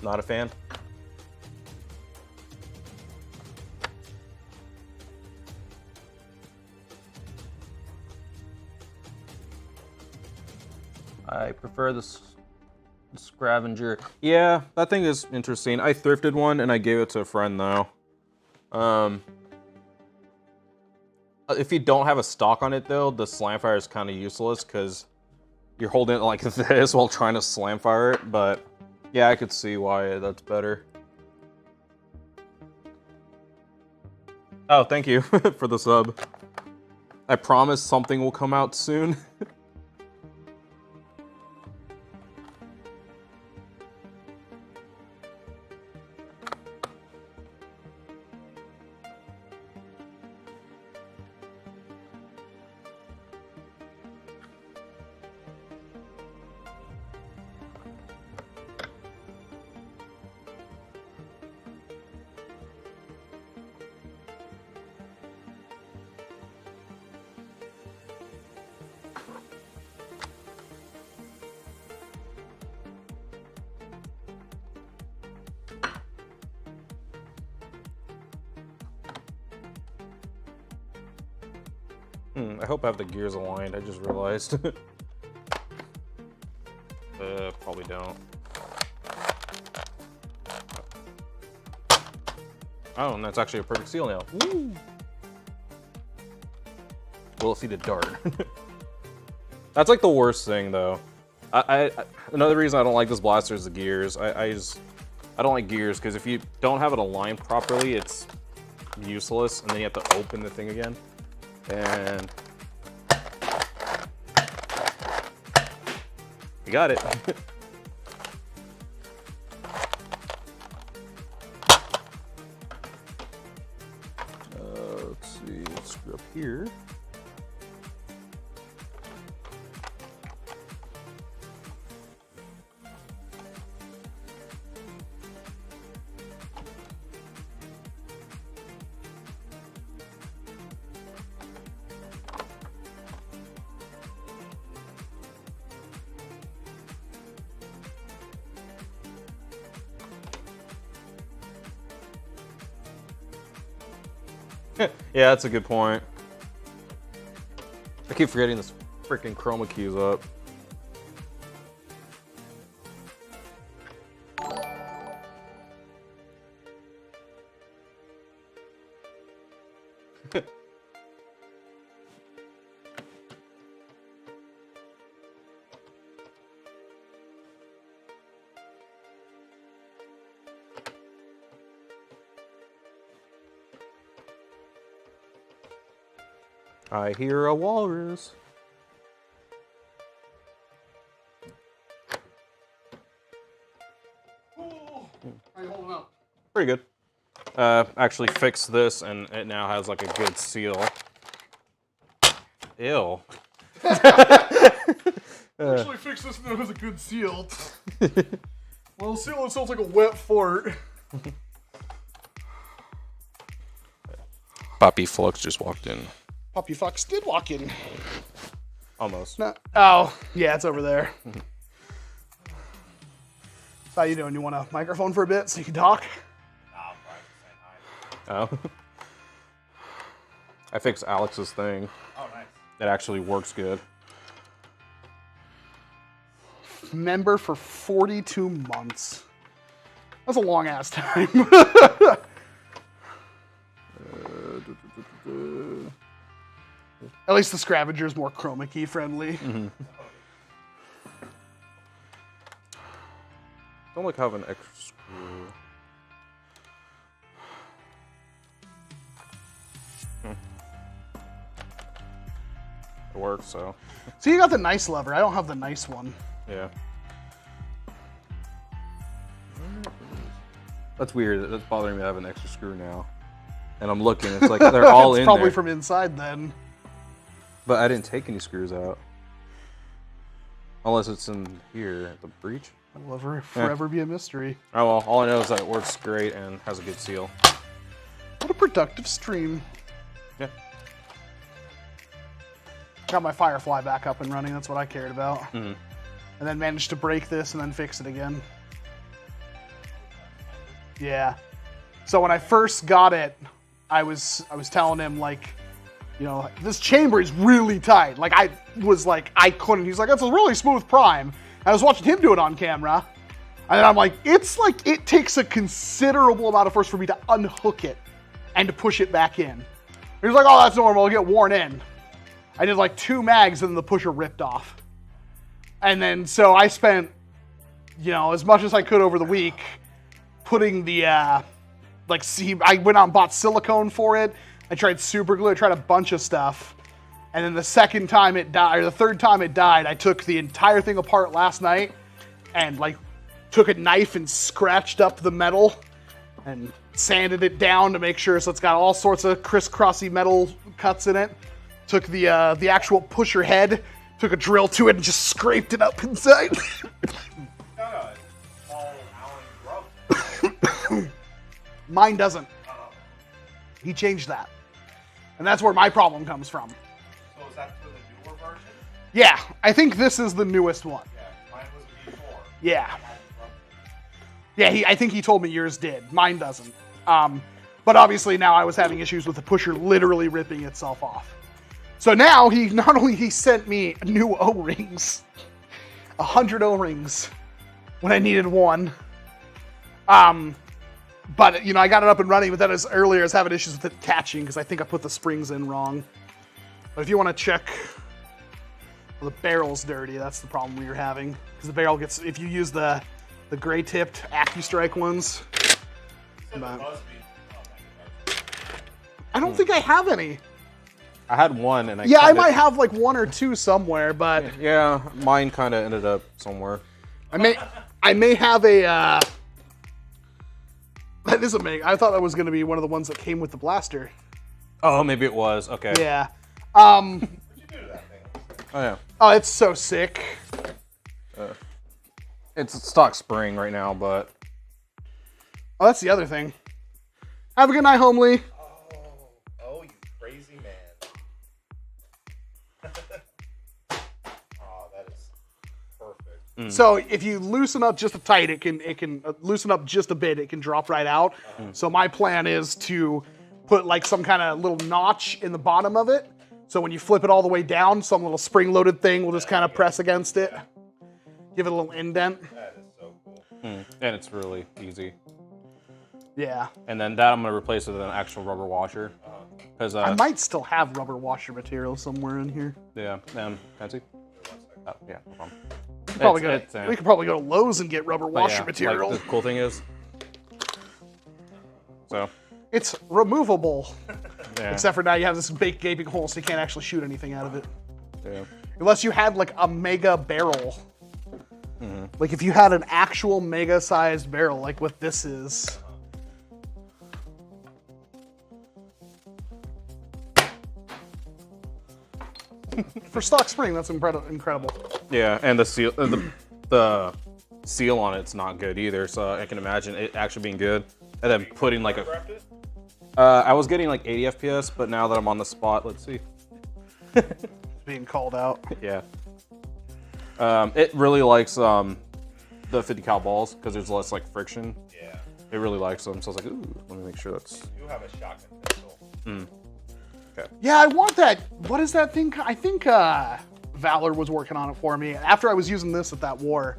Not a fan. I prefer the Scavenger. Yeah, that thing is interesting. I thrifted one and I gave it to a friend though. If you don't have a stock on it though, the Slamfire is kind of useless because you're holding it like this while trying to Slamfire it, but yeah, I could see why that's better. Oh, thank you for the sub. I promise something will come out soon. I hope I have the gears aligned, I just realized. Probably don't. Oh, and that's actually a perfect seal now. Woo! Will it see the dart? That's like the worst thing though. Another reason I don't like this blaster is the gears. I don't like gears because if you don't have it aligned properly, it's useless, and then you have to open the thing again. And you got it. here. Yeah, that's a good point. I keep forgetting this freaking chroma key's up. I hear a walrus. Oh, how you holding up? Pretty good. Actually fixed this and it now has like a good seal. Ew. Actually fixed this and it has a good seal. Well, the seal itself like a wet fart. Poppy Flux just walked in. Poppy Fox did walk in. Almost. No. Oh, yeah, it's over there. How you doing? You want a microphone for a bit so you can talk? Oh. I fixed Alex's thing. Oh, nice. It actually works good. Member for 42 months. That's a long ass time. At least the Scravager is more chroma key friendly. Mm-hmm. Don't like have an extra screw. It works, so. So you got the nice lever. I don't have the nice one. Yeah. That's weird. That's bothering me to have an extra screw now. And I'm looking, it's like they're all in there. It's probably from inside then. But I didn't take any screws out. Unless it's in here at the breech. That'll forever be a mystery. Oh well, all I know is that it works great and has a good seal. What a productive stream. Yeah. Got my Firefly back up and running, that's what I cared about. Mm-hmm. And then managed to break this and then fix it again. Yeah. So when I first got it, I was telling him, like, you know, like, this chamber is really tight. Like, I was like, I couldn't. He's like, that's a really smooth prime. I was watching him do it on camera. And then I'm like, it's like, it takes a considerable amount of force for me to unhook it and to push it back in. He was like, oh, that's normal. It'll get worn in. I did like 2 mags and then the pusher ripped off. And then, so I spent, you know, as much as I could over the week putting the, I went out and bought silicone for it. I tried super glue, I tried a bunch of stuff. And then the second time it died, or the third time it died, I took the entire thing apart last night and like took a knife and scratched up the metal and sanded it down to make sure so it's got all sorts of crisscrossy metal cuts in it. Took the actual pusher head, took a drill to it and just scraped it up inside. Mine doesn't. He changed that. And that's where my problem comes from. So is that for the newer version? Yeah, I think this is the newest one. Yeah, mine was before. Yeah. Yeah, I think he told me yours did. Mine doesn't. But obviously now I was having issues with the pusher literally ripping itself off. So now he sent me new O-rings. 100 O-rings when I needed one. But, you know, I got it up and running, but then as earlier I was having issues with it catching because I think I put the springs in wrong. But if you want to check, well, the barrel's dirty. That's the problem we were having. Because the barrel gets, if you use the gray-tipped AccuStrike ones. I don't think I have any. I had one and I might have like 1 or 2 somewhere, but yeah, mine kind of ended up somewhere. I may have a. That is amazing. I thought that was going to be one of the ones that came with the blaster. Oh, maybe it was. Okay. Yeah. What'd you do to that thing? Oh yeah. Oh, it's so sick. It's stock spring right now, but Oh, that's the other thing. Have a good night, homely. Oh, you crazy man. Oh, that is perfect. So if you loosen up just a tight, it can loosen up just a bit. It can drop right out. So my plan is to put like some kind of little notch in the bottom of it. So when you flip it all the way down, some little spring-loaded thing will just kind of press against it. Give it a little indent. That is so cool. and it's really easy. Yeah. And then that I'm gonna replace with an actual rubber washer. Because I might still have rubber washer material somewhere in here. yeah, fancy. Oh, yeah, no problem. We could probably go to Lowe's and get rubber But washer yeah, material. Like, the cool thing is, so It's removable. yeah, Except for now you have this big gaping hole, so you can't actually shoot anything out of it. yeah. Unless you had like a mega barrel. Like if you had an actual mega sized barrel, like what this is. For stock spring, that's incredible. Yeah, and the seal, the seal on it's not good either. So I can imagine it actually being good, and then putting like a. Wrapped it? I was getting like 80 FPS, but now that I'm on the spot, let's see. Being called out. Yeah. It really likes the 50 cal balls because there's less like friction. Yeah. It really likes them, so I was like, ooh, let me make sure that's. You have a shotgun pistol. Yeah, I want that. What is that thing? I think Valor was working on it for me. After I was using this at that war,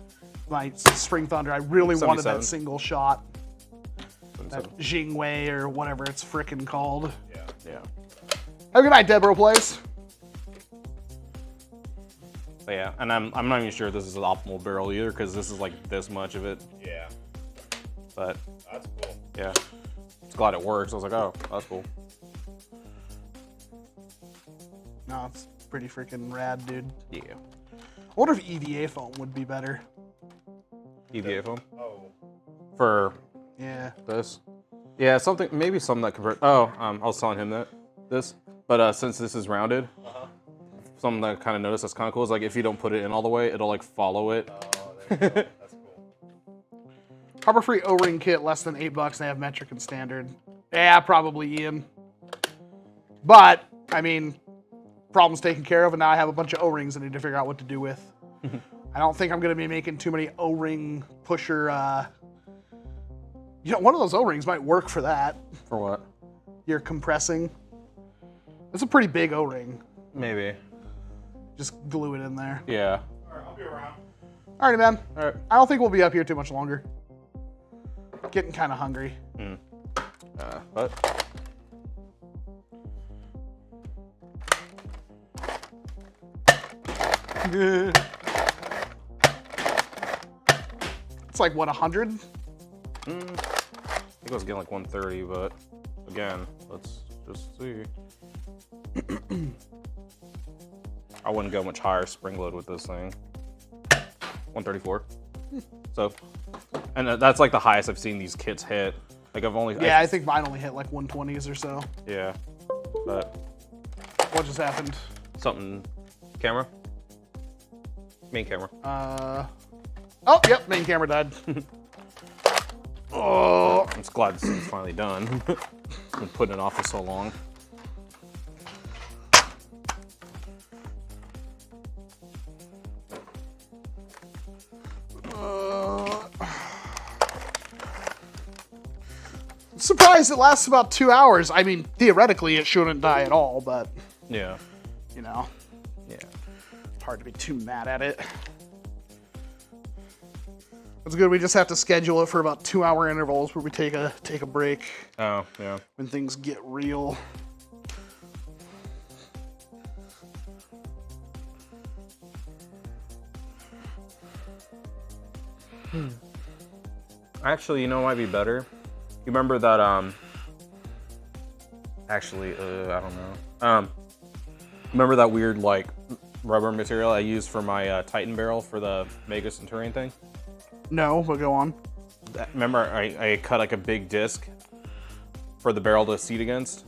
my Spring Thunder, I really wanted 77. that single shot. That Jingwei or whatever it's frickin' called. Yeah. Yeah. Have a good night, Debro Plays. But yeah, and I'm not even sure if this is an optimal barrel either because this is like this much of it. Yeah. But That's cool. yeah, it's glad it works. I was like, oh, that's cool. No, it's pretty freaking rad, dude. Yeah. I wonder if EVA foam would be better. EVA foam Oh. for Yeah. this. Yeah, something maybe something that convert. Oh, I was telling him this, but since this is rounded, something that I kind of noticed that's kind of cool is like if you don't put it in all the way, it'll like follow it. Oh, there you go. That's cool. Harbor Free O-ring kit, less than $8. And they have metric and standard. Yeah, probably Ian. But I mean, problem's taken care of, and now I have a bunch of O-rings I need to figure out what to do with. I don't think I'm going to be making too many O-ring pusher. You know, one of those O-rings might work for that. For what? You're compressing. It's a pretty big O-ring. Maybe. Just glue it in there. Yeah. All right, I'll be around. Alrighty, man. All right. I don't think we'll be up here too much longer. Getting kind of hungry. But It's like, what, 100? I think I was getting like 130, but again, let's just see. I wouldn't go much higher spring load with this thing. 134. So, and that's like the highest I've seen these kits hit. Like I've only. Yeah, I think mine only hit like 120s or so. Yeah, but What just happened? something. Camera. Main camera. Oh, yep, main camera died. Oh, I'm just glad this is finally done. Been putting it off for so long. surprised it lasts about 2 hours. I mean, theoretically, it shouldn't die at all, but, Yeah. you know, Yeah. it's hard to be too mad at it. It's good. We just have to schedule it for about 2-hour intervals where we take a break Oh, yeah. when things get real. Actually, you know what might be better? You remember that, actually, I don't know. Remember that weird, like, rubber material I used for my Titan barrel for the Mega Centurion thing? No, but go on. Remember I cut like a big disc for the barrel to seat against?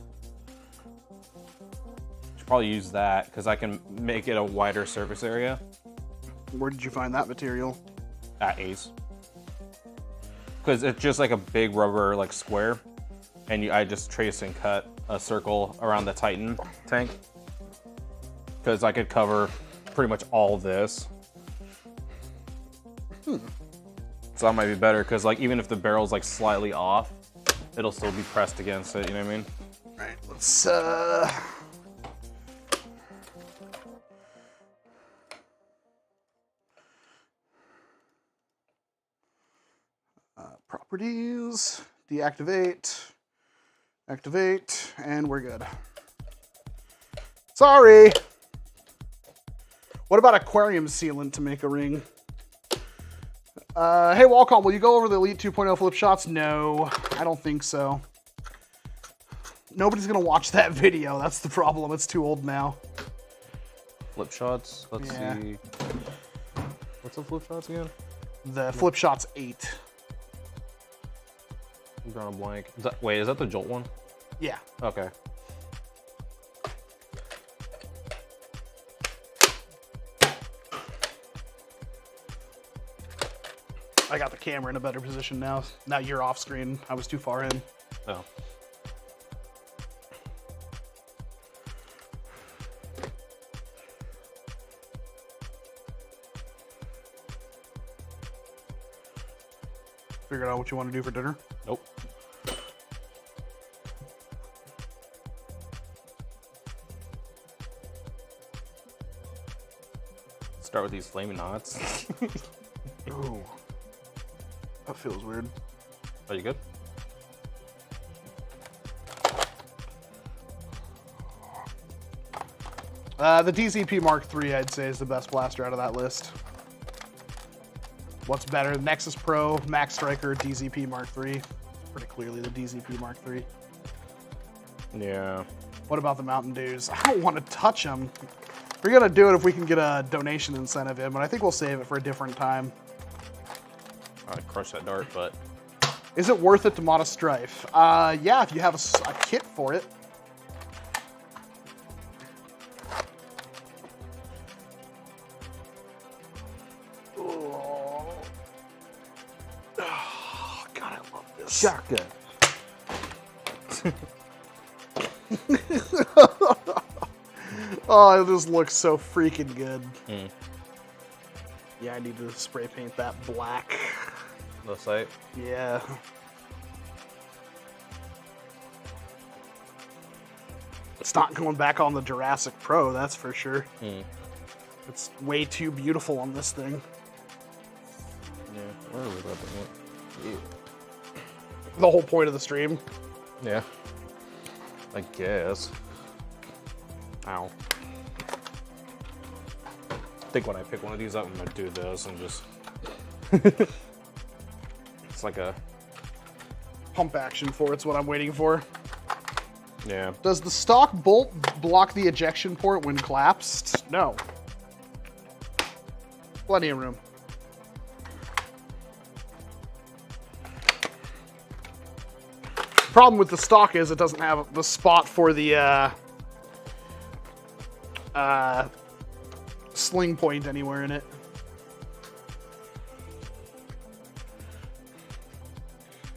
probably use that because I can make it a wider surface area Where did you find that material? at Ace. Because it's just like a big rubber like square, and I just trace and cut a circle around the Titan tank. Because I could cover pretty much all this. So that might be better because like even if the barrel's like slightly off, it'll still be pressed against it. You know what I mean? All right, let's properties, deactivate, activate, and we're good. Sorry. What about aquarium sealant to make a ring? Hey, Walcom, will you go over the Elite 2.0 flip shots? No, I don't think so. Nobody's gonna watch that video. That's the problem. It's too old now. Flip shots. Let's see. What's the flip shots again? The flip shots 8. I'm drawing a blank. Wait, is that the Jolt one? Yeah. Okay. I got the camera in a better position now. Now you're off screen. I was too far in. Oh. Figured out what you want to do for dinner? Nope. Start with these flaming knots. Ooh. That feels weird. Are you good? The DZP Mark III, I'd say, is the best blaster out of that list. What's better? Nexus Pro, Max Striker, DZP Mark III. Pretty clearly the DZP Mark III. Yeah. What about the Mountain Dews? I don't want to touch them. We're going to do it if we can get a donation incentive in, but I think we'll save it for a different time. I'd crush that dart, but... Is it worth it to mod a Strife? Yeah, if you have a kit for it. Oh, God, I love this. Shotgun. Oh, this looks so freaking good. Mm. Yeah, I need to spray paint that black. The site? Yeah. It's not going back on the Jurassic Pro, that's for sure. Mm. It's way too beautiful on this thing. Yeah, where are we rubbing it? Yeah. The whole point of the stream. Yeah. I guess. Ow. I think when I pick one of these up, I'm gonna do this and just... It's like a... Pump action for it's what I'm waiting for. Yeah. Does the stock bolt block the ejection port when collapsed? No. Plenty of room. Problem with the stock is it doesn't have the spot for the sling point anywhere in it.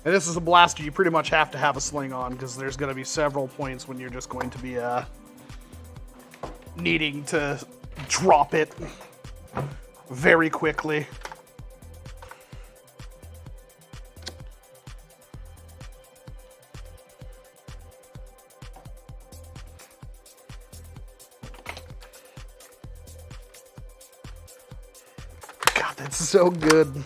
And this is a blaster you pretty much have to have a sling on because there's going to be several points when you're just going to be needing to drop it very quickly. God, that's so good.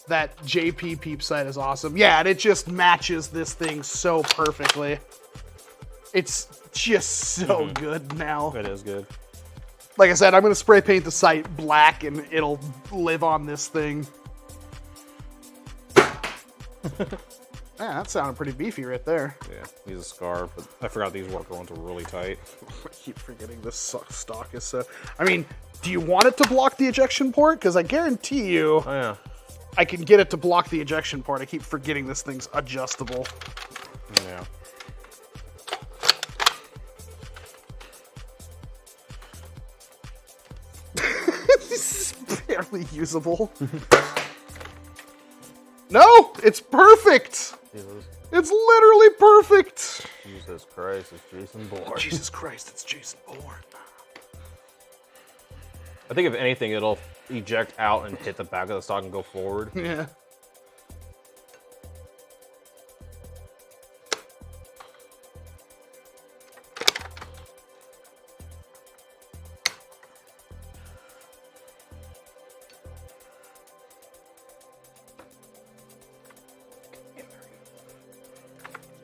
That JP peep sight is awesome. Yeah, and it just matches this thing so perfectly. It's just so good now. It is good. Like I said, I'm going to spray paint the sight black and it'll live on this thing. Yeah, that sounded pretty beefy right there. Yeah, he's a scar, but I forgot these worker ones were really tight. I keep forgetting this stock is so... I mean, do you want it to block the ejection port? Because I guarantee you... Oh, yeah. I can get it to block the ejection part. I keep forgetting this thing's adjustable. Yeah. This is barely usable. No, it's perfect. Jesus. It's literally perfect. Jesus Christ, it's Jason Bourne. Jesus Christ, it's Jason Bourne. I think if anything, it'll eject out and hit the back of the stock and go forward. Yeah.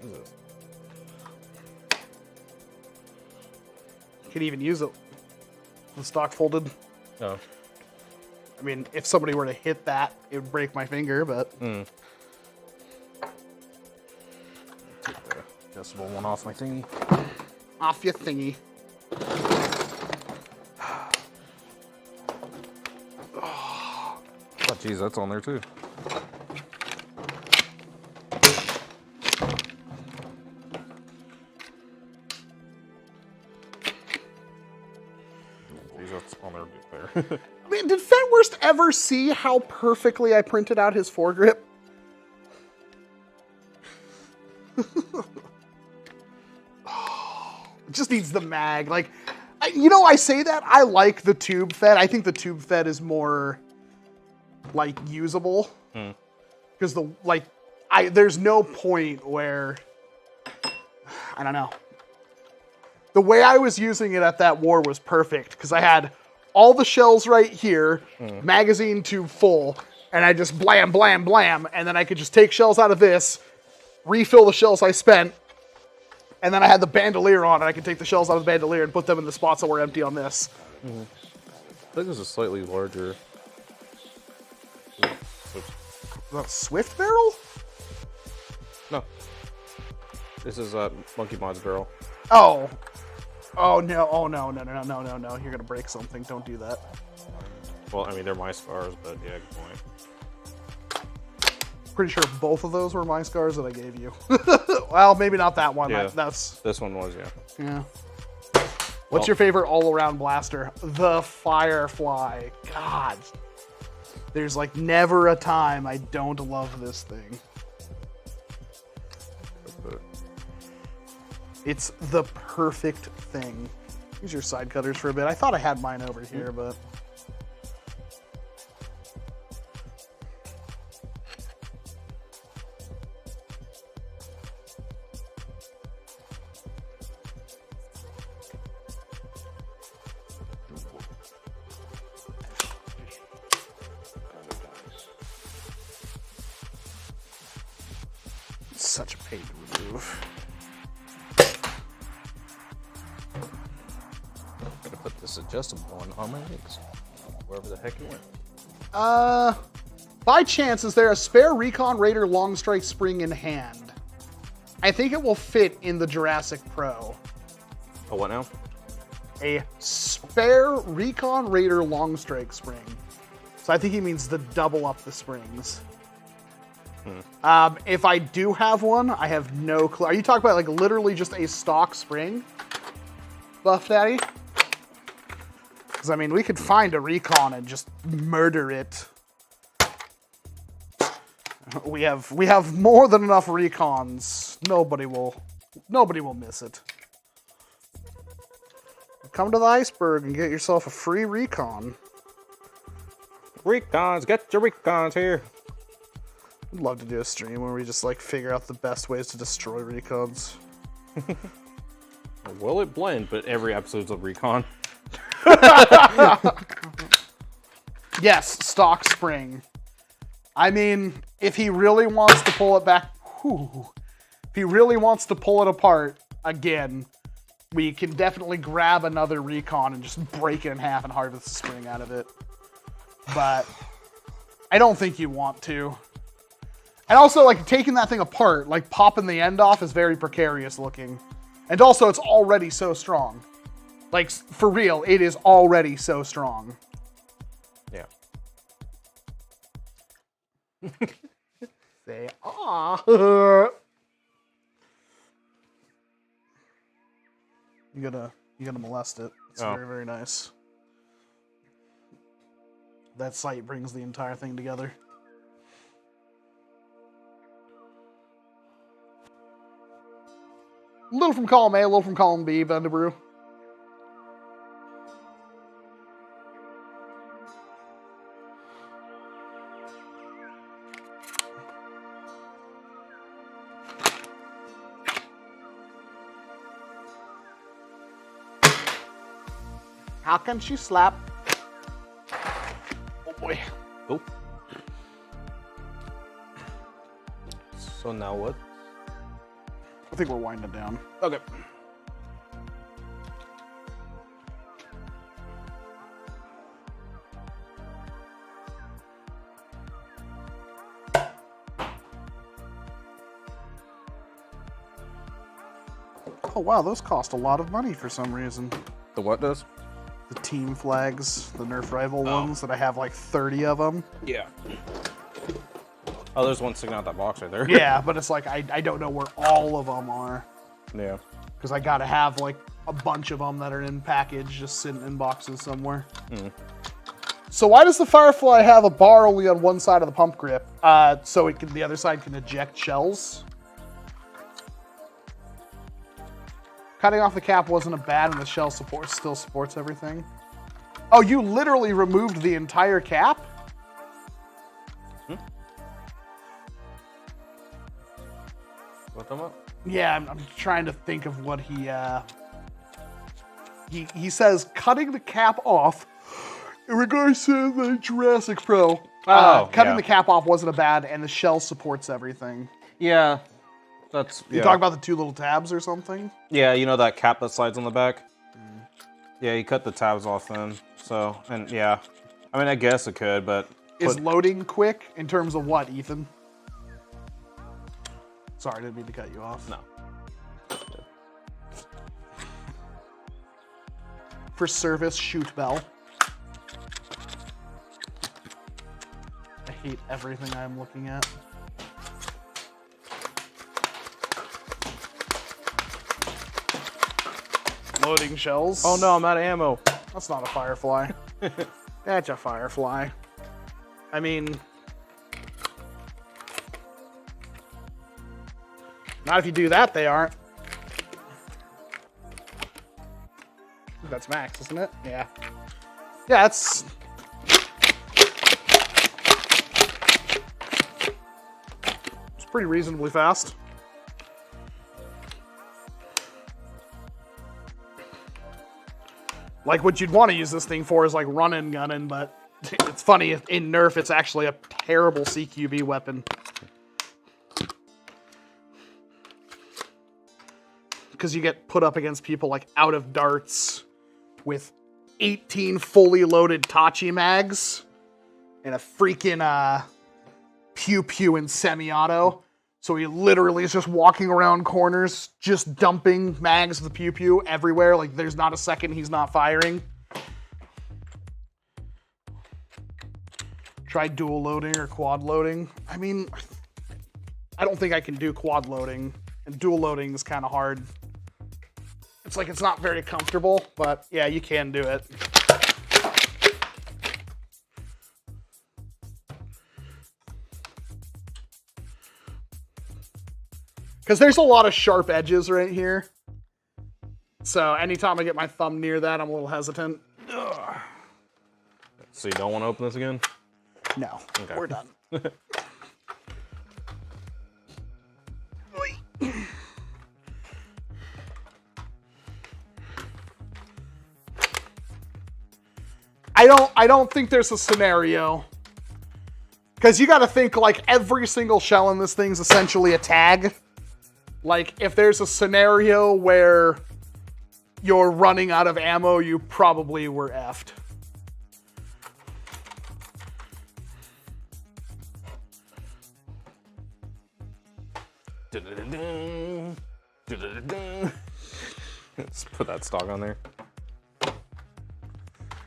Jesus. Can even use it. The stock folded. No. I mean, if somebody were to hit that, it would break my finger, but... Take the adjustable one off my thingy. Off your thingy. Oh, jeez, that's on there too. Jeez, that's on there there. I mean, did Fentworst ever see how perfectly I printed out his foregrip? It just needs the mag. Like, I say that. I like the tube fed. I think the tube fed is more, like, usable. Because there's no point where, I don't know. The way I was using it at that war was perfect because I had all the shells right here, magazine tube full, and I just blam, blam, blam, and then I could just take shells out of this, refill the shells I spent, and then I had the bandolier on, and I could take the shells out of the bandolier and put them in the spots that were empty on this. I think this is slightly larger. Is that a Swift barrel? No. This is Monkey Mod's barrel. Oh. Oh, no. Oh, no. You're going to break something. Don't do that. Well, I mean, they're my scars, but yeah, good point. Pretty sure both of those were my scars that I gave you. Well, maybe not that one. Yeah, That's... This one was, yeah. Yeah. What's your favorite all-around blaster? The Firefly. God. There's like never a time I don't love this thing. It's the perfect thing. Use your side cutters for a bit. I thought I had mine over here, but... It's such a pain to remove. Gotta put this adjustable one on my legs. Wherever the heck it went. By chance, is there a spare Recon Raider long strike spring in hand? I think it will fit in the Jurassic Pro. Oh, what now? A spare Recon Raider long strike spring. So I think he means the double up the springs. If I do have one, I have no clue. Are you talking about like literally just a stock spring, Buff Daddy? Because I mean, we could find a Recon and just murder it. We have more than enough Recons. Nobody will miss it. Come to the iceberg and get yourself a free Recon. Recons, get your Recons here. I'd love to do a stream where we just like figure out the best ways to destroy Recons. Will it blend? But every episode's a Recon. Yes, stock spring. I mean, if he really wants to pull it back, if he really wants to pull it apart again, we can definitely grab another Recon and just break it in half and harvest the spring out of it. But I don't think you want to. And also, like, taking that thing apart, like, popping the end off is very precarious looking. And also, it's already so strong. Like, for real, it is already so strong. Yeah. Say, ah. You gotta molest it. It's Oh. very, very nice. That sight brings the entire thing together. A little from column A, a little from column B, Vendabrew. How can she slap? Oh boy. Oh. So now what? I think we're winding down. Okay. Oh wow, those cost a lot of money for some reason. The what does? The team flags, the Nerf rival ones that I have like 30 of them. Yeah. Oh, there's one sticking out that box right there. Yeah, but it's like I don't know where all of them are Yeah. because I gotta have like a bunch of them that are in package just sitting in boxes somewhere. So why does the Firefly have a bar only on one side of the pump grip? So it can, the other side can eject shells. Cutting off the cap wasn't a bad, and the shell still supports everything. Oh, you literally removed the entire cap? What them up? Yeah, I'm trying to think of what he says cutting the cap off in regards to the Jurassic Pro. Cutting the cap off wasn't a bad, and the shell supports everything. Yeah. That's You talk about the two little tabs or something? Yeah, you know that cap that slides on the back? Yeah, you cut the tabs off then. So, and yeah. I mean, I guess it could, but... Is loading quick in terms of what, Ethan? Sorry, I didn't mean to cut you off. No. For service, shoot bell. I hate everything I'm looking at. Loading shells. Oh no, I'm out of ammo. That's not a Firefly. That's a Firefly. I mean... Not if you do that, they aren't. That's max, isn't it? Yeah. Yeah, it's... It's pretty reasonably fast. Like, what you'd want to use this thing for is, like, running, gunning, but it's funny, in Nerf, it's actually a terrible CQB weapon. Because you get put up against people, like, out of darts with 18 fully loaded Tachi mags and a freaking pew-pew and semi-auto. So he literally is just walking around corners, just dumping mags of the pew-pew everywhere. Like, there's not a second he's not firing. Try dual loading or quad loading. I mean, I don't think I can do quad loading. And dual loading is kind of hard. It's like it's not very comfortable, but yeah, you can do it. Because there's a lot of sharp edges right here. So anytime I get my thumb near that, I'm a little hesitant. Ugh. So you don't want to open this again? No, Okay. we're done. I don't think there's a scenario. Because you got to think, like, every single shell in this thing's essentially a tag. Like, if there's a scenario where you're running out of ammo, you probably were effed. Let's put that stock on there.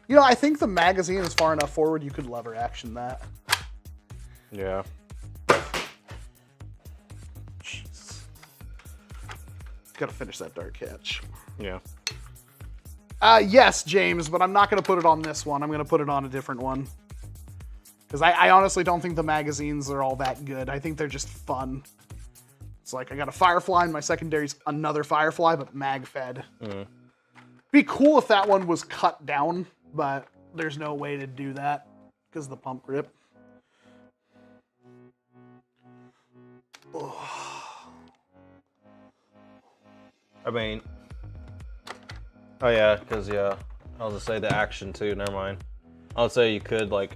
You know, I think the magazine is far enough forward you could lever action that. Yeah. gotta finish that dark catch. Yeah. Yes, James, but I'm not gonna put it on this one. I'm gonna put it on a different one. Because I honestly don't think the magazines are all that good. I think they're just fun. It's like I got a Firefly and my secondary's another Firefly, but mag-fed. Be cool if that one was cut down, but there's no way to do that because of the pump grip. Ugh. I mean, oh yeah, because yeah, I was gonna say the action too. Never mind. I would say you could like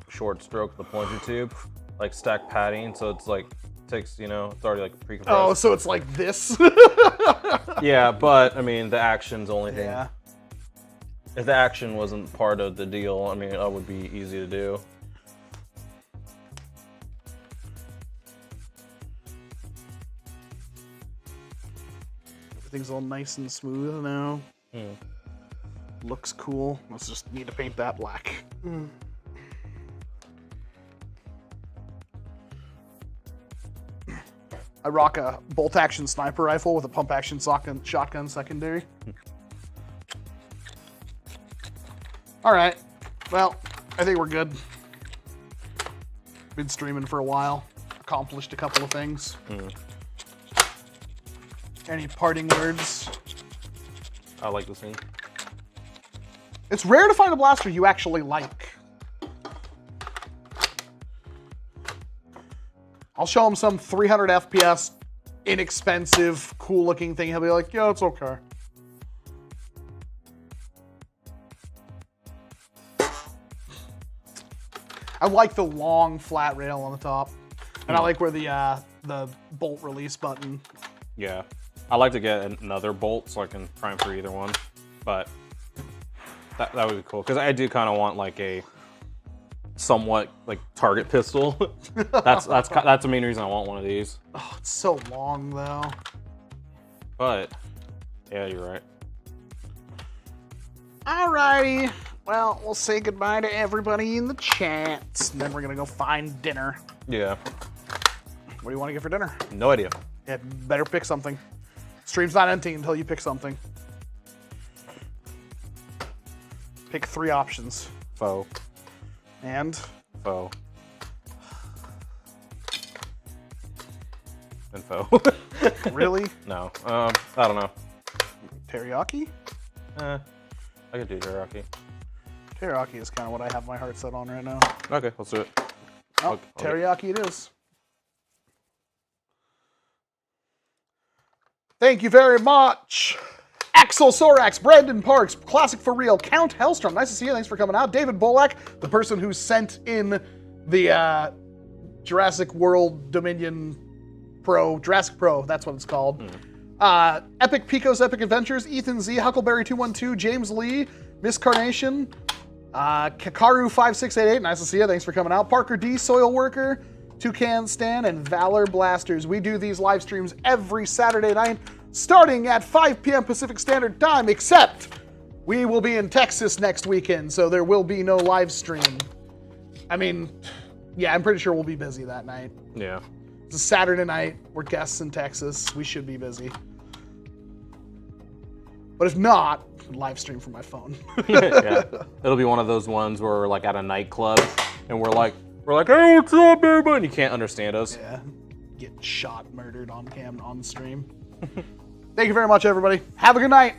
short stroke the pointer tube, like stack padding, so it's like takes it's already like pre-compressed. Oh, so it's like this. Yeah, but I mean the action's the only thing. Yeah. If the action wasn't part of the deal, I mean it would be easy to do. Everything's all nice and smooth now. Looks cool. Let's just need to paint that black. I rock a bolt-action sniper rifle with a pump-action shotgun secondary. All right. Well, I think we're good. Been streaming for a while. Accomplished a couple of things. Any parting words? I like this thing. It's rare to find a blaster you actually like. I'll show him some 300 FPS, inexpensive, cool-looking thing. He'll be like, yeah, it's okay. I like the long flat rail on the top. And I like where the bolt release button. Yeah. I like to get another bolt so I can prime for either one. But that would be cool. Because I do kind of want like a somewhat like target pistol. that's the main reason I want one of these. Oh, it's so long though. But yeah, you're right. Alrighty. Well, we'll say goodbye to everybody in the chat. And then we're gonna go find dinner. Yeah. What do you want to get for dinner? No idea. Yeah, better pick something. Stream's not ending until you pick something. Pick 3 options. Faux. And? Faux. And faux. Really? No. I don't know. Teriyaki? I could do teriyaki. Teriyaki is kind of what I have my heart set on right now. Okay, let's do it. Oh, teriyaki it is. Thank you very much. Axel Sorax, Brandon Parks, Classic for Real, Count Hellstrom. Nice to see you. Thanks for coming out. David Bolak, the person who sent in the Jurassic World Dominion Pro, Jurassic Pro, that's what it's called. Epic Pico's Epic Adventures, Ethan Z, Huckleberry212, James Lee, Miss Carnation, Kakaru5688, nice to see you. Thanks for coming out. Parker D, Soil Worker, Toucan Stan, and Valor Blasters. We do these live streams every Saturday night, starting at 5 p.m. Pacific Standard Time, except we will be in Texas next weekend, so there will be no live stream. I mean, yeah, I'm pretty sure we'll be busy that night. Yeah. It's a Saturday night. We're guests in Texas. We should be busy. But if not, live stream from my phone. Yeah. It'll be one of those ones where we're like at a nightclub and we're like, hey, what's up, everybody? And you can't understand us. Yeah. Get shot, murdered on stream. Thank you very much, everybody. Have a good night.